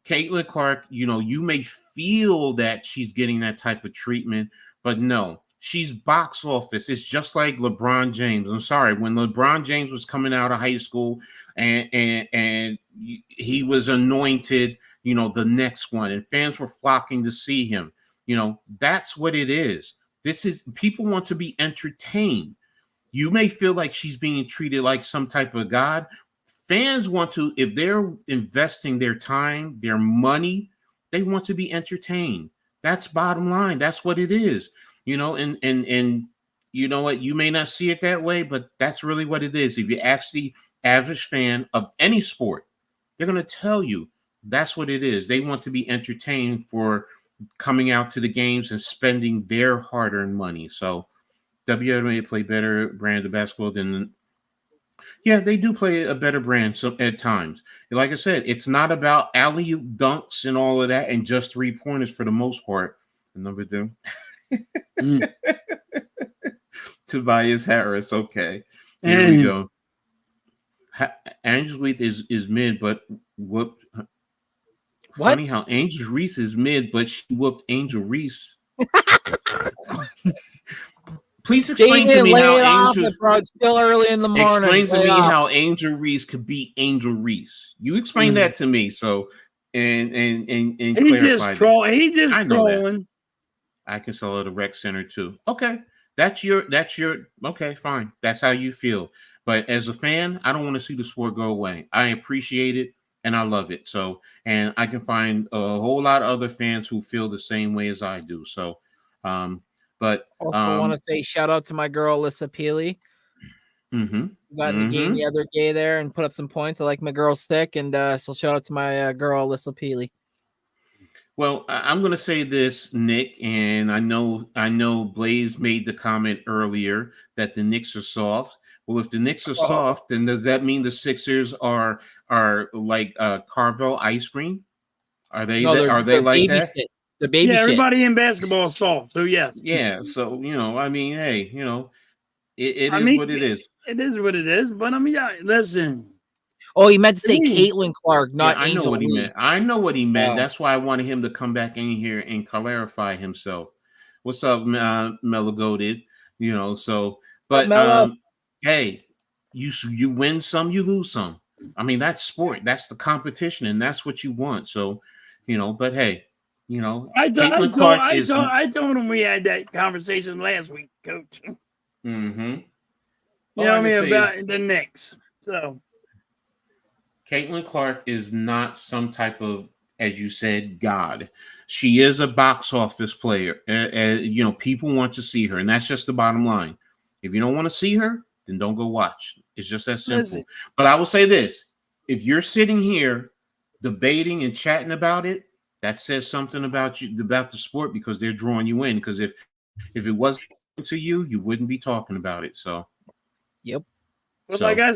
A: Caitlin Clark, you may feel that she's getting that type of treatment, but no. She's box office. It's just like LeBron James. I'm sorry. When LeBron James was coming out of high school and he was anointed, the next one, and fans were flocking to see him. That's what it is. People want to be entertained. You may feel like she's being treated like some type of god. Fans want to, if they're investing their time, their money, they want to be entertained. That's bottom line. That's what it is. And you know what? You may not see it that way, but that's really what it is. If you ask the average fan of any sport, they're going to tell you that's what it is. They want to be entertained for coming out to the games and spending their hard-earned money. So WNBA play better brand of basketball than. Yeah, they do play a better brand at times. Like I said, it's not about alley-oop dunks and all of that and just three-pointers for the most part. Number two. Tobias Harris. Okay, here we go. Angel Reese is mid, but whooped. Funny how Angel Reese is mid, but she whooped Angel Reese. Please explain to me how Angel.
C: It's still early in the morning.
A: Explain to me how Angel Reese could beat Angel Reese. You explain that to me. So and
B: he's just trolling. He's just trolling.
A: I can sell at a rec center too. Okay. That's your okay, fine. That's how you feel. But as a fan, I don't want to see the sport go away. I appreciate it and I love it. So, and I can find a whole lot of other fans who feel the same way as I do. So, but
C: also want to say shout out to my girl Alyssa Peely. Got in the game the other day there and put up some points. I like my girl's thick, and so shout out to my girl Alyssa Peely.
A: Well, I'm going to say this, Nick, and I know Blaze made the comment earlier that the Knicks are soft. Well, if the Knicks are soft, then does that mean the Sixers are like Carvel ice cream? Are they like that?
C: The baby shit.
B: Everybody in basketball is soft. So yeah.
A: Yeah. So I mean, hey, it is what it is.
B: It is what it is. But I mean, listen.
C: Oh, he meant to say Caitlin Clark, not Angel.
A: I know what he meant. I know what he meant. That's why I wanted him to come back in here and clarify himself. What's up, Mellow Goated? So, but hey, you win some, you lose some. I mean, that's sport. That's the competition, and that's what you want. So, but hey,
B: I told him we had that conversation last week, Coach.
A: Mm-hmm.
B: You know what I mean about the Knicks. So.
A: Caitlin Clark is not some type of, as you said, god. She is a box office player. People want to see her, and that's just the bottom line. If you don't want to see her, then don't go watch. It's just that simple. Listen. But I will say this. If you're sitting here debating and chatting about it, that says something about you, about the sport, because they're drawing you in. Because if If it wasn't to you, you wouldn't be talking about it. So,
C: yep.
B: But like I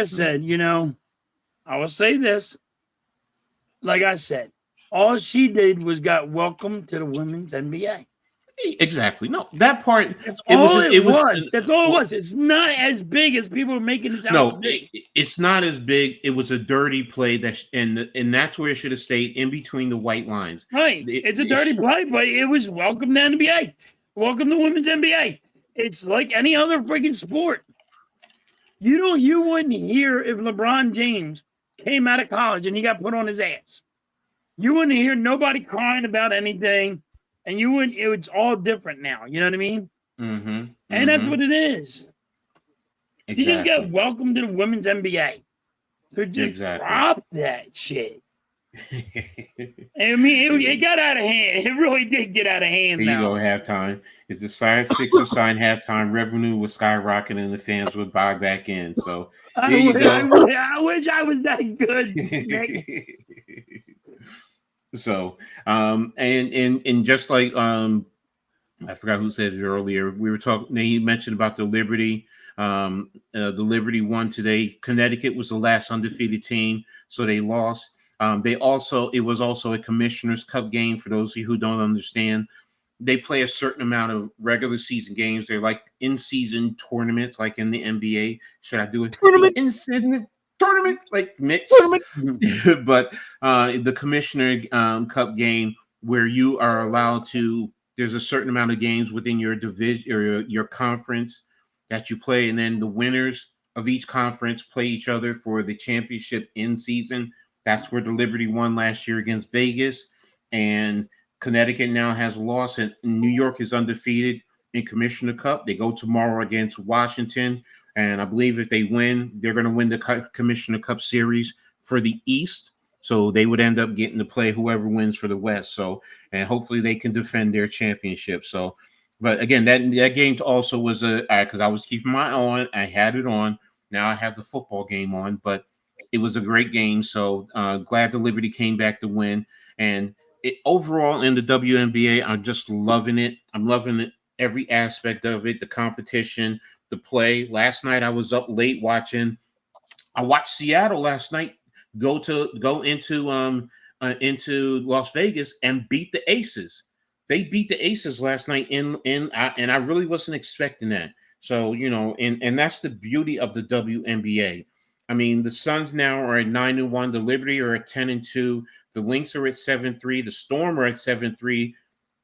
B: said, you know, I will say this. Like I said, all she did was got welcome to the women's NBA.
A: Exactly. No, that part.
B: That's
A: It was.
B: all it
A: It was.
B: was. That's all it was. It's not as big as people are making it out to
A: No,
B: be.
A: it's not as big. It was a dirty play and that's where it should have stayed in between the white lines.
B: Right. It's a dirty play, but it was welcome to NBA. Welcome to women's NBA. It's like any other freaking sport. You wouldn't hear if LeBron James came out of college and he got put on his ass. You wouldn't hear nobody crying about anything, and you wouldn't. It's all different now. You know what I mean?
A: Mm-hmm.
B: And that's what it is.
A: Exactly.
B: You just got welcome to the women's NBA. So just drop that shit. I mean, it got out of hand. It really did get out of hand.
A: Here you go, halftime. If the Sixers signed halftime, revenue was skyrocketing and the fans would buy back in. So
B: I wish I was that good.
A: So, and just like I forgot who said it earlier. We were talking. He mentioned about the Liberty. The Liberty won today. Connecticut was the last undefeated team, so they lost. It was also a Commissioner's Cup game. For those of you who don't understand, they play a certain amount of regular season games. They're like in-season tournaments, like in the NBA. Should I do it? Tournament, like mixed. But the Commissioner Cup game, where you are allowed to, there's a certain amount of games within your division or your conference that you play, and then the winners of each conference play each other for the championship in season. That's where the Liberty won last year against Vegas, and Connecticut now has lost, and New York is undefeated in Commissioner Cup. They go tomorrow against Washington. And I believe if they win, they're going to win the Commissioner Cup Series for the East. So they would end up getting to play whoever wins for the West. So, and hopefully they can defend their championship. So, but again, that game also was because I was keeping my eye on. I had it on. Now I have the football game on, but it was a great game. So glad the Liberty came back to win. And overall in the WNBA, I'm just loving it. I'm loving it, every aspect of it, the competition, the play. Last night I was up late watching. I watched Seattle last night go into Las Vegas and beat the Aces. They beat the Aces last night and I really wasn't expecting that. So, you know, and that's the beauty of the WNBA. I mean, the Suns now are at 9-1. The Liberty are at 10-2. The Lynx are at 7-3. The Storm are at 7-3.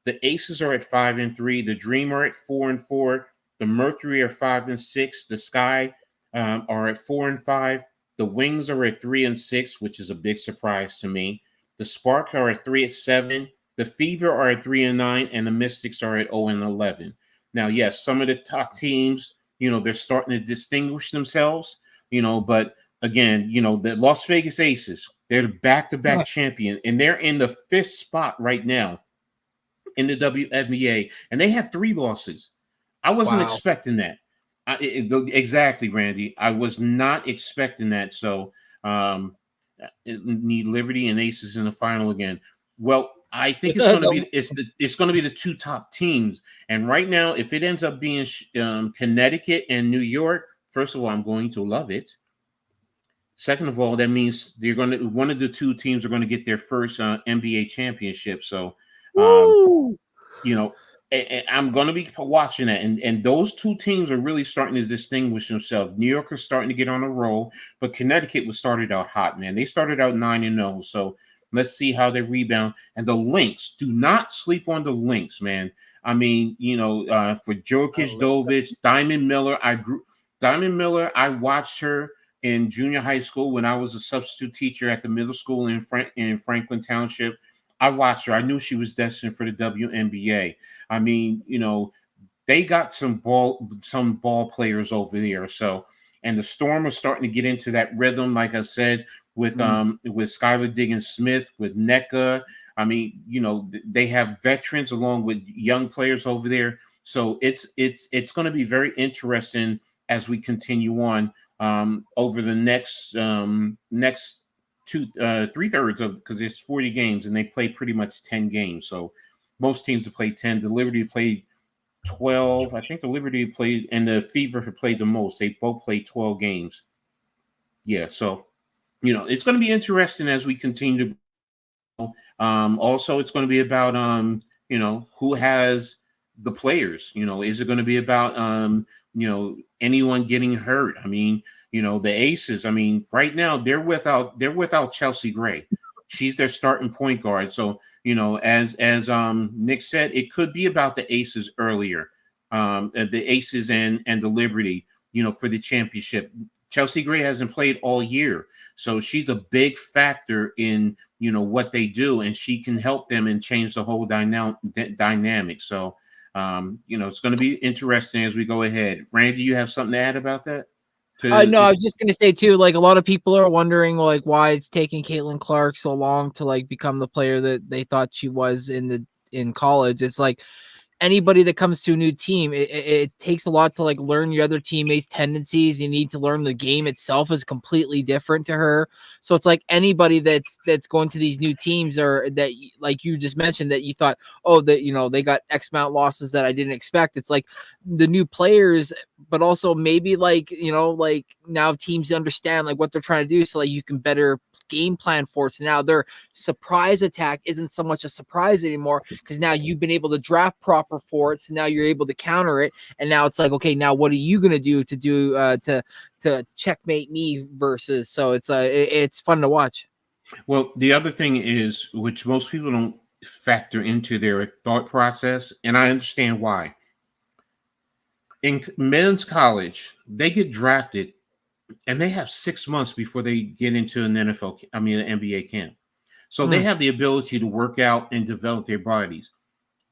A: The Aces are at 5-3. The Dream are at 4-4. The Mercury are 5-6. The Sky are at 4-5. The Wings are at 3-6, which is a big surprise to me. The Spark are at 3-7. The Fever are at 3-9, and the Mystics are at 0-11. Now, yes, some of the top teams, you know, they're starting to distinguish themselves, you know, but again, you know, the Las Vegas Aces, they're the back-to-back champion, and they're in the 5th spot right now in the WNBA, and they have 3 losses. I wasn't expecting that. Exactly, Randy. I was not expecting that. So, need Liberty and Aces in the final again. Well, I think it's going to be it's going to be the 2 top teams. And right now, if it ends up being Connecticut and New York, first of all, I'm going to love it. Second of all, that means one of the 2 teams are going to get their first NBA championship. So, you know, I'm going to be watching that. And those 2 teams are really starting to distinguish themselves. New York is starting to get on a roll, but Connecticut was started out hot, man. They started out 9-0. So let's see how they rebound. And the Lynx, do not sleep on the Lynx, man. I mean, you know, for Jokic Dovich, Diamond Miller, I watched her in junior high school when I was a substitute teacher at the middle school in Franklin Township. I watched her. I knew she was destined for the WNBA. I mean, you know, they got some ball players over there. So, and the Storm is starting to get into that rhythm, like I said, with Skylar Diggins-Smith, with NECA. I mean, you know, they have veterans along with young players over there. So it's going to be very interesting as we continue on over the next 3/3 of, because it's 40 games and they play pretty much 10 games. So most teams to play 10. The Liberty played 12. I think the Liberty played and the Fever have played the most. They both played 12 games. Yeah, so it's going to be interesting as we continue to. Also, it's going to be about who has the players. Is it going to be about anyone getting hurt? I mean, the Aces. I mean, right now they're without Chelsea Gray. She's their starting point guard. So as Nick said, it could be about the Aces earlier, the Aces and the Liberty. For the championship. Chelsea Gray hasn't played all year, so she's a big factor in what they do, and she can help them and change the whole dynamic. So it's going to be interesting as we go ahead. Randy, you have something to add about that?
C: No, I was just gonna say too, like a lot of people are wondering like why it's taking Caitlin Clark so long to like become the player that they thought she was in college. It's like anybody that comes to a new team, it takes a lot to like learn your other teammates' tendencies. You need to learn the game itself is completely different to her. So it's like anybody that's going to these new teams or that like you just mentioned that you thought, oh, that they got X amount losses that I didn't expect. It's like the new players, but also maybe like like now teams understand like what they're trying to do, so like you can better game plan for it. So now their surprise attack isn't so much a surprise anymore because now you've been able to draft proper for it. So now you're able to counter it. And now it's like, okay, now what are you going to do to checkmate me versus? So it's fun to watch.
A: Well, the other thing is, which most people don't factor into their thought process, and I understand why. In men's college, they get drafted and they have 6 months before they get into an an NBA camp. So they have the ability to work out and develop their bodies.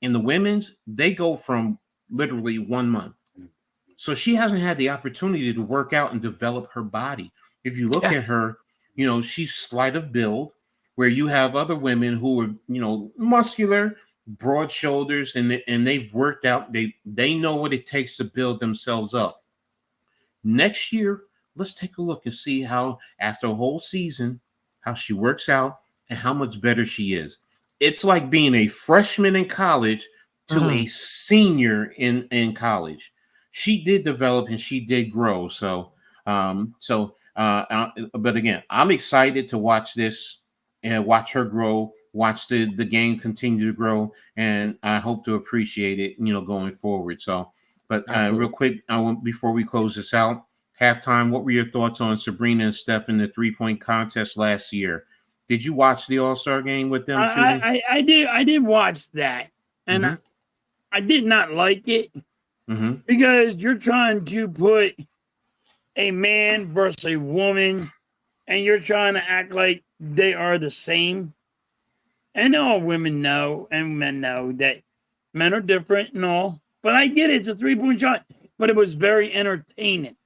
A: In the women's, they go from literally 1 month. So she hasn't had the opportunity to work out and develop her body. If you look at her, she's slight of build, where you have other women who are, muscular, broad shoulders, and they've worked out. They know what it takes to build themselves up. Next year, let's take a look and see how, after a whole season, how she works out and how much better she is. It's like being a freshman in college to a senior in college. She did develop and she did grow. But again, I'm excited to watch this and watch her grow, watch the game continue to grow, and I hope to appreciate it, going forward. So, but real quick, before we close this out, halftime, what were your thoughts on Sabrina and Steph in the 3-point contest last year? Did you watch the All-Star game with them shooting?
B: I did watch that, and I did not like it because you're trying to put a man versus a woman, and you're trying to act like they are the same. And all women know and men know that men are different and all, but I get it. It's a 3-point shot, but it was very entertaining.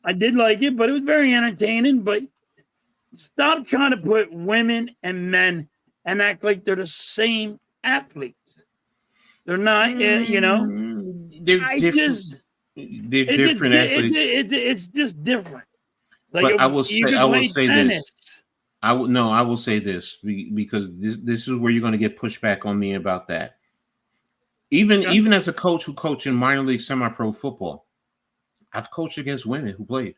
B: I did like it, but it was very entertaining. But stop trying to put women and men and act like they're the same athletes. They're not,
A: They're different. They're different athletes.
B: It's just different. Like
A: but I will say
B: tennis.
A: this. I will say this because this is where you're going to get pushback on me about that. Even as a coach who coached in minor league semi-pro football, I've coached against women who played.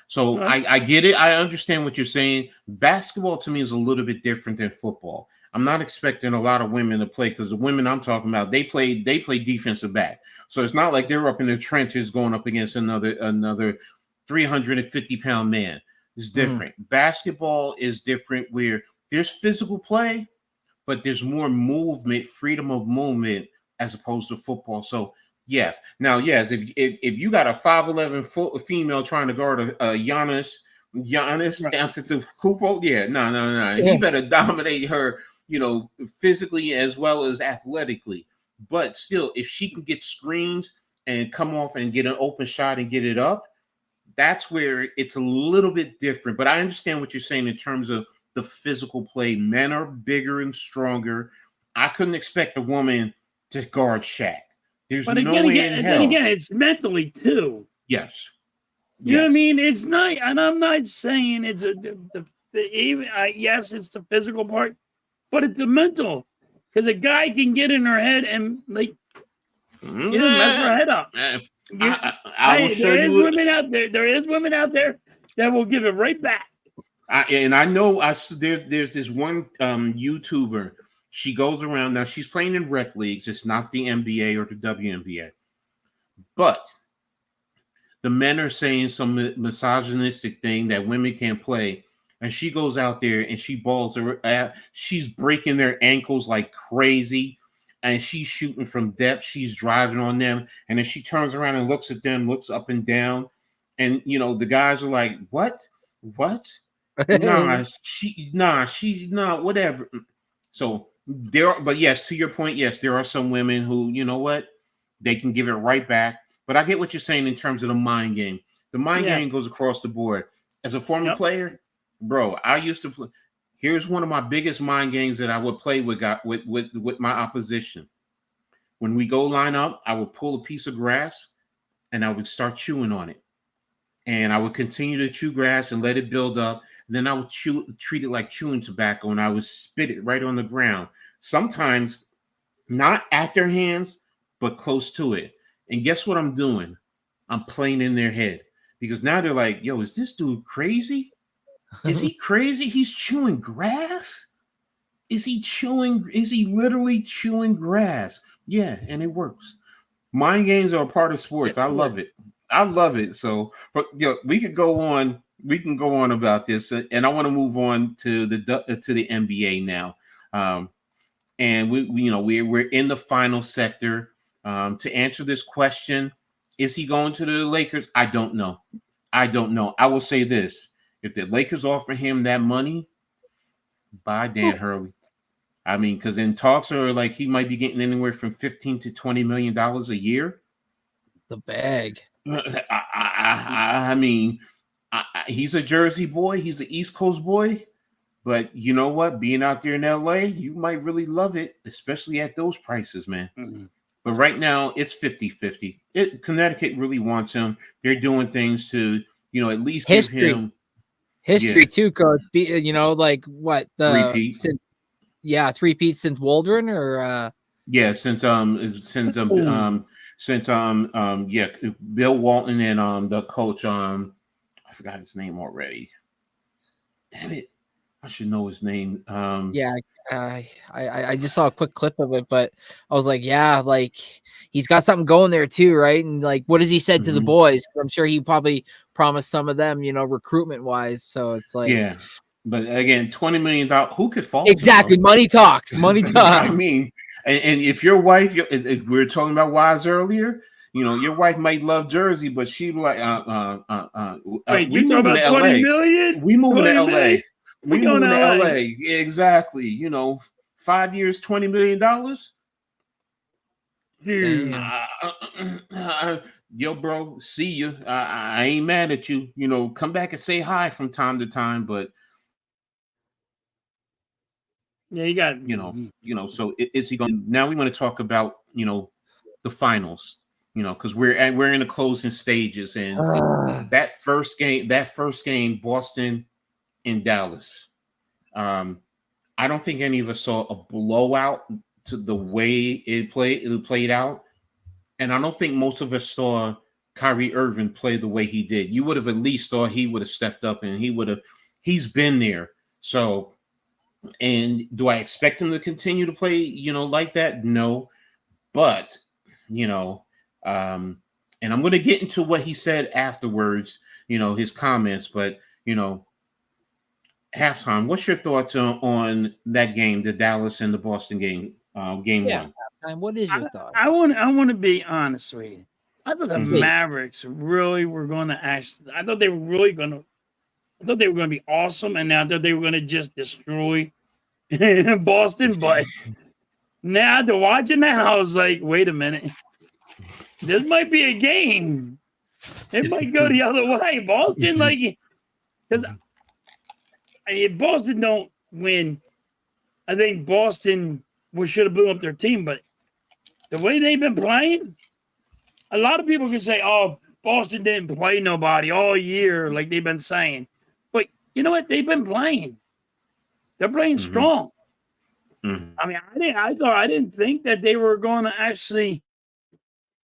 A: So I get it. I understand what you're saying. Basketball to me is a little bit different than football. I'm not expecting a lot of women to play because the women I'm talking about, they play defensive back. So it's not like they're up in the trenches going up against another 350-pound man. It's different. Basketball is different where there's physical play, but there's more movement, freedom of movement as opposed to football. So yes. Now, yes, if you got a 5'11" female trying to guard a Giannis Antetokounmpo, no. He better dominate her, physically as well as athletically. But still, if she can get screens and come off and get an open shot and get it up, that's where it's a little bit different. But I understand what you're saying in terms of the physical play. Men are bigger and stronger. I couldn't expect a woman to guard Shaq. There's no way in hell.
B: Then again, it's mentally too.
A: Yes.
B: You know what I mean? It's not, and I'm not saying it's yes, it's the physical part, but it's the mental. Because a guy can get in her head and like You just mess her head up.
A: I will show
B: there
A: you.
B: Is women out there. There is women out there that will give it right back.
A: I know there's this one YouTuber. She goes around now. She's playing in rec leagues. It's not the NBA or the WNBA, but the men are saying some misogynistic thing that women can't play, and she goes out there and she balls her. She's breaking their ankles like crazy, and she's shooting from depth. She's driving on them, and then she turns around and looks at them, looks up and down, and the guys are like, "What? What? Nah, whatever." So but yes, to your point, yes, there are some women who, you know what, they can give it right back. But I get what you're saying in terms of the mind game. The mind game goes across the board. As a former player, bro, I used to play. Here's one of my biggest mind games that I would play with my opposition. When we go line up, I would pull a piece of grass and I would start chewing on it. And I would continue to chew grass and let it build up. And then I would treat it like chewing tobacco, and I would spit it right on the ground. Sometimes not at their hands, but close to it. And guess what I'm doing? I'm playing in their head, because now they're like, yo, is this dude crazy? Is he crazy? He's chewing grass? Is he literally chewing grass? Yeah, and it works. Mind games are a part of sports. I love it. I love it. So, but we could go on. We can go on about this, and I want to move on to the NBA now. And we're in the final sector. To answer this question, is he going to the Lakers? I don't know. I will say this: if the Lakers offer him that money, buy Dan Hurley. I mean, because in talks are like he might be getting anywhere from $15 to $20 million a year.
C: The bag.
A: I mean, he's a Jersey boy. He's an East Coast boy. But you know what? Being out there in LA, you might really love it, especially at those prices, man. Mm-hmm. But right now, it's 50-50. Connecticut really wants him. They're doing things to, at least give him
C: history too, Coach. Like what the three-peat since Waldron, or
A: Bill Walton and the coach, I forgot his name already. Damn it. I should know his name.
C: I just saw a quick clip of it, but I was like, like he's got something going there too, right? And like, what has he said to the boys? I'm sure he probably promised some of them, recruitment wise. So it's like,
A: but again, $20 million. Who could fault
C: exactly?
A: him,
C: money talks. Money talks.
A: I mean, and if your wife, we were talking about wives earlier. Your wife might love Jersey, but she like,
B: we moving to LA.
A: We moving to LA. We moving to LA. Exactly. 5 years, $20 million. Yo, bro, see you. I ain't mad at you. Come back and say hi from time to time, but
B: you got
A: So is he going? Now we want to talk about the finals. Because we're in the closing stages, and that first game, Boston in Dallas. I don't think any of us saw a blowout to the way it played out, and I don't think most of us saw Kyrie Irving play the way he did. You would have at least thought he would have stepped up, and he's been there. So, and do I expect him to continue to play, like that? No, but and I'm going to get into what he said afterwards, his comments, but halftime, what's your thoughts on that game, the Dallas and the Boston game, game one?
C: Halftime, what is your thought?
B: I want to be honest with you. I thought the Mavericks really were going to I thought they were really going to. I thought they were going to be awesome, and I thought they were going to just destroy Boston. But now after watching that, I was like, wait a minute. This might be a game. It might go the other way. Boston, because if Boston don't win, I think Boston should have blew up their team. But the way they've been playing, a lot of people can say, "Oh, Boston didn't play nobody all year," like they've been saying. But you know what? They've been playing. They're playing strong. Mm-hmm. I mean, I didn't think that they were going to actually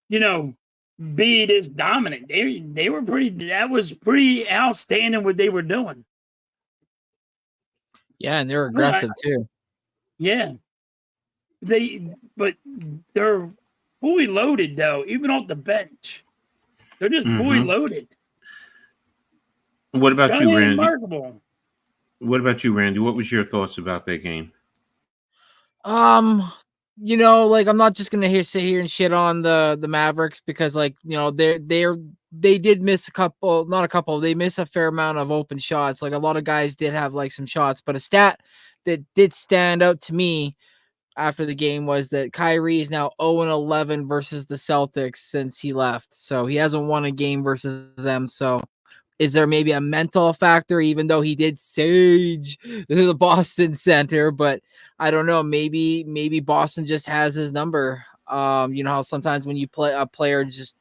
B: be this dominant. They were pretty. That was pretty outstanding what they were doing.
C: Yeah, and they're aggressive too.
B: Yeah, but they're fully loaded though. Even off the bench, they're just fully loaded.
A: What about you, Randy?
B: Remarkable.
A: What about you, Randy? What was your thoughts about that game?
C: I'm not just gonna sit here and shit on the Mavericks because they did miss they miss a fair amount of open shots. Like a lot of guys did have like some shots, but a stat that did stand out to me after the game was that Kyrie is now 0-11 versus the Celtics since he left. So he hasn't won a game versus them. So is there maybe a mental factor, even though he did sage the Boston center? But I don't know. Maybe Boston just has his number. You know how sometimes when you play a player just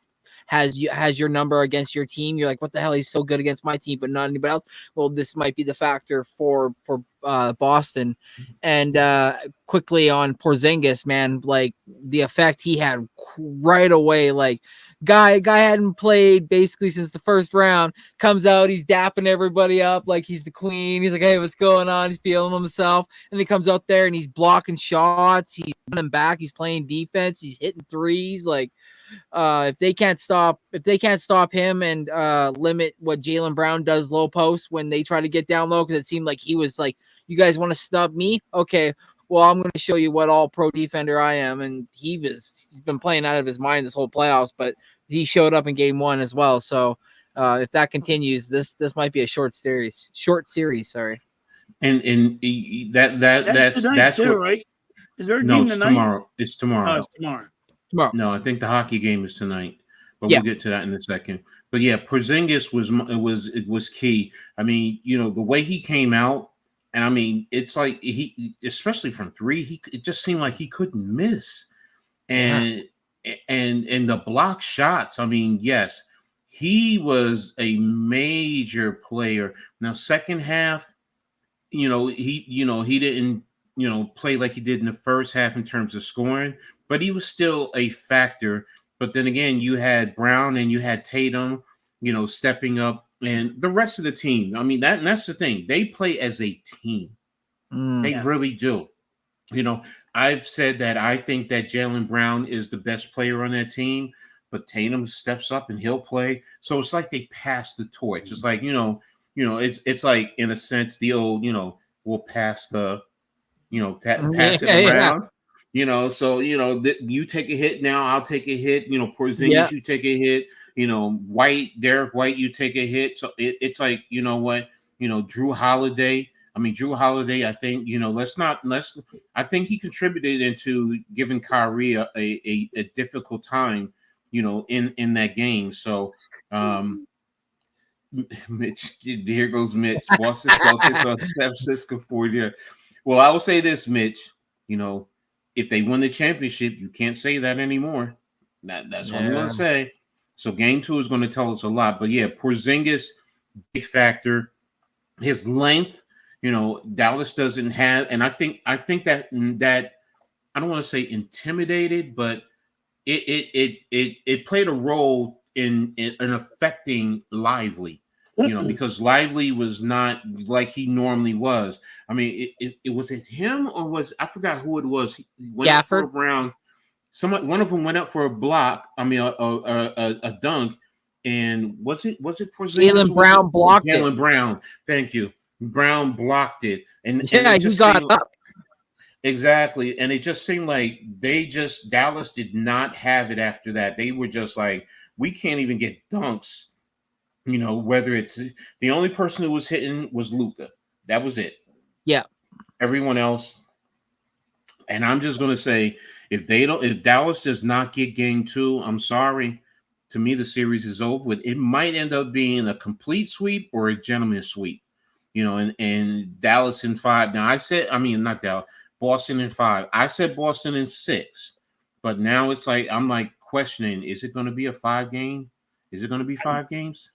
C: has your number against your team, you're like, what the hell? He's so good against my team, but not anybody else. Well, this might be the factor for Boston. And quickly on Porzingis, man, like the effect he had right away, like. Guy hadn't played basically since the first round. Comes out, he's dapping everybody up like he's the queen. He's like, hey, what's going on? He's feeling himself. And he comes out there and he's blocking shots. He's running back. He's playing defense. He's hitting threes. Like, if they can't stop him and limit what Jaylen Brown does low post when they try to get down low, because it seemed like he was like, you guys want to snub me? Okay. Well, I'm going to show you what all pro defender I am. And he's been playing out of his mind this whole playoffs, but he showed up in game one as well. So if that continues, this might be a short series. Sorry.
A: And that's
B: too,
A: what,
B: right? Is there a
A: no,
B: game
A: it's
B: tonight?
A: tomorrow. It's tomorrow.
B: Oh, it's tomorrow.
A: No, I think the hockey game is tonight, but we'll get to that in a second. But yeah, Porzingis was key. I mean, the way he came out. And I mean, it's like he, especially from three, it just seemed like he couldn't miss. And the block shots, I mean, yes, he was a major player. Now, second half, he didn't, play like he did in the first half in terms of scoring, but he was still a factor. But then again, you had Brown and you had Tatum, stepping up. And the rest of the team, I mean, that's the thing. They play as a team. They really do. I've said that I think that Jaylen Brown is the best player on that team, but Tatum steps up and he'll play. So it's like they pass the torch. It's like, it's like, in a sense, the old, we'll pass the, pass it around. So you take a hit now, I'll take a hit. Porzingis, you take a hit. Derek White, you take a hit. So it's like, Drew Holiday. I mean, Drew Holiday, I think, I think he contributed into giving Kyrie a difficult time, in that game. So, Mitch, here goes Mitch. Boston Celtics on San Francisco 40. Well, I will say this, Mitch, if they win the championship, you can't say that anymore. That's what I'm going to say. So game 2 is going to tell us a lot. But yeah, Porzingis, big factor. His length, Dallas doesn't have, and I think that I don't want to say intimidated, but it played a role in affecting Lively, because Lively was not like he normally was. I mean, it was it him or I forgot who it was. He went up for a Brown. One of them went up for a block. I mean, a dunk. And was it Porzingis?
C: Jaylen Brown blocked it.
A: Jaylen Brown, thank you. Brown blocked it, and
C: he got up.
A: Exactly, and it just seemed like Dallas did not have it after that. They were just like, we can't even get dunks. Whether it's the only person who was hitting was Luka. That was it.
C: Yeah.
A: Everyone else. And I'm just gonna say, if Dallas does not get game 2, I'm sorry. To me, the series is over with. It might end up being a complete sweep or a gentleman's sweep. And Dallas in 5. Now not Dallas, Boston in 5. I said Boston in 6, but now it's like, I'm like questioning, is it going to be a 5 game? Is it going to be 5 games?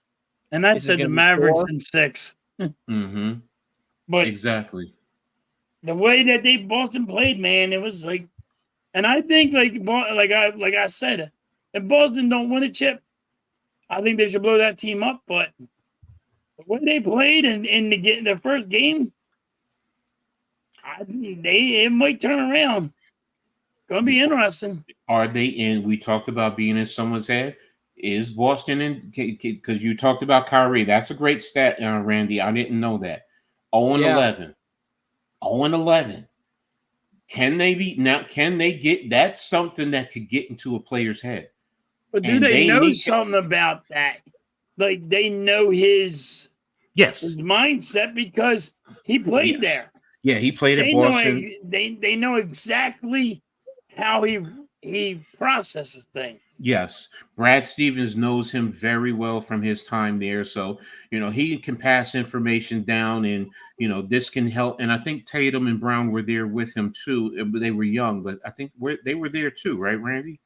B: And I said the Mavericks in 6.
A: Mm-hmm.
B: But
A: exactly.
B: The way that Boston played, man, it was like, and I think like I said, if Boston don't win a chip, I think they should blow that team up. But the way they played in their first game, it might turn around. Gonna be interesting.
A: Are they in? We talked about being in someone's head. Is Boston in? Because you talked about Kyrie. That's a great stat, Randy. I didn't know that. 0-11. 0-11. Can they be now? Can they get? That's something that could get into a player's head.
B: But do they know something about that? Like they know his mindset because he played there.
A: Yeah, he played at Boston.
B: They know exactly how he processes things.
A: Yes. Brad Stevens knows him very well from his time there. So, he can pass information down and, this can help. And I think Tatum and Brown were there with him too. They were young, but I think they were there too, right, Randy?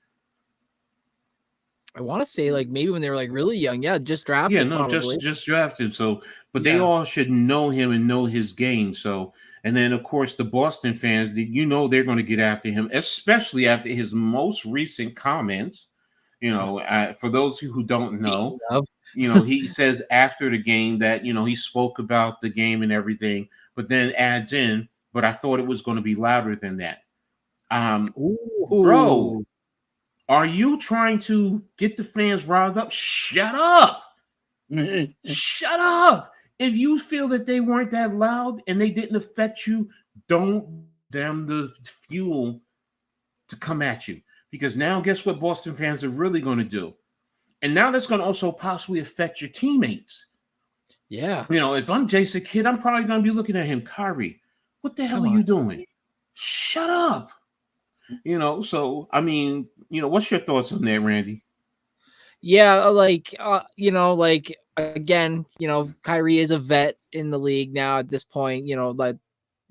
C: I want to say like maybe when they were like really young. Yeah, just drafted.
A: Yeah, no, just drafted. So, but they all should know him and know his game. So, and then of course the Boston fans, they're going to get after him, especially after his most recent comments. For those who don't know, he says after the game that, he spoke about the game and everything, but then adds in, but I thought it was going to be louder than that. Bro, are you trying to get the fans riled up? Shut up. Shut up. If you feel that they weren't that loud and they didn't affect you, don't them the fuel to come at you. Because now guess what Boston fans are really going to do? And now that's going to also possibly affect your teammates.
C: Yeah.
A: If I'm Jason Kidd, I'm probably going to be looking at him, Kyrie, what the hell are you doing? Shut up. So, I mean, what's your thoughts on that, Randy?
C: Yeah, again, Kyrie is a vet in the league now at this point,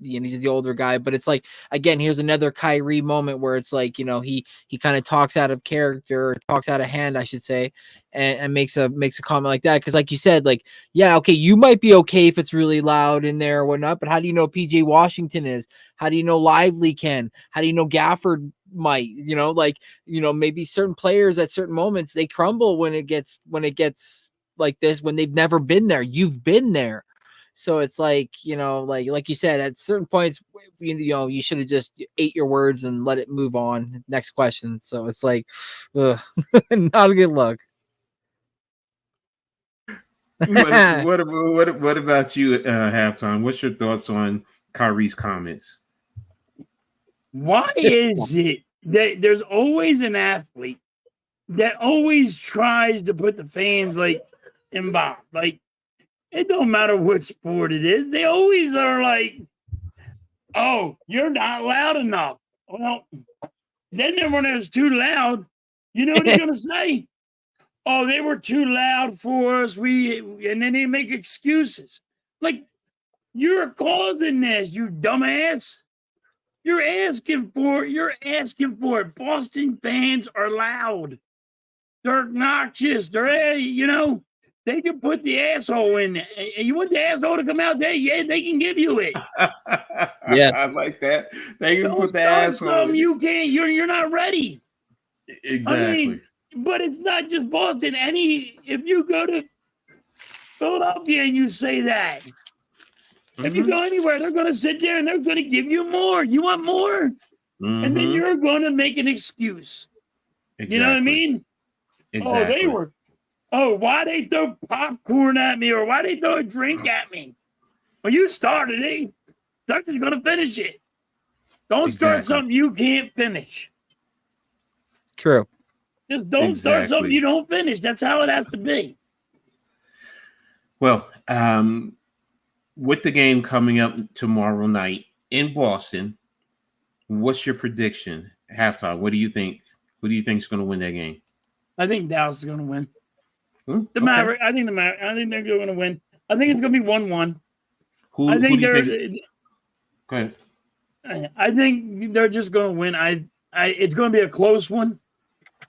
C: he's the older guy, but it's like, again, here's another Kyrie moment where it's like, he kind of talks out of character, or talks out of hand, I should say, and makes a comment like that. Cause like you said, like, yeah, okay, you might be okay if it's really loud in there or whatnot, but how do you know PJ Washington is? How do you know Lively can? How do you know Gafford might? Maybe certain players at certain moments, they crumble when it gets like this, when they've never been there. You've been there. So it's like, like you said, at certain points, you should have just ate your words and let it move on. Next question. So it's like, not a good look.
A: What about you, Halftime? What's your thoughts on Kyrie's comments?
B: Why is it that there's always an athlete that always tries to put the fans involved? Like, it don't matter what sport it is. They always are like, oh, you're not loud enough. Well, then when it's too loud, you know what they're going to say? Oh, they were too loud for us. And then they make excuses. Like, you're causing this, you dumbass. You're asking for it. Boston fans are loud. They're obnoxious. They can put the asshole in there. And you want the asshole to come out there? Yeah, they can give you it.
A: Yeah, I like that. They can put the asshole in.
B: You can't. You're not ready.
A: Exactly.
B: But it's not just Boston. If you go to Philadelphia and you say that, if you go anywhere, they're going to sit there and they're going to give you more. You want more? And then you're going to make an excuse. Exactly. You know what I mean?
A: Exactly.
B: Why they throw popcorn at me, or why they throw a drink at me? Well, you started it. They're just going to finish it. Don't start something you can't finish.
C: True.
B: Just don't start something you don't finish. That's how it has to be.
A: Well, with the game coming up tomorrow night in Boston, what's your prediction? Halftime. What do you think? Who do you think is going to win that game?
B: I think Dallas is going to win. Maverick. I think they're going to win. I think it's going to be 1-1.
A: Who do you think? Go ahead.
B: I think they're just going to win. It's going to be a close one.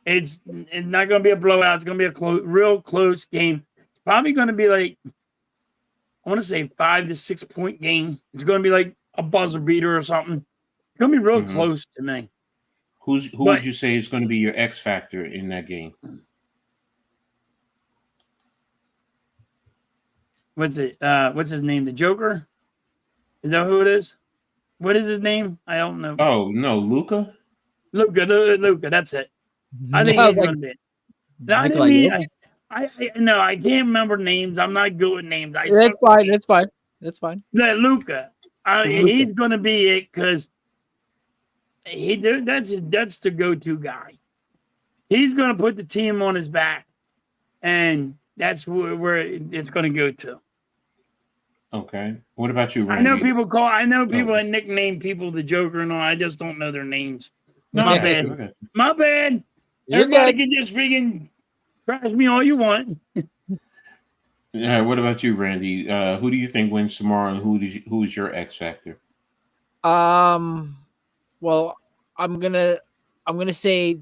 B: It's not going to be a blowout. It's going to be a real close game. It's probably going to be like, I want to say 5 to 6 point game. It's going to be like a buzzer beater or something. It's going to be real close to me.
A: Who would you say is going to be your X factor in that game?
B: What's his name? The Joker? Is that who it is? What is his name? I don't know.
A: Oh no, Luka.
B: Luka. That's it. I think he's going to be it. No, I didn't mean. No, I can't remember names. I'm not good with names.
C: That's fine. That's fine. That's fine.
B: That Luka. He's going to be it because that's the go-to guy. He's going to put the team on his back, and that's where it's going to go to.
A: Okay. What about you, Randy?
B: I know people that nickname people the Joker and all. I just don't know their names.
A: No,
B: My bad. My bad. Everybody can just freaking trash me all you want.
A: Yeah. What about you, Randy? Who do you think wins tomorrow, and who is your X factor?
C: Well, I'm gonna say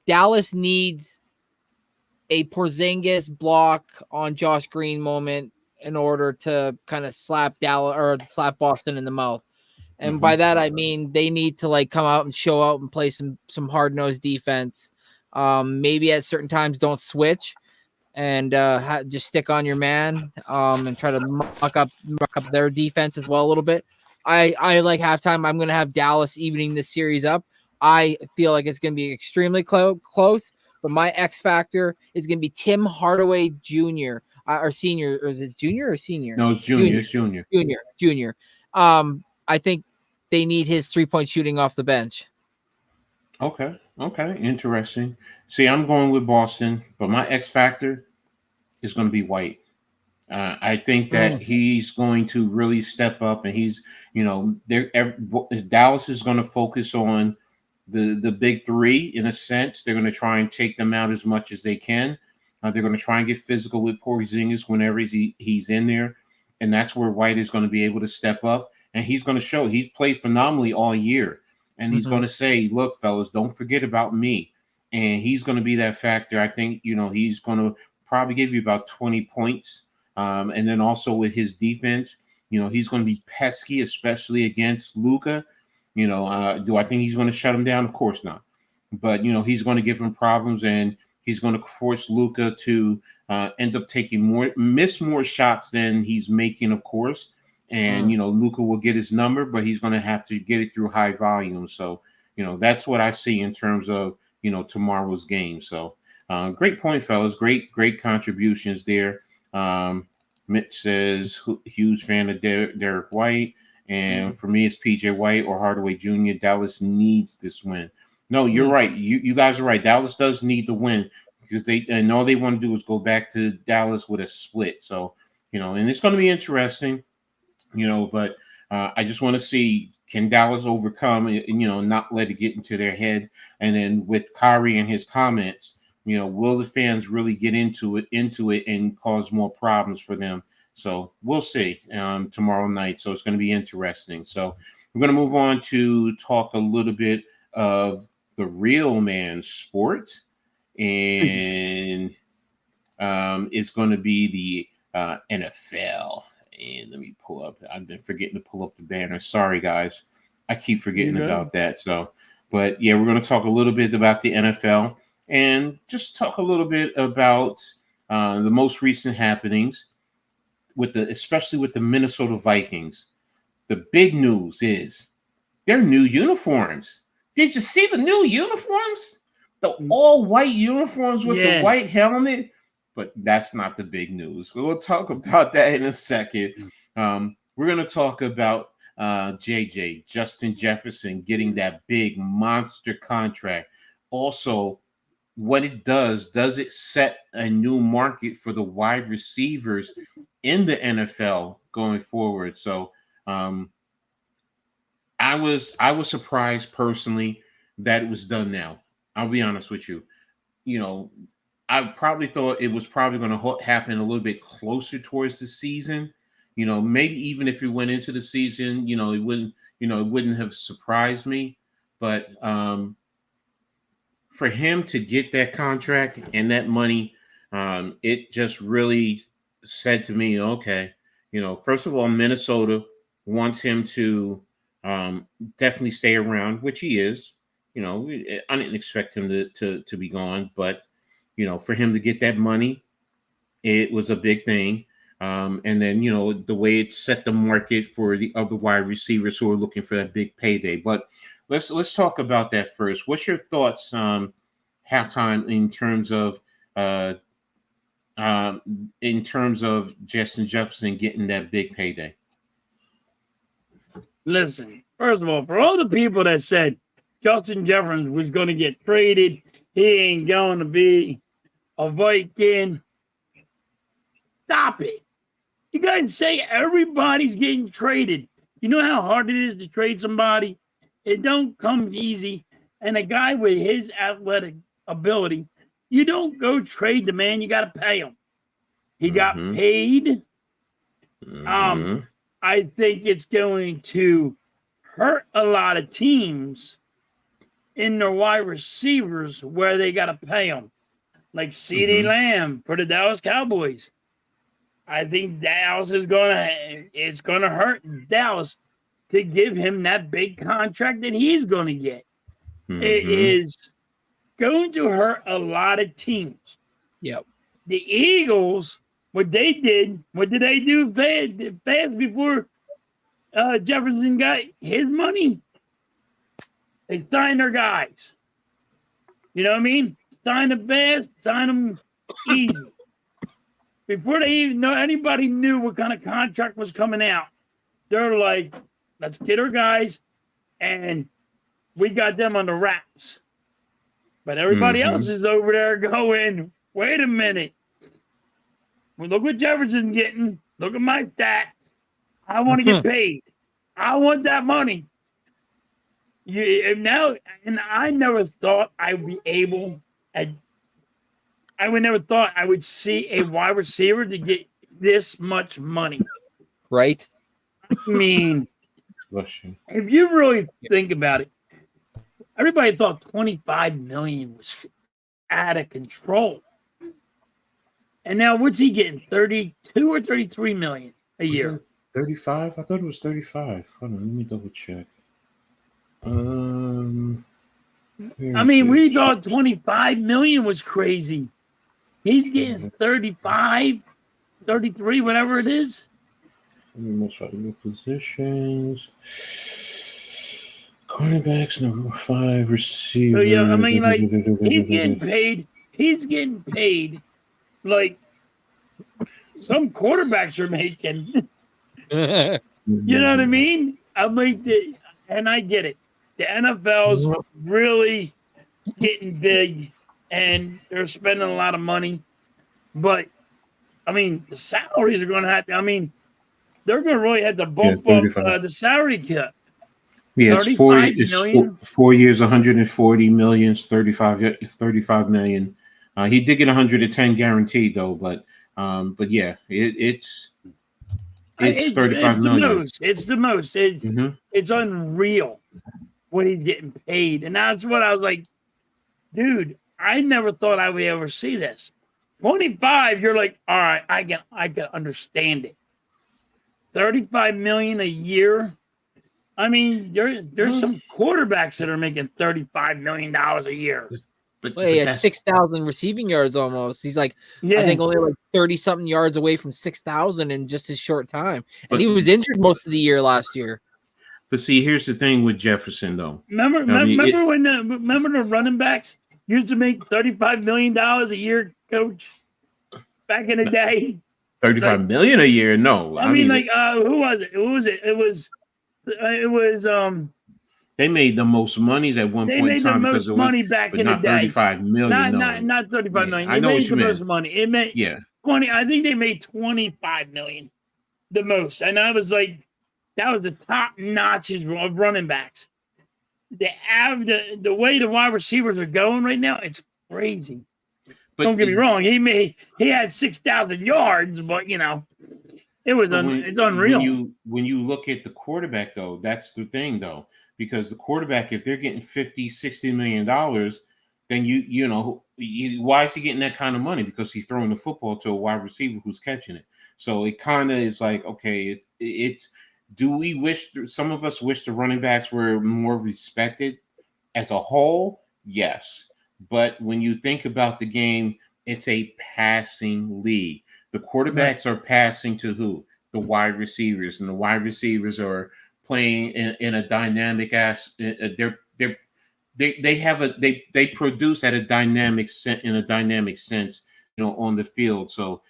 C: Dallas needs a Porzingis block on Josh Green moment in order to kind of slap Boston in the mouth. And by that, I mean, they need to like come out and show out and play some hard-nosed defense. Maybe at certain times don't switch and just stick on your man and try to muck up their defense as well a little bit. I like halftime. I'm going to have Dallas evening this series up. I feel like it's going to be extremely close, but my X factor is going to be Tim Hardaway Jr. Or senior, or is it junior or senior?
A: No, it's junior. It's junior.
C: Junior. I think they need his 3-point shooting off the bench.
A: Okay. Interesting. See, I'm going with Boston, but my X factor is going to be White. I think that he's going to really step up, and he's, Dallas is going to focus on the big three in a sense. They're going to try and take them out as much as they can. They're going to try and get physical with Porzingis whenever he's in there, and that's where White is going to be able to step up, and he's going to show. He's played phenomenally all year, and he's going to say, "Look, fellas, don't forget about me." And he's going to be that factor. I think he's going to probably give you about 20 points, and then also with his defense, he's going to be pesky, especially against Luka. Do I think he's going to shut him down? Of course not, but he's going to give him problems, and he's going to force Luka to end up miss more shots than he's making, of course. And, Luka will get his number, but he's going to have to get it through high volume. So, that's what I see in terms of, tomorrow's game. So great point, fellas. Great contributions there. Mitch says, huge fan of Derek White. And for me, it's PJ White or Hardaway Jr. Dallas needs this win. No, you're right. You guys are right. Dallas does need the win because all they want to do is go back to Dallas with a split. So, and it's going to be interesting, but I just want to see, can Dallas overcome, not let it get into their head. And then with Kyrie and his comments, will the fans really get into it and cause more problems for them? So we'll see tomorrow night. So it's going to be interesting. So we're going to move on to talk a little bit of the real man sport, and it's going to be the NFL. And let me pull up. I've been forgetting to pull up the banner. Sorry, guys. I keep forgetting about that. So, but yeah, we're going to talk a little bit about the NFL and just talk a little bit about the most recent happenings especially with the Minnesota Vikings. The big news is their new uniforms. Did you see the new uniforms? The all-white uniforms with the white helmet? But that's not the big news. We'll talk about that in a second. We're going to talk about JJ, Justin Jefferson, getting that big monster contract. Also, what it does it set a new market for the wide receivers in the NFL going forward? So I was surprised personally that it was done now. I'll be honest with you. I probably thought it was probably going to happen a little bit closer towards the season. Maybe even if it went into the season, it wouldn't have surprised me. But for him to get that contract and that money, it just really said to me, okay, first of all, Minnesota wants him to definitely stay around, which he is. I didn't expect him to be gone, but for him to get that money, it was a big thing. And then the way it set the market for the other wide receivers who are looking for that big payday. But let's talk about that first. What's your thoughts halftime in terms of Justin Jefferson getting that big payday?
B: Listen, first of all, for all the people that said Justin Jefferson was going to get traded, he ain't going to be a Viking. Stop it. You guys say everybody's getting traded. You know how hard it is to trade somebody? It don't come easy. And a guy with his athletic ability, you don't go trade the man. You got to pay him. He got paid. I think it's going to hurt a lot of teams in their wide receivers where they got to pay them. Like CeeDee Lamb for the Dallas Cowboys. I think Dallas it's gonna hurt Dallas to give him that big contract that he's gonna get. It is going to hurt a lot of teams.
C: Yep.
B: The Eagles, what did they do fast before Jefferson got his money? They signed their guys. You know what I mean? Sign them fast, sign them easy. Before they even know anybody knew what kind of contract was coming out, they're like, let's get our guys, and we got them on the wraps. But everybody else is over there going, wait a minute. Well, look what Jefferson's getting. Look at my stat. I want to get paid. I want that money. And I never thought I would be able I would never thought I would see a wide receiver to get this much money.
C: Right?
B: I mean, if you really think about it, everybody thought 25 million was out of control. And now what's he getting? 32 or 33 million a year?
A: 35? I thought it was 35. Hold on, let me double check.
B: We thought 25 million was crazy. He's getting 35, 33, whatever it is.
A: Most valuable positions. Cornerbacks, number 5, receiver.
B: So, he's getting paid like some quarterbacks are making. You know what I mean? And I get it. The NFL's really getting big. And they're spending a lot of money. But, the salaries are going to have to, they're going to really have to bump up the salary cap.
A: Yeah, it's 4 years, 140 million, 35 million. He did get 110 guaranteed, though. But yeah, it's 35 million.
B: It's the most. It's unreal what he's getting paid. And that's what I was like, dude, I never thought I would ever see this. 25, you're like, all right, I can understand it. 35 million a year. There's some quarterbacks that are making $35 million a year.
C: But he has 6,000 receiving yards almost. He's like, I think only like 30-something yards away from 6,000 in just his short time. And he was injured most of the year last year.
A: But see, here's the thing with Jefferson, though.
B: Remember when the running backs used to make $35 million a year, Coach? Back in the day.
A: 35 million a year? No.
B: Who was it? It was
A: they made the most money at one point in time.
B: They made the most money back in the day.
A: 35 million.
B: Not 35 million.
A: I know what you meant.
B: Most money. It made 20. I think they made 25 million, the most. And I was like, that was the top notches of running backs. The way the wide receivers are going right now, it's crazy. But don't get me wrong. He had 6,000 yards, but it's unreal.
A: When you look at the quarterback, though, that's the thing, though, because the quarterback, if they're getting $50-60 million, then why is he getting that kind of money? Because he's throwing the football to a wide receiver who's catching it. So it kind of is like, okay, it's. Do we wish? Some of us wish the running backs were more respected as a whole, yes. But when you think about the game, it's a passing league. The quarterbacks are passing to who? The wide receivers, and the wide receivers are playing in a dynamic they produce at a dynamic in a dynamic sense, on the field. So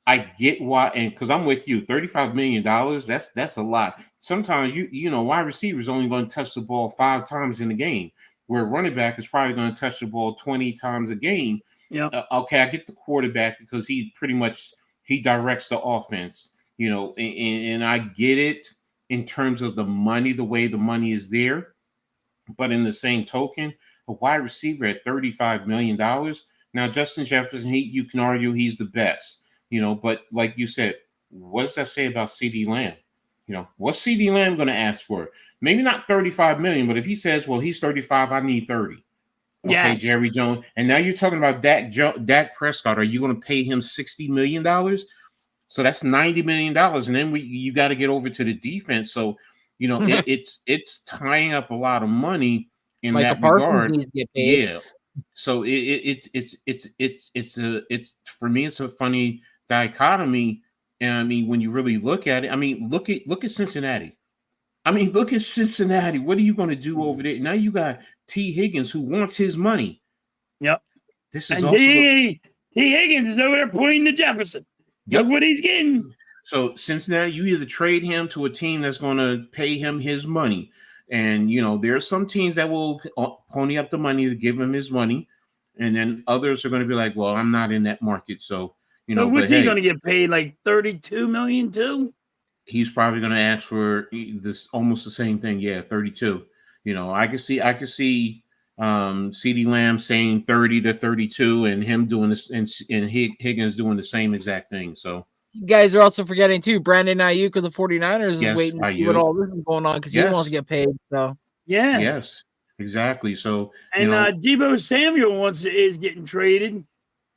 A: I get why, and because I'm with you, $35 million, that's a lot. Sometimes wide receivers only going to touch the ball 5 times in a game, where a running back is probably going to touch the ball 20 times a game.
B: Yeah.
A: Okay, I get the quarterback because he directs the offense, and I get it in terms of the money, the way the money is there. But in the same token, a wide receiver at $35 million. Now, Justin Jefferson, you can argue he's the best, but like you said, what does that say about CeeDee Lamb? What's CeeDee Lamb going to ask for? Maybe not 35 million, but if he says, well, he's 35, I need 30. Okay, yes. Jerry Jones. And now you're talking about Dak Prescott. Are you going to pay him $60 million? So that's $90 million. And then you got to get over to the defense. So, it's tying up a lot of money in that regard. Yeah. So it's for me, it's a funny dichotomy. And I mean, when you really look at it, I mean, look at Cincinnati. Look at Cincinnati. What are you going to do over there? Now you got T. Higgins who wants his money.
B: Yep.
A: This is
B: T. Higgins is over there pointing to Jefferson. Yep. Look what he's getting.
A: So Cincinnati, you either trade him to a team that's going to pay him his money. And, there are some teams that will pony up the money to give him his money. And then others are going to be like, well, I'm not in that market. So,
B: So what's he going to get paid? Like $32 million too?
A: He's probably going to ask for this almost the same thing. Yeah, 32. I could see CeeDee Lamb saying 30 to 32 and him doing this and Higgins doing the same exact thing. So
C: you guys are also forgetting too, Brandon Ayuk of the 49ers is waiting to see what all this is going on because he wants to get paid. So
B: yeah.
A: Yes, exactly. So
B: and Deebo Samuel is getting traded.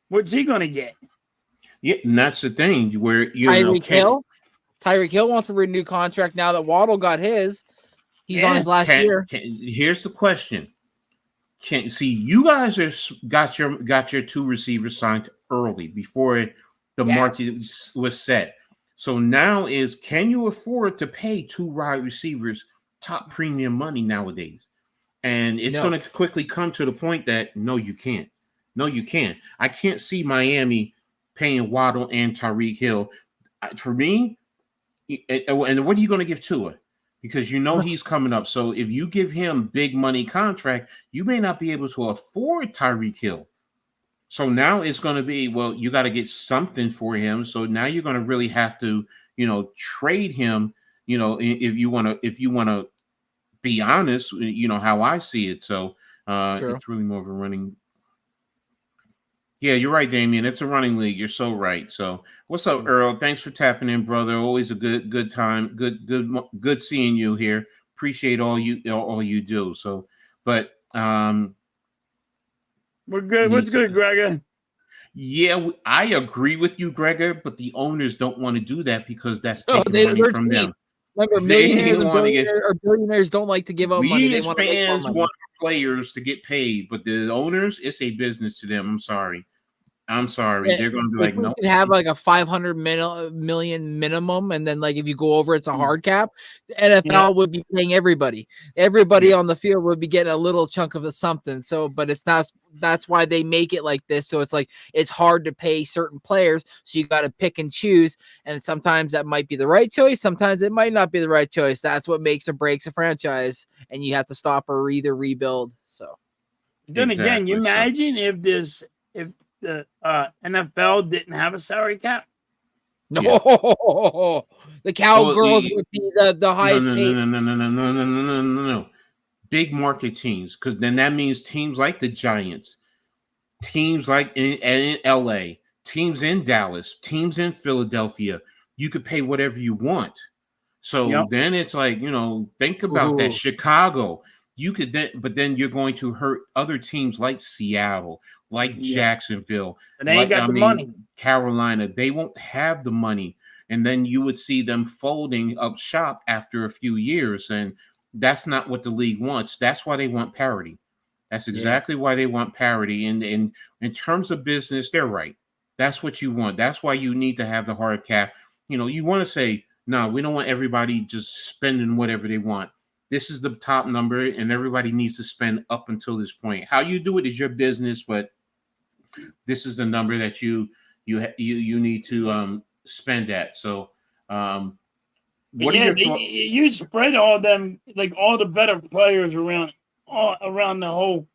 B: What's he going to get?
A: Yeah, and that's the thing where
C: Tyreek Hill wants a renewed contract now that Waddle got his. He's on his last year.
A: Here's the question. You guys got your 2 receivers signed early before the market was set. So now can you afford to pay 2 wide receivers top premium money nowadays? And it's going to quickly come to the point that no, you can't. No, you can't. I can't see Miami paying Waddle and Tyreek Hill. For me, and what are you going to give Tua? Because he's coming up. So if you give him big money contract, you may not be able to afford Tyreek Hill. So now it's going to be, well, you got to get something for him. So now you're going to really have to, trade him, if you want to be honest, how I see it. So it's really more of a running. Yeah, you're right, Damien. It's a running league. You're so right. So, what's up, Earl? Thanks for tapping in, brother. Always a good time. Good seeing you here. Appreciate all you do. So, but
B: we're good. What's good, Gregor?
A: Yeah, I agree with you, Gregor. But the owners don't want to do that because that's taking money from them.
C: Remember, billionaires don't like to give out money.
A: We as fans want players to get paid, but the owners, it's a business to them. I'm sorry. They're going to be like, no.
C: You have like a 500 million minimum, and then like if you go over, it's a hard cap. The NFL would be paying everybody. Everybody on the field would be getting a little chunk of something. So, but it's not. That's why they make it like this. So it's like it's hard to pay certain players. So you got to pick and choose, and sometimes that might be the right choice. Sometimes it might not be the right choice. That's what makes or breaks a franchise, and you have to stop or either rebuild. So
B: then again, you imagine if the NFL didn't have a salary cap.
C: No, the Cowgirls would be the highest paid.
A: No. Big market teams, because then that means teams like the Giants, teams like in LA, teams in Dallas, teams in Philadelphia. You could pay whatever you want. So then it's like, think about that. Chicago. You could but then you're going to hurt other teams like Seattle, like Jacksonville,
B: and they ain't got the money.
A: Carolina, they won't have the money, and then you would see them folding up shop after a few years, and that's not what the league wants. That's why they want parity. That's exactly why they want parity. And in terms of business, they're right. That's what you want. That's why you need to have the hard cap. You want to say, no, we don't want everybody just spending whatever they want. This is the top number, and everybody needs to spend up until this point. How you do it is your business, but this is the number that you need to spend at. So, what are your thoughts?
B: You spread all them, like all the better players around the whole,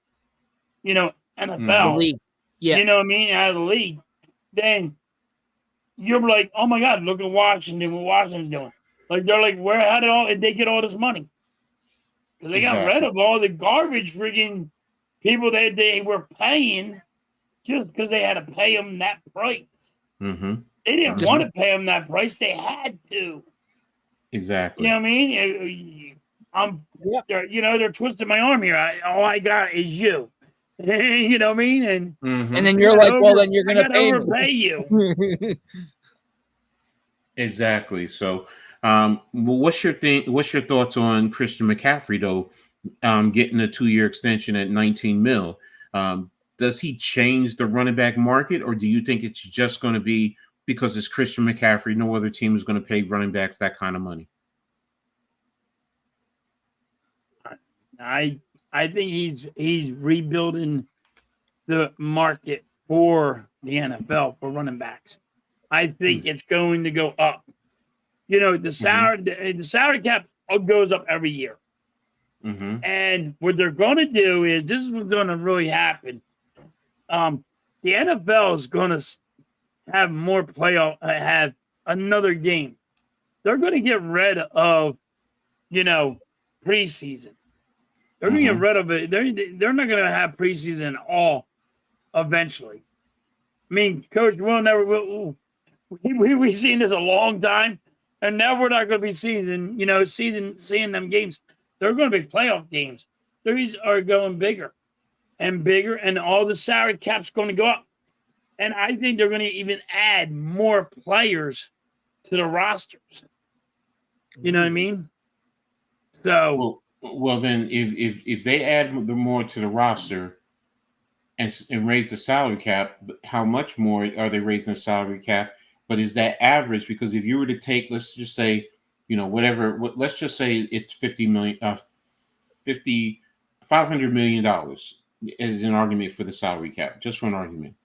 B: NFL.
C: League. Yeah.
B: You know what I mean? Out of the league. Then you're like, oh my God, look at Washington, what Washington's doing. Like, they're like, how did they get all this money? Because they got rid of all the garbage freaking people that they were paying just because they had to pay them that price.
A: Mm-hmm.
B: They didn't want to pay them that price. They had to.
A: Exactly.
B: You know what I mean? They're twisting my arm here. All I got is you. You know what I mean? And
C: then you're like, well, then you're going to
B: overpay you.
A: Exactly. So, what's your thoughts on Christian McCaffrey though? Getting a 2-year extension at $19 million. Does he change the running back market, or do you think it's just going to be because it's Christian McCaffrey? No other team is going to pay running backs that kind of money.
B: I think he's rebuilding the market for the NFL for running backs. I think it's going to go up. The salary cap goes up every year.
A: Mm-hmm.
B: And what they're going to do is, this is what's going to really happen. The NFL is going to have more have another game. They're going to get rid of, preseason. They're going to get rid of it. They're not going to have preseason at all eventually. I mean, Coach, we've seen this a long time, and now we're not going to be seeing them games. They're going to be playoff games. These are going bigger and bigger, and all the salary cap's going to go up. And I think they're going to even add more players to the rosters. You know what I mean? So,
A: well, then if they add more to the roster and raise the salary cap, how much more are they raising the salary cap? But is that average? Because if you were to take, let's just say, let's just say it's $500 million as an argument for the salary cap, just for an argument.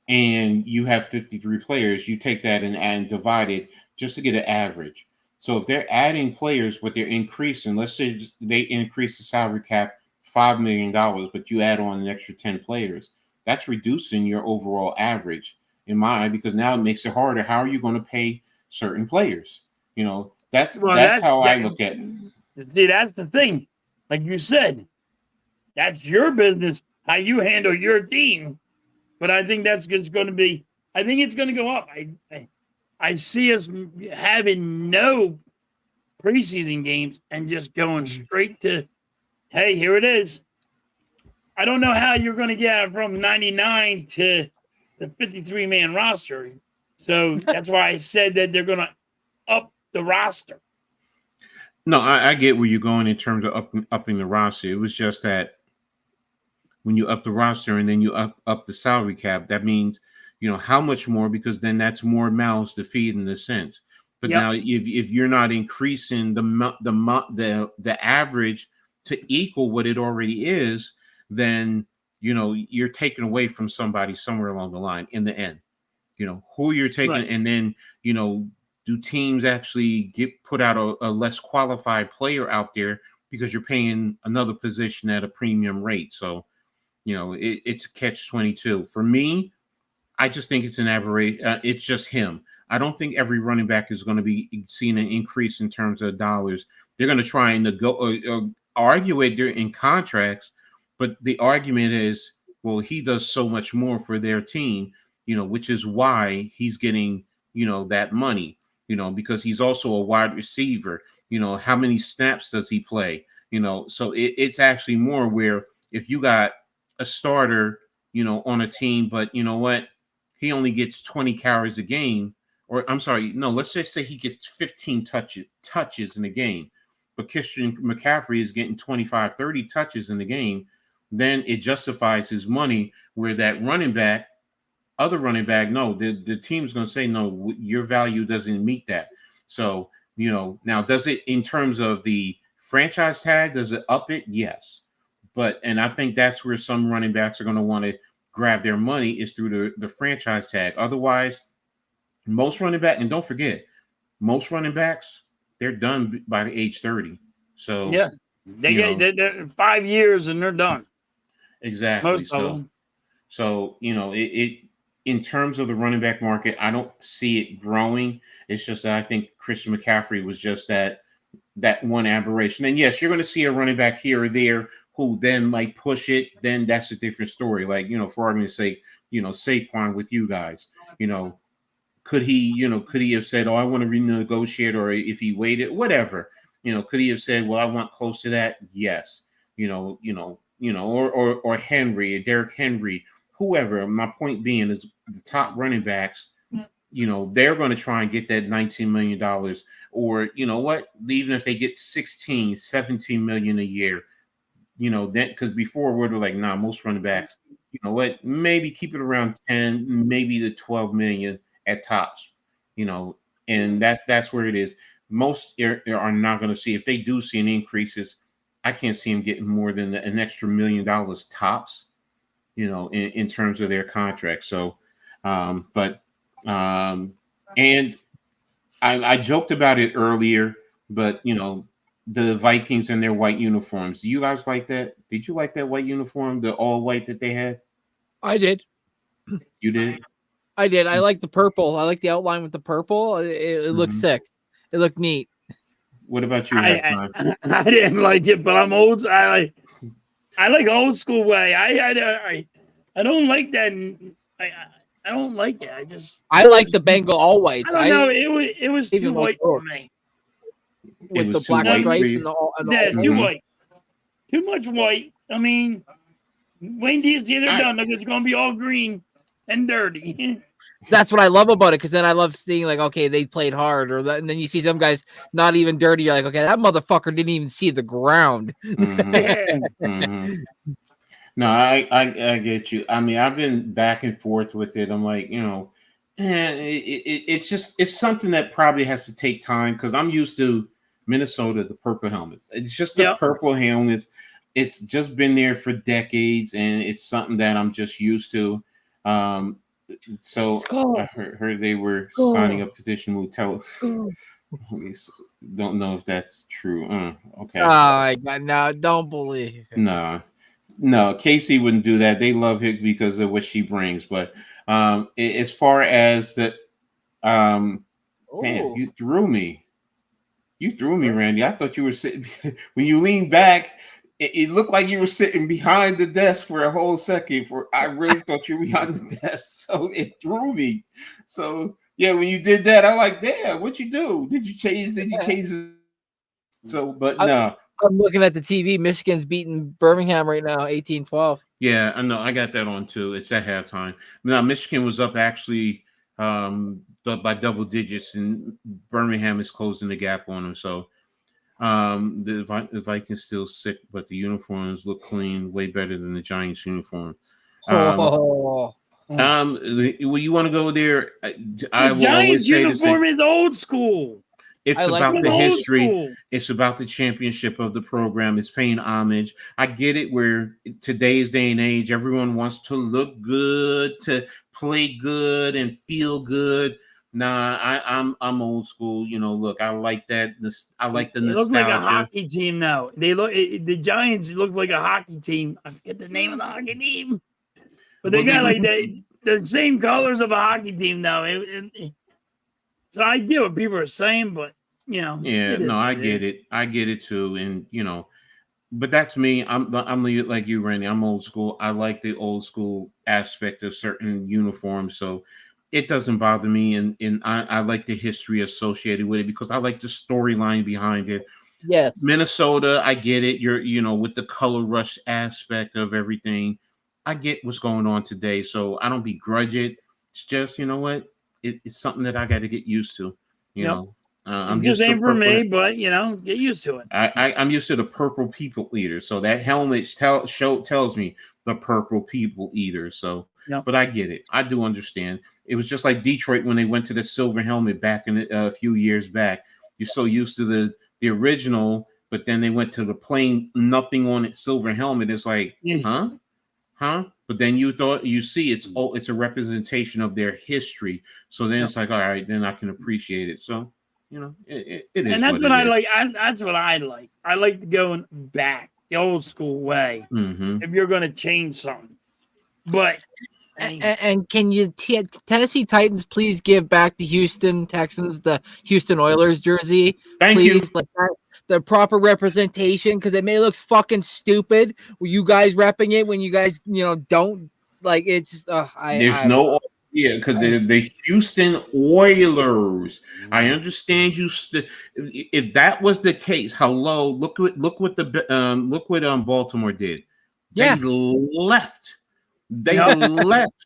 A: And you have 53 players, you take that and divide it just to get an average. So if they're adding players, but they're increasing, let's say they increase the salary cap $5 million, but you add on an extra 10 players, that's reducing your overall average in my eye, because now it makes it harder. How are you going to pay certain players? That's how I look at it.
B: See, that's the thing. Like you said, that's your business, how you handle your team. But I think that's just going to be, I think it's going to go up. I see us having no preseason games and just going straight to, hey, here it is. I don't know how you're going to get from 99 to the 53-man roster. So that's why I said that they're going to up the roster.
A: No, I get where you're going in terms of upping the roster. It was just that when you up the roster and then you up the salary cap, that means, how much more, because then that's more mouths to feed in a sense. But now if you're not increasing the average to equal what it already is, then, you're taking away from somebody somewhere along the line in the end, who you're taking. Right. And then, do teams actually put out a less qualified player out there because you're paying another position at a premium rate? So, it's a catch-22. For me, I just think it's an aberration. It's just him. I don't think every running back is going to be seeing an increase in terms of dollars. They're going to try and argue it in contracts, but the argument is, well, he does so much more for their team, which is why he's getting, that money, because he's also a wide receiver. How many snaps does he play? So it's actually more where if you got a starter, on a team, but you know what? He only gets 20 carries a game, or I'm sorry, no, let's just say he gets 15 touches in a game. but Christian McCaffrey is getting 25, 30 touches in the game, then it justifies his money. Where that other running back, no, the team's going to say, no, your value doesn't meet that. So, now does it in terms of the franchise tag, does it up it? Yes. And I think that's where some running backs are going to want to grab their money is through the franchise tag. Otherwise, most running back, and don't forget, most running backs, they're done by the age 30. So
B: yeah, they're 5 years and they're done.
A: Exactly.
B: Most of them.
A: So it in terms of the running back market, I don't see it growing. It's just that I think Christian McCaffrey was just that one aberration. And yes, you're going to see a running back here or there who then might push it. Then that's a different story. Like, for argument's sake, Saquon with you guys, could he have said, oh, I want to renegotiate, or if he waited, whatever, could he have said, well, I want close to that? Yes. Or Henry, or Derrick Henry, whoever. My point being is the top running backs, they're going to try and get that $19 million, or what, even if they get 16, 17 million a year, then because before we were like, nah, most running backs, maybe keep it around 10, maybe the 12 million at tops, and that's where it is. Most are not going to see, if they do see an increases, I can't see them getting more than an extra $1 million tops, in terms of their contract. So, and I joked about it earlier, but the Vikings and their white uniforms. Do you guys like that? Did you like that white uniform, the all white that they had?
C: I did.
A: You did?
C: I did. I like the purple. I like the outline with the purple. It looked sick. It looked neat.
A: What about you?
B: I didn't like it, but I'm old. I like old school way. I don't like that. I don't like it.
C: I like the Bengal all whites.
B: I don't know. It was too white for me.
C: With the black stripes and the all.
B: Too white. Too much white. I mean, when these they're done, it's going to be all green and dirty.
C: That's what I love about it, because then I love seeing, like, okay, they played hard, and then you see some guys not even dirty. You're like, okay, that motherfucker didn't even see the ground.
A: No, I get you. I mean, I've been back and forth with it. I'm like, it's something that probably has to take time, because I'm used to Minnesota, the purple helmets. It's just the purple helmets. It's just been there for decades, and it's something that I'm just used to. So I heard they were signing a petition with don't know if that's true. Okay.
C: Oh, no, don't believe it.
A: No, Casey wouldn't do that. They love her because of what she brings. But as far as the damn, you threw me. Randy. I thought you were sitting when you leaned back. It looked like you were sitting behind the desk for a whole second. I really thought you were behind the desk, so it threw me. So yeah, when you did that, I'm like, damn, what you do? Did you change it? So, but no.
C: I'm looking at the TV. Michigan's beating Birmingham right now, 18-12.
A: Yeah, I know. I got that on too. It's at halftime. Now, Michigan was up actually by double digits, and Birmingham is closing the gap on them. So the Vikings still sick, but the uniforms look clean, way better than the Giants uniform. Well, you want to go there?
B: I will always say the uniform is old school.
A: It's about the history. It's about the championship of the program. It's paying homage. I get it, where today's day and age, everyone wants to look good, to play good and feel good. Nah, I'm old school. Look, I like that. I like the nostalgia.
B: They look like a hockey team now. The Giants look like a hockey team. I forget the name of the hockey team, but they got like the same colors of a hockey team now. So I get what people are saying, but
A: yeah, no, I get it. I get it too, and but that's me. I'm like you, Randy. I'm old school. I like the old school aspect of certain uniforms, so it doesn't bother me, and I like the history associated with it, because I like the storyline behind it.
C: Yes,
A: Minnesota, I get it. You're with the color rush aspect of everything. I get what's going on today, so I don't begrudge it. It's just, what? It's something that I got to get used to, know. I'm
B: It just
A: used to
B: ain't for
A: purple.
B: me, but get used to it.
A: I'm used to the purple people eater. So that helmet tells me the purple people eater. So, but I get it. I do understand. It was just like Detroit when they went to the silver helmet back in a few years back. You're so used to the original, but then they went to the plain nothing on it silver helmet. It's like, huh? But then you see it's a representation of their history. So then it's like, all right, then I can appreciate it. So it is.
B: And that's what I like. That's what I like. I like going back the old school way. If you're going to change something, but
C: and can you Tennessee Titans please give back the Houston Texans the Houston Oilers jersey?
A: Thank you.
C: Like that, the proper representation, because it may look fucking stupid with you guys repping it when you guys don't like it's.
A: There's no idea because the Houston Oilers. I understand you. If that was the case, hello, look what Baltimore did. They left. They left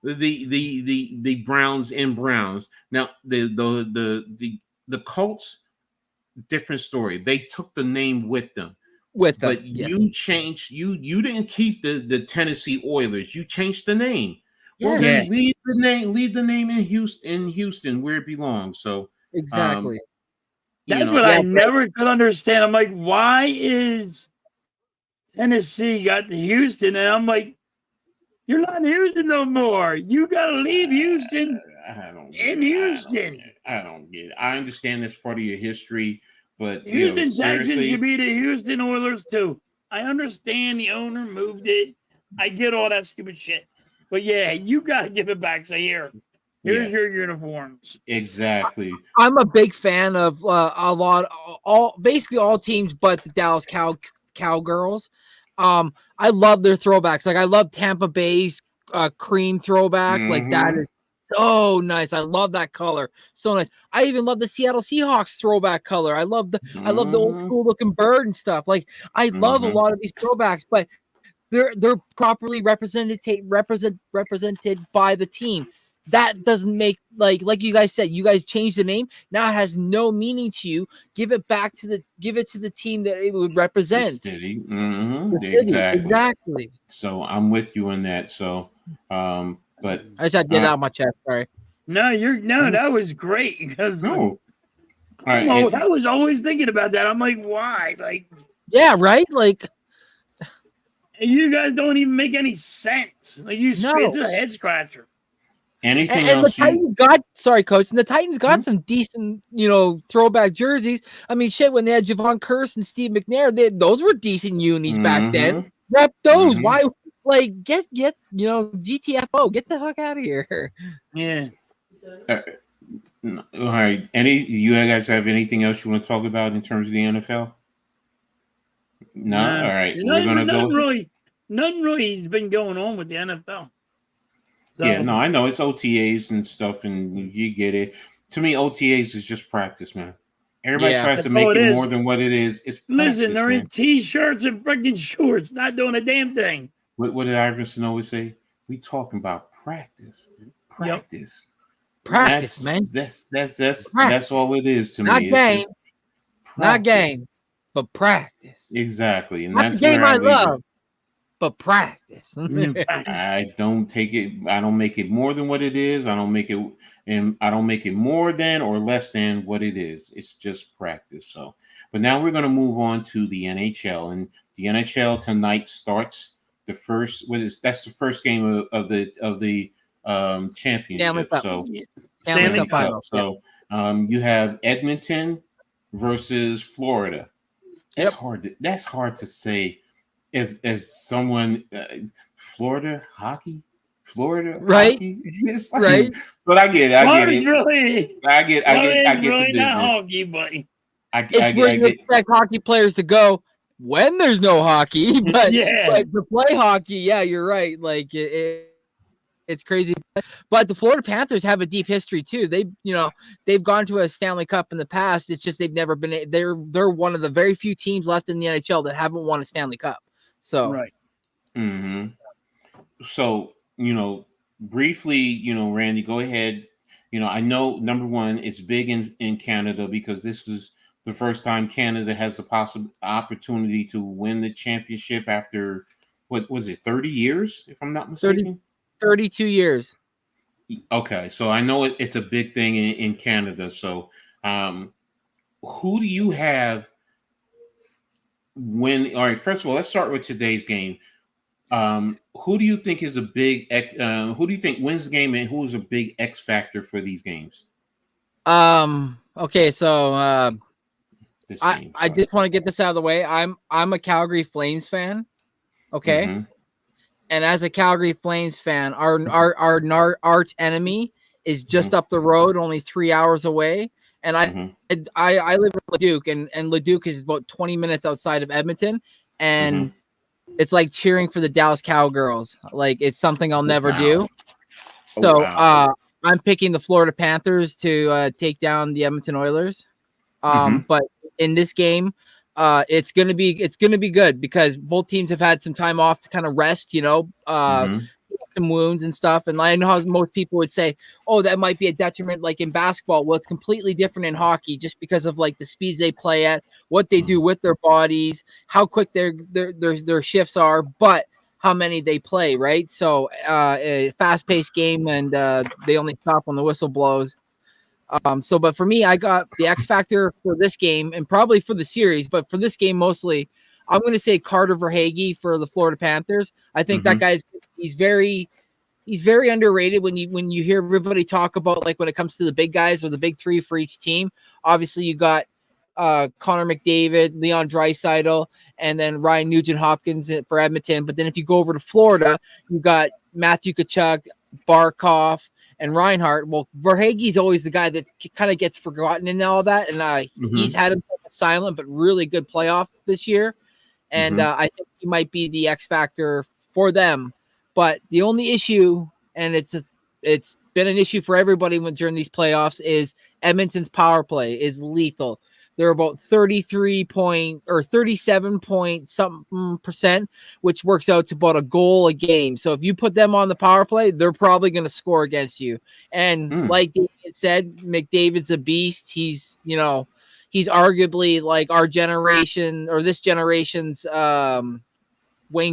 A: the Browns in Browns. Now the Colts, different story. They took the name with them. But you changed. You didn't keep the Tennessee Oilers. You changed the name. Well, then leave the name. Leave the name in Houston where it belongs. So
C: exactly.
B: That's what I never could understand. I'm like, why is Tennessee got the Houston? And I'm like, you're not in Houston no more. You got to leave Houston. Houston.
A: I don't get it. I understand that's part of your history, but
B: Houston Texans should be the Houston Oilers too. I understand the owner moved it. I get all that stupid shit. But you got to give it back. Say, here's your uniforms.
A: Exactly.
C: I'm a big fan of basically all teams but the Dallas Cowgirls. I love their throwbacks. Like I love Tampa Bay's cream throwback. Like that is so nice. I love that color. So nice. I even love the Seattle Seahawks throwback color. I love the old school looking bird and stuff. Like I love a lot of these throwbacks, but they're properly represented by the team. That doesn't make like you guys said. You guys changed the name. Now it has no meaning to you. Give it to the team that it would represent.
A: The city.
C: Exactly.
A: So I'm with you on that. So, but
C: I just had to get it out of my chest. Sorry.
B: No, that was great because
A: I
B: was always thinking about that. I'm like, why? Like,
C: yeah, right. Like,
B: you guys don't even make any sense. Like, it's a head scratcher.
A: Anything
C: and
A: else?
C: The Titans sorry, Coach. And the Titans got some decent, throwback jerseys. I mean, shit, when they had Javon Curse and Steve McNair, those were decent unis back then. Rep those. Why? Like, get GTFO. Get the fuck out of here.
B: Yeah.
A: All right. You guys have anything else you want to talk about in terms of the NFL? No. All right. We're gonna go.
B: Nothing really has been going on with the NFL.
A: So, I know it's OTAs and stuff, and you get it. To me, OTAs is just practice, man. Everybody tries to make it more than what it is. It's practice,
B: listen, they're in t-shirts and freaking shorts, not doing a damn thing.
A: What did Iverson always say? We talking about practice. Practice.
C: Practice, man.
A: That's all it is to
C: me. Not game, but practice.
A: Exactly, and
C: not
A: that's
C: the game I love.
A: It.
C: But practice.
A: I don't take it. I don't make it more than what it is. I don't make it more than or less than what it is. It's just practice. So, but now we're going to move on to the NHL, and the NHL tonight starts the first. That's the first game of the championship.
C: Stanley Cup.
A: So, you have Edmonton versus Florida. That's hard. That's hard to say. As someone, Florida hockey,
C: right?
A: Hockey. Like, right. But I get it. I get the business.
B: Not hockey, but
C: it's where you expect hockey players to go when there's no hockey, but to play hockey, you're right. Like it's crazy. But the Florida Panthers have a deep history too. They've gone to a Stanley Cup in the past. It's just they've never been. They're one of the very few teams left in the NHL that haven't won a Stanley Cup. So
B: right.
A: So briefly, Randy, go ahead. I know number one, it's big in Canada because this is the first time Canada has the possible opportunity to win the championship after what was it, 30 years, if I'm not
C: 30,
A: mistaken?
C: 32 years.
A: Okay, so I know it's a big thing in Canada. So, who do you have win? All right, first of all, let's start with today's game. Who do you think is a big? Who do you think wins the game, and who's a big X factor for these games?
C: Okay, so I
A: Sorry.
C: just want to get this out of the way. I'm a Calgary Flames fan. Okay.
A: Mm-hmm.
C: And as a Calgary Flames fan, our arch enemy is just
A: Mm-hmm.
C: up the road, only 3 hours away. And
A: Mm-hmm.
C: I live in Leduc, and Leduc is about 20 minutes outside of Edmonton,
A: Mm-hmm.
C: and it's like cheering for the Dallas Cowgirls. Like, it's something I'll never
A: Wow.
C: do.
A: Oh
C: So
A: wow.
C: I'm picking the Florida Panthers to take down the Edmonton Oilers.
A: Mm-hmm.
C: But in this game, it's gonna be good because both teams have had some time off to kind of rest,
A: Mm-hmm.
C: some wounds and stuff. And I know how most people would say, "Oh, that might be a detriment," like in basketball. Well, it's completely different in hockey, just because of like the speeds they play at, what they do with their bodies, how quick their shifts are, but how many they play, right? So, a fast-paced game, and they only stop when the whistle blows. But for me, I got the X factor for this game and probably for the series, but for this game mostly, I'm going to say Carter Verhaeghe for the Florida Panthers. I think that
A: Mm-hmm.
C: guy's he's very underrated when you hear everybody talk about, like, when it comes to the big guys or the big three for each team. Obviously, you got Connor McDavid, Leon Draisaitl, and then Ryan Nugent-Hopkins for Edmonton. But then if you go over to Florida, you got Matthew Tkachuk, Barkov, and Reinhardt. Well, Verhaeghe's always the guy that kind of gets forgotten in all that, and he's
A: Mm-hmm.
C: had himself a silent but really good playoff this year, and
A: Mm-hmm.
C: I think he might be the X factor for them. But the only issue, and it's been an issue for everybody during these playoffs, is Edmonton's power play is lethal. They're about 33 point or 37 point something percent, which works out to about a goal a game. So if you put them on the power play, they're probably going to score against you. And
A: Mm.
C: like David said, McDavid's a beast. He's arguably like our generation or this generation's Wayne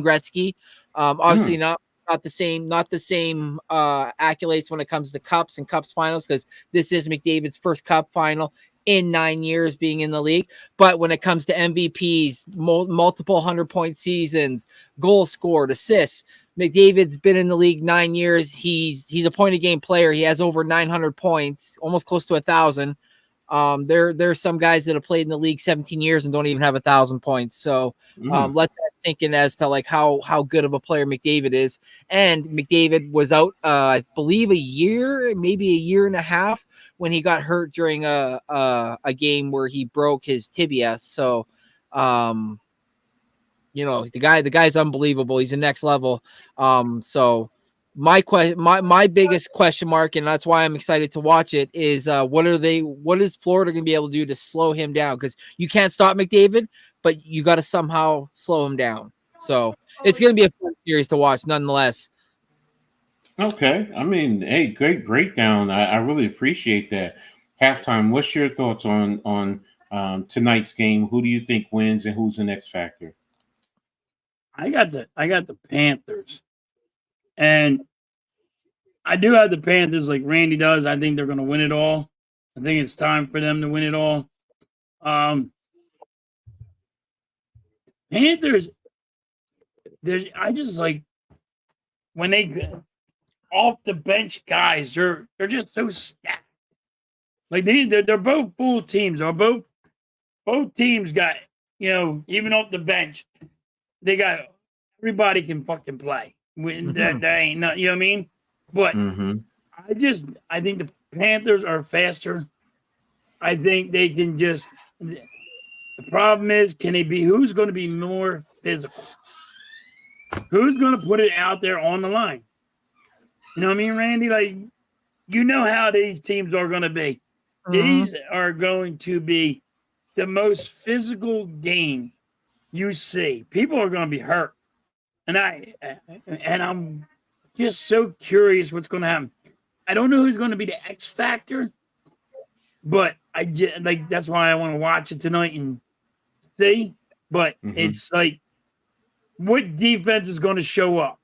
C: Gretzky. Obviously
A: Mm.
C: not the same accolades when it comes to cups and cups finals, because this is McDavid's first cup final in 9 years being in the league. But when it comes to MVPs, multiple 100-point seasons, goals scored, assists, McDavid's been in the league 9 years. He's a point a game player. He has over 900 points, almost close to 1,000. There's some guys that have played in the league 17 years and don't even have 1,000 points. So
A: Mm.
C: let that sink in as to like how good of a player McDavid is. And McDavid was out, I believe, maybe a year and a half when he got hurt during a game where he broke his tibia. So, the guy's unbelievable. He's the next level. So my biggest question mark, and that's why I'm excited to watch it, is what is Florida going to be able to do to slow him down? Because you can't stop McDavid, but you got to somehow slow him down. So it's going to be a fun series to watch nonetheless.
A: Okay. I mean, hey, great breakdown. I really appreciate that. Halftime. What's your thoughts on tonight's game? Who do you think wins, and who's the next factor?
B: I got the Panthers, and I do have the Panthers like Randy does. I think they're going to win it all. I think it's time for them to win it all. Panthers, I just like when they off the bench guys. They're just so stacked. Like they're both full teams. They're both teams got, even off the bench, they got everybody can fucking play. That ain't not, you know what I mean? But
A: Mm-hmm.
B: I think the Panthers are faster. I think they can just. The problem is, who's going to be more physical? Who's going to put it out there on the line? You know what I mean, Randy? Like, you know how these teams are going to be.
C: Mm-hmm.
B: These are going to be the most physical game you see. People are going to be hurt. And I'm just so curious what's going to happen. I don't know who's going to be the X factor, but I just, like that's why I want to watch it tonight and see. But it's like, what defense is going to show up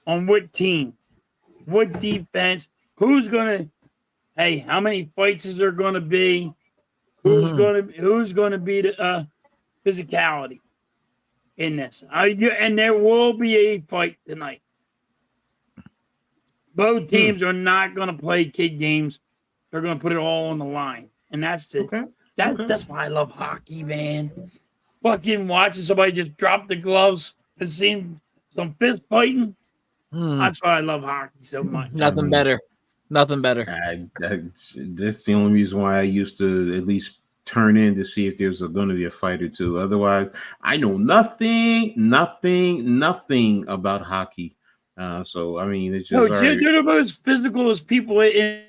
B: on what team? What defense? Who's going to? Hey, how many fights is there going to be? Who's going to be the physicality in this? And there will be a fight tonight. Both teams are not going to play kid games. They're going to put it all on the line, and that's it. That's why I love hockey, man. Fucking watching somebody just drop the gloves and seeing some fist fighting. That's why I love hockey so much.
C: Nothing better. Nothing better.
A: That's the only reason why I used to at least turn in to see if there's going to be a fight or two. Otherwise, I know nothing about hockey. So I mean, it's just
B: they're the most physical as people in.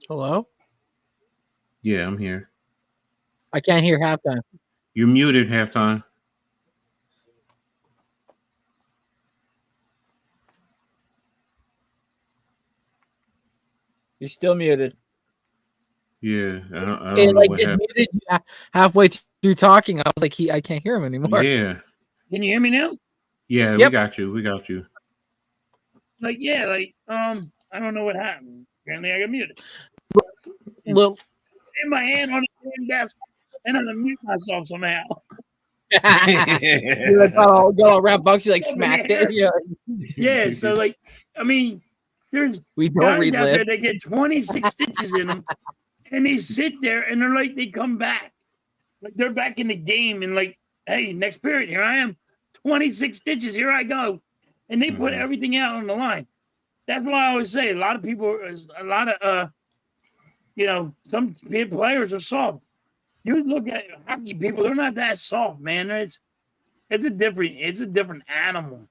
C: Hello?
A: Yeah, I'm here.
C: I can't hear halftime.
A: You're muted, halftime.
C: You're still muted.
A: Yeah, I don't know
C: like
A: what
C: just
A: happened.
C: muted you halfway through talking. I was like, I can't hear him anymore.
A: Yeah.
B: Can you hear me now?
A: Yeah, we got you. We got you.
B: Like, yeah, like, I don't know what happened. Apparently I got muted.
C: Well,
B: in my hand on the desk, and I'm gonna mute myself somehow.
C: You like got all around bucks, you like smacked it.
B: Yeah, so like, I mean, there's
C: we don't
B: guys out there
C: relive.
B: that get 26 stitches in them, and they sit there and they're like, they come back, like they're back in the game, and like, hey, next period, here I am, 26 stitches, here I go, and they put everything out on the line. That's why I always say a lot of some players are soft. You look at hockey people; they're not that soft, man. It's a different animal.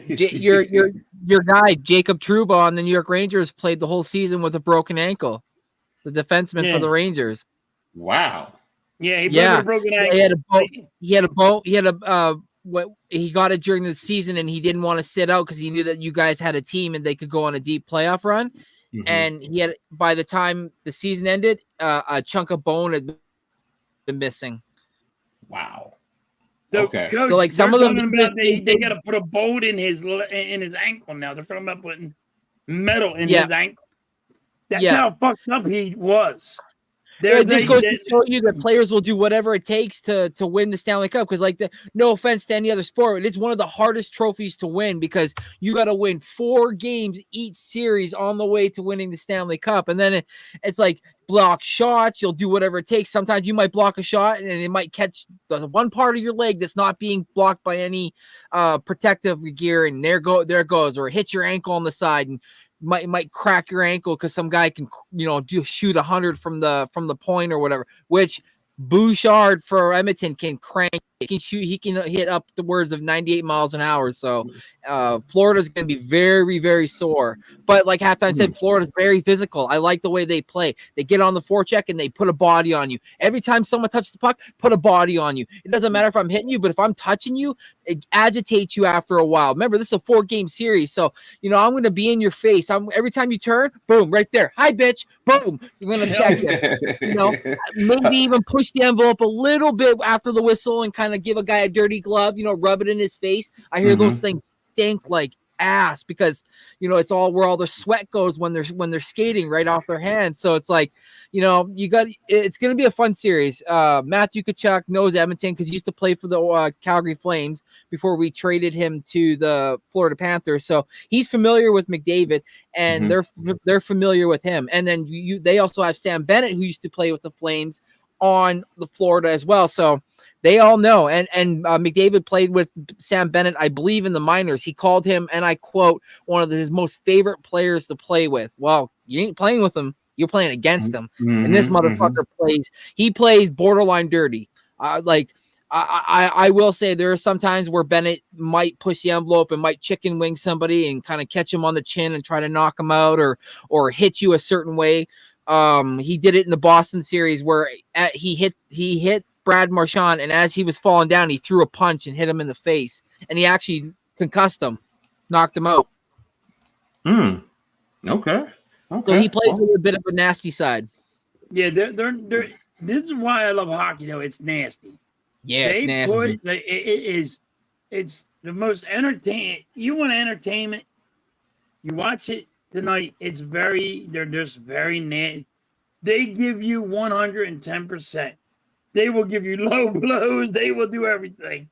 C: Your guy Jacob Trouba on the New York Rangers played the whole season with a broken ankle. The defenseman for the Rangers.
A: Wow.
B: Yeah, he played with a broken ankle.
C: He got it during the season, and he didn't want to sit out because he knew that you guys had a team and they could go on a deep playoff run. And he had, by the time the season ended, a chunk of bone had been missing.
A: Wow.
B: So,
A: okay.
B: Coach,
C: so like some of them,
B: they got to put a bolt in his ankle now. They're talking about putting metal in his ankle. That's how fucked up he was.
C: It just goes to show you that players will do whatever it takes to win the Stanley Cup. Because, no offense to any other sport, it's one of the hardest trophies to win because you got to win 4 games each series on the way to winning the Stanley Cup. And then it's like block shots. You'll do whatever it takes. Sometimes you might block a shot and it might catch the one part of your leg that's not being blocked by any protective gear, and there it goes, or it hits your ankle on the side and might crack your ankle because some guy can shoot 100 from the point or whatever, which Bouchard for Edmonton can crank. He can hit up the words of 98 miles an hour. So Florida's going to be very, very sore. But like Halftime said, Florida's very physical. I like the way they play. They get on the forecheck and they put a body on you. Every time someone touches the puck, put a body on you. It doesn't matter if I'm hitting you, but if I'm touching you, it agitates you after a while. Remember, this is a 4-game series. So, I'm going to be in your face. Every time you turn, boom, right there. Hi, bitch. Boom. I'm going to check you. Maybe even push the envelope a little bit after the whistle and kind of give a guy a dirty glove, rub it in his face. I hear those things stink like ass because it's all where all the sweat goes when they're skating right off their hands. So it's like, it's going to be a fun series. Matthew Tkachuk knows Edmonton because he used to play for the Calgary Flames before we traded him to the Florida Panthers. So he's familiar with McDavid and they're familiar with him. And then they also have Sam Bennett, who used to play with the Flames on the Florida as well. So they all know. And McDavid played with Sam Bennett, I believe, in the minors. He called him, and I quote, one of his most favorite players to play with. Well, you ain't playing with him. You're playing against him. And this motherfucker plays borderline dirty. I will say there are some times where Bennett might push the envelope and might chicken wing somebody and kind of catch him on the chin and try to knock him out or hit you a certain way. He did it in the Boston series where he hit Brad Marchand, and as he was falling down, he threw a punch and hit him in the face, and he actually concussed him, knocked him out.
A: Okay.
C: So he plays with a bit of a nasty side.
B: Yeah, they're. This is why I love hockey. Though it's nasty.
C: Yeah, it's nasty.
B: It's the most entertaining. You want entertainment? You watch it tonight. They're just very nasty. They give you 110%. They will give you low blows. They will do everything.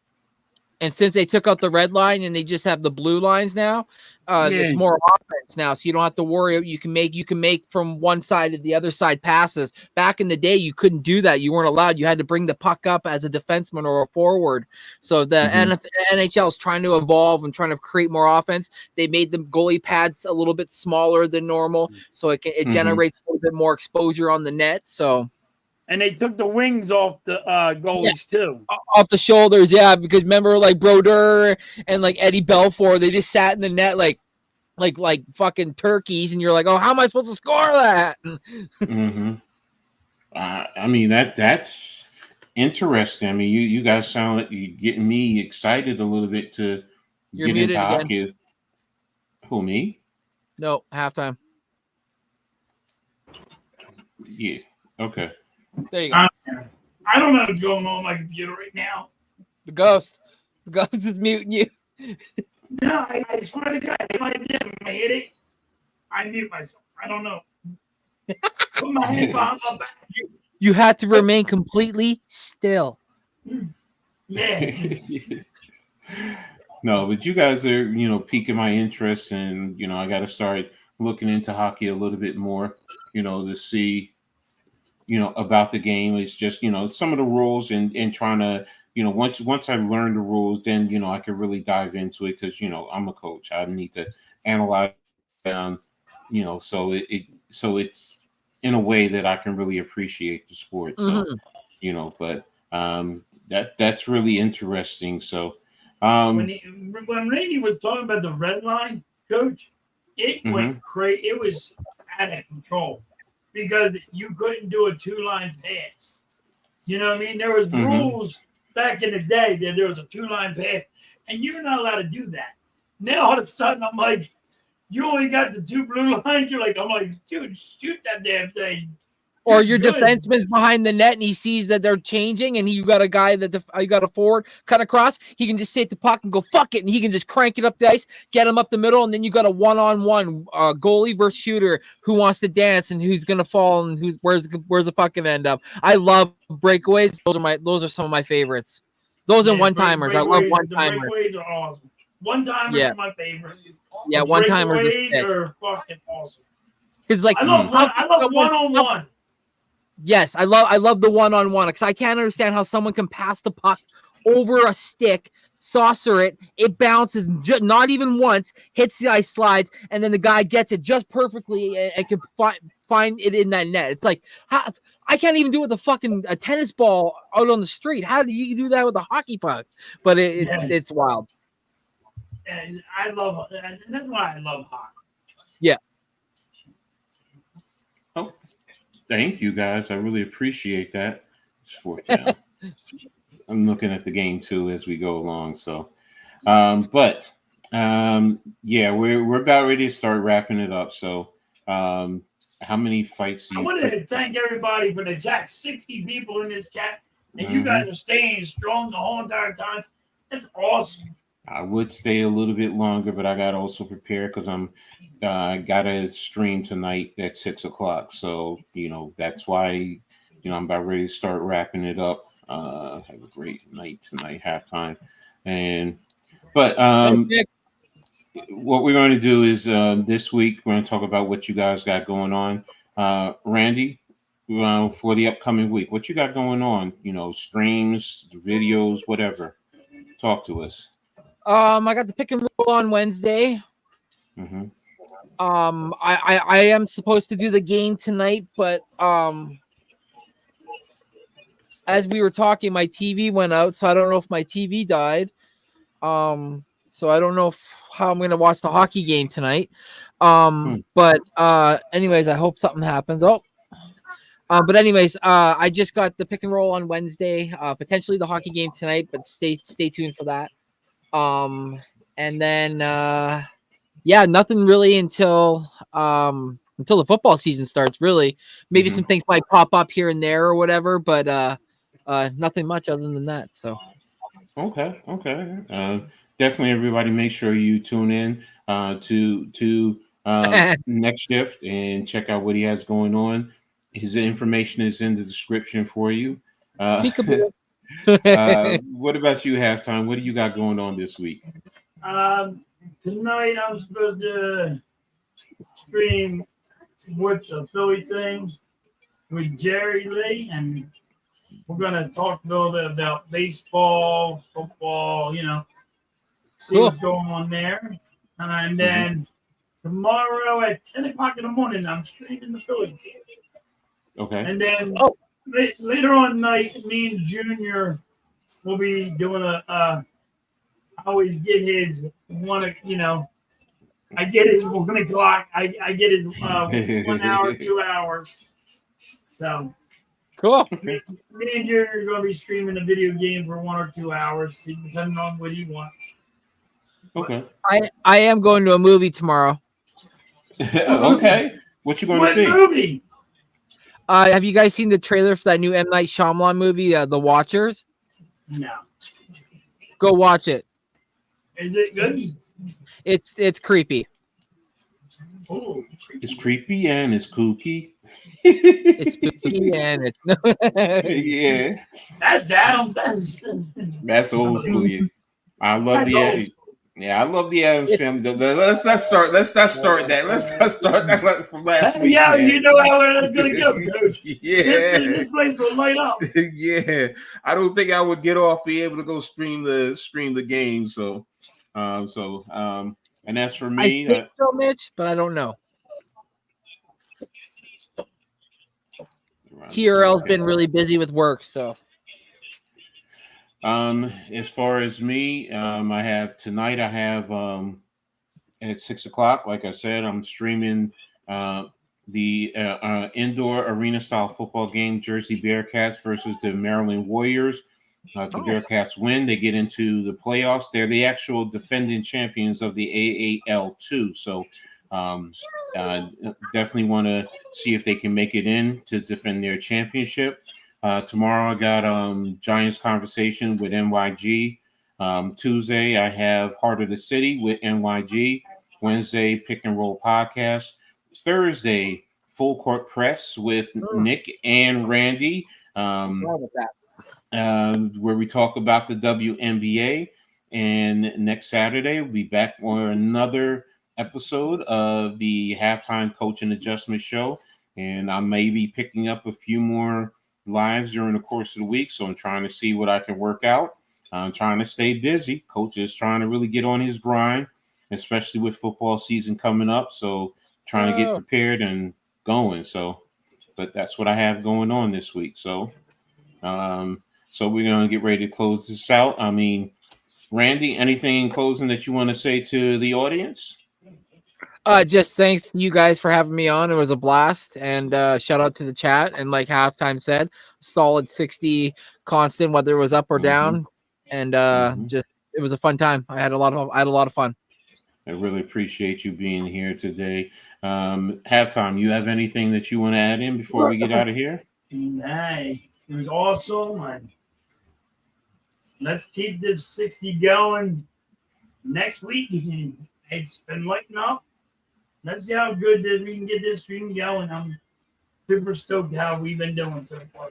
C: And since they took out the red line and they just have the blue lines now, it's more offense now. So you don't have to worry. You can make from one side to the other side passes. Back in the day, you couldn't do that. You weren't allowed. You had to bring the puck up as a defenseman or a forward. So the NHL is trying to evolve and trying to create more offense. They made the goalie pads a little bit smaller than normal, so it generates a little bit more exposure on the net. So.
B: And they took the wings off the goalies too.
C: Off the shoulders, yeah. Because remember, like Brodeur and like Eddie Belfour, they just sat in the net like fucking turkeys, and you're like, oh, how am I supposed to score that?
A: I mean that's interesting. I mean, you guys sound like you're getting me excited a little bit to get into hockey. Again. Who, me?
C: No, halftime.
A: Yeah. Okay.
C: There you go.
B: I don't know what's going on my computer right now.
C: The ghost is muting you.
B: No, I swear to God, if I hit it, I mute myself. I don't know. Put my headphones on back.
C: You had to remain completely still.
B: Yeah.
A: No, but you guys are, piquing my interest, and I got to start looking into hockey a little bit more, to see. About the game. It's just, some of the rules and trying to, once I learn the rules, then, I can really dive into it because, I'm a coach. I need to analyze, so it's in a way that I can really appreciate the sport. So, but that's really interesting. So,
B: when Randy was talking about the red line, coach, it went crazy. It was out of control. Because you couldn't do a 2-line pass. You know what I mean? There was rules back in the day that there was a 2-line pass, and you're not allowed to do that. Now all of a sudden I'm like, you only got the 2 blue lines. I'm like, dude, shoot that damn thing.
C: Or your defenseman's behind the net and he sees that they're changing, and you got a guy you got a forward cut across. He can just take the puck and go fuck it, and he can just crank it up the ice, get him up the middle, and then you got a one-on-one goalie versus shooter who wants to dance and who's gonna fall and where's the puck gonna end up. I love breakaways. Those are some of my favorites. Those and one-timers. I love one-timers.
B: Breakaways are awesome. One-timers are my favorites.
C: Yeah, one-timers
B: are fucking awesome.
C: Because I love
B: one-on-one.
C: Yes, I love the one-on-one because I can't understand how someone can pass the puck over a stick, saucer it bounces not even once, hits the ice, slides, and then the guy gets it just perfectly and can find it in that net. It's like, I can't even do it with a tennis ball out on the street. How do you do that with a hockey puck? But it's wild.
B: And I love it. And that's why I love hockey.
C: Yeah.
A: Oh. Thank you, guys. I really appreciate that. I'm looking at the game too as we go along. So, yeah, we're about ready to start wrapping it up. So, how many fights?
B: I wanted to thank everybody for the chat. 60 people in this chat, and you guys are staying strong the whole entire time. That's awesome.
A: I would stay a little bit longer, but I got to also prepare because I got to stream tonight at 6:00. So, that's why, I'm about ready to start wrapping it up. Have a great night tonight, halftime. But what we're going to do is this week, we're going to talk about what you guys got going on. Randy, for the upcoming week, what you got going on? Streams, videos, whatever. Talk to us.
C: I got the pick and roll on Wednesday. I am supposed to do the game tonight, but as we were talking, my TV went out, so I don't know if my TV died. So I don't know how I'm gonna watch the hockey game tonight. But anyways, I hope something happens. Oh, But anyways, I just got the pick and roll on Wednesday. Potentially the hockey game tonight, but stay tuned for that. And then yeah, nothing really until the football season starts. Really, maybe some things might pop up here and there or whatever, but nothing much other than that. So
A: okay. Definitely, everybody, make sure you tune in to next shift and check out what he has going on. His information is in the description for you.
C: peekaboo.
A: What about you, Halftime? What do you got going on this week?
B: Tonight I'm supposed to stream What's a Philly Thing with Jerry Lee, and we're gonna talk a little bit about baseball, football, see
C: Cool.
B: what's going on there. And then tomorrow at 10 o'clock in the morning, I'm streaming the Philly game.
A: Okay.
B: And then later on night, me and Junior will be doing I always get his one, I get his 1 o'clock. I get his 1 hour, 2 hours. So
C: Cool.
B: me and Junior are going to be streaming a video game for 1 or 2 hours, depending on what he wants.
A: Okay.
C: I am going to a movie tomorrow.
A: Okay. What you going to see?
B: What movie?
C: Have you guys seen the trailer for that new M. Night Shyamalan movie, The Watchers?
B: No.
C: Go watch it.
B: Is it good?
C: It's creepy.
B: Oh,
A: It's creepy and it's kooky.
C: It's spooky and it's
A: Yeah.
B: that's Adam.
A: That's old school. Yeah. I love
B: That's
A: the
B: old.
A: I love the Addams Family. Let's not start that. Let's not start that like from last week.
B: Yeah,
A: man.
B: you know how it's gonna go, Coach.
A: Yeah.
B: This place will light up.
A: Yeah. I don't think I would get off be able to go stream the game. So and that's for me.
C: I think so, Mitch, but I don't know. TRL's been really busy with work, so.
A: As far as me, I have tonight. I have at 6 o'clock. Like I said, I'm streaming the indoor arena style football game, Jersey Bearcats versus the Maryland Warriors. The Bearcats win. They get into the playoffs. They're the actual defending champions of the AAL2. So definitely want to see if they can make it in to defend their championship. Tomorrow I got Giants conversation with NYG. Tuesday I have Heart of the City with NYG. Wednesday Pick and Roll podcast. Thursday Full Court Press with Nick and Randy. Where we talk about the WNBA. And next Saturday, we'll be back on another episode of the Halftime Coach and Adjustment Show. And I may be picking up a few more lives during the course of the week. So I'm trying to see what I can work out. I'm trying to stay busy. Coach is trying to really get on his grind, especially with football season coming up. So trying to get prepared and going. So, but that's what I have going on this week. So we're going to get ready to close this out. I mean, Randy, anything in closing that you want to say to the audience?
C: Just thanks to you guys for having me on. It was a blast, and shout out to the chat. And like Halftime said, solid 60 constant, whether it was up or down. And just it was a fun time. I had a lot of fun.
A: I really appreciate you being here today. Halftime, you have anything that you want to add in before we get out of here?
B: Hey, it was awesome. And let's keep this 60 going next week. It's been lighting up. Let's see how good that we can get this stream going. I'm super stoked how we've been doing so far.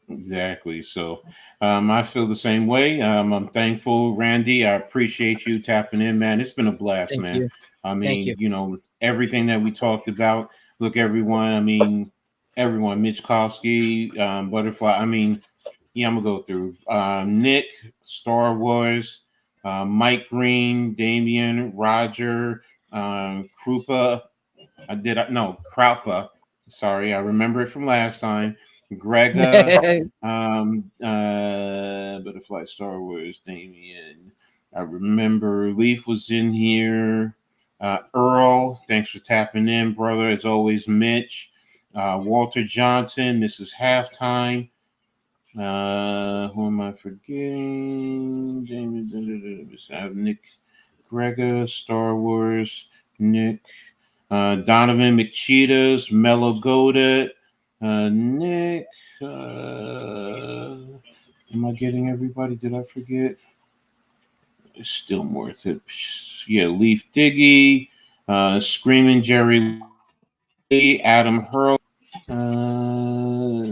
A: Exactly. So I feel the same way. I'm thankful, Randy. I appreciate you tapping in, man. It's been a blast,
C: Thank
A: man.
C: you.
A: I mean, you know, everything that we talked about. Look, everyone. I mean, everyone. Mitch Kowski, Butterfly. I mean, yeah, I'm gonna go through Nick, Star Wars, Mike Green, Damian, Roger, Krupa. Kraupa. Sorry, I remember it from last time. Grega, Butterfly, Star Wars, Damien. I remember Leaf was in here. Earl, thanks for tapping in, brother. As always, Mitch. Walter Johnson, Mrs. Halftime. Who am I forgetting? Nick Gregor, Star Wars, Nick, Donovan McCheetahs, Mellow Goated, Nick. Am I getting everybody? Did I forget? There's still more. Yeah, Leaf Diggy, Screaming Jerry Lee, Adam Hurl. Wow,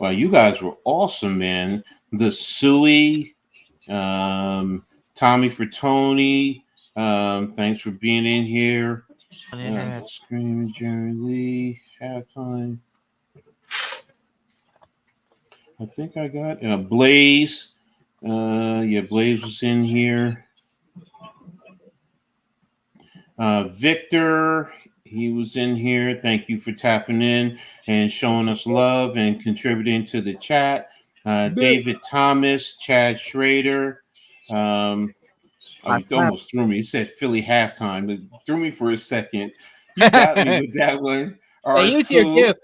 A: you guys were awesome, man. The Suey, Tommy Tony. Thanks for being in here. Screaming Jerry Lee, halftime. I think I got Blaze. Yeah, Blaze was in here. Victor, he was in here. Thank you for tapping in and showing us love and contributing to the chat. David Thomas, Chad Schrader. You almost threw me. He said Philly halftime. It threw me for a second. You got me with that one.
C: Use your gift.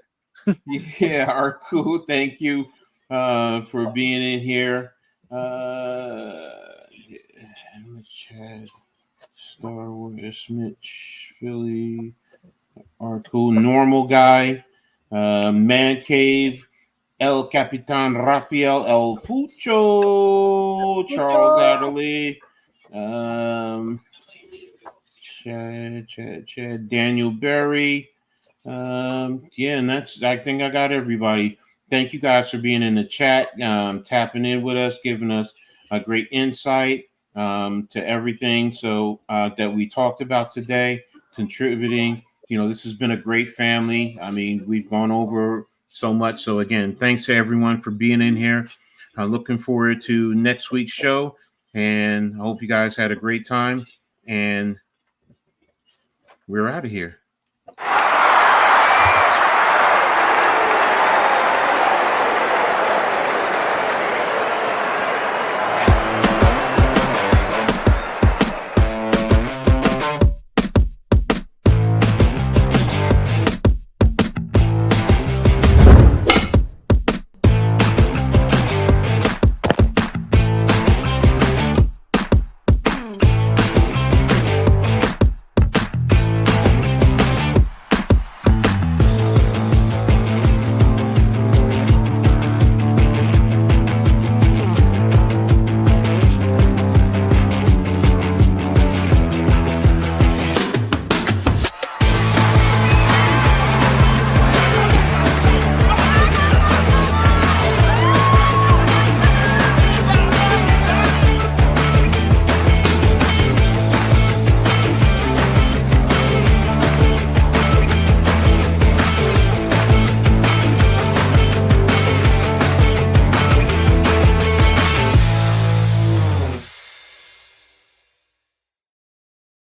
A: Yeah, Arku, thank you for being in here. Chad, Star Wars, Mitch, Philly, Arku, Normal Guy, Man Cave, El Capitan Rafael El Fucho, Charles Adderley, Chad, Daniel Berry. Yeah, and I think I got everybody. Thank you guys for being in the chat, tapping in with us, giving us a great insight to everything that we talked about today, contributing. This has been a great family. I mean, we've gone over so much. So again, thanks to everyone for being in here. Looking forward to next week's show, and I hope you guys had a great time. And we're out of here.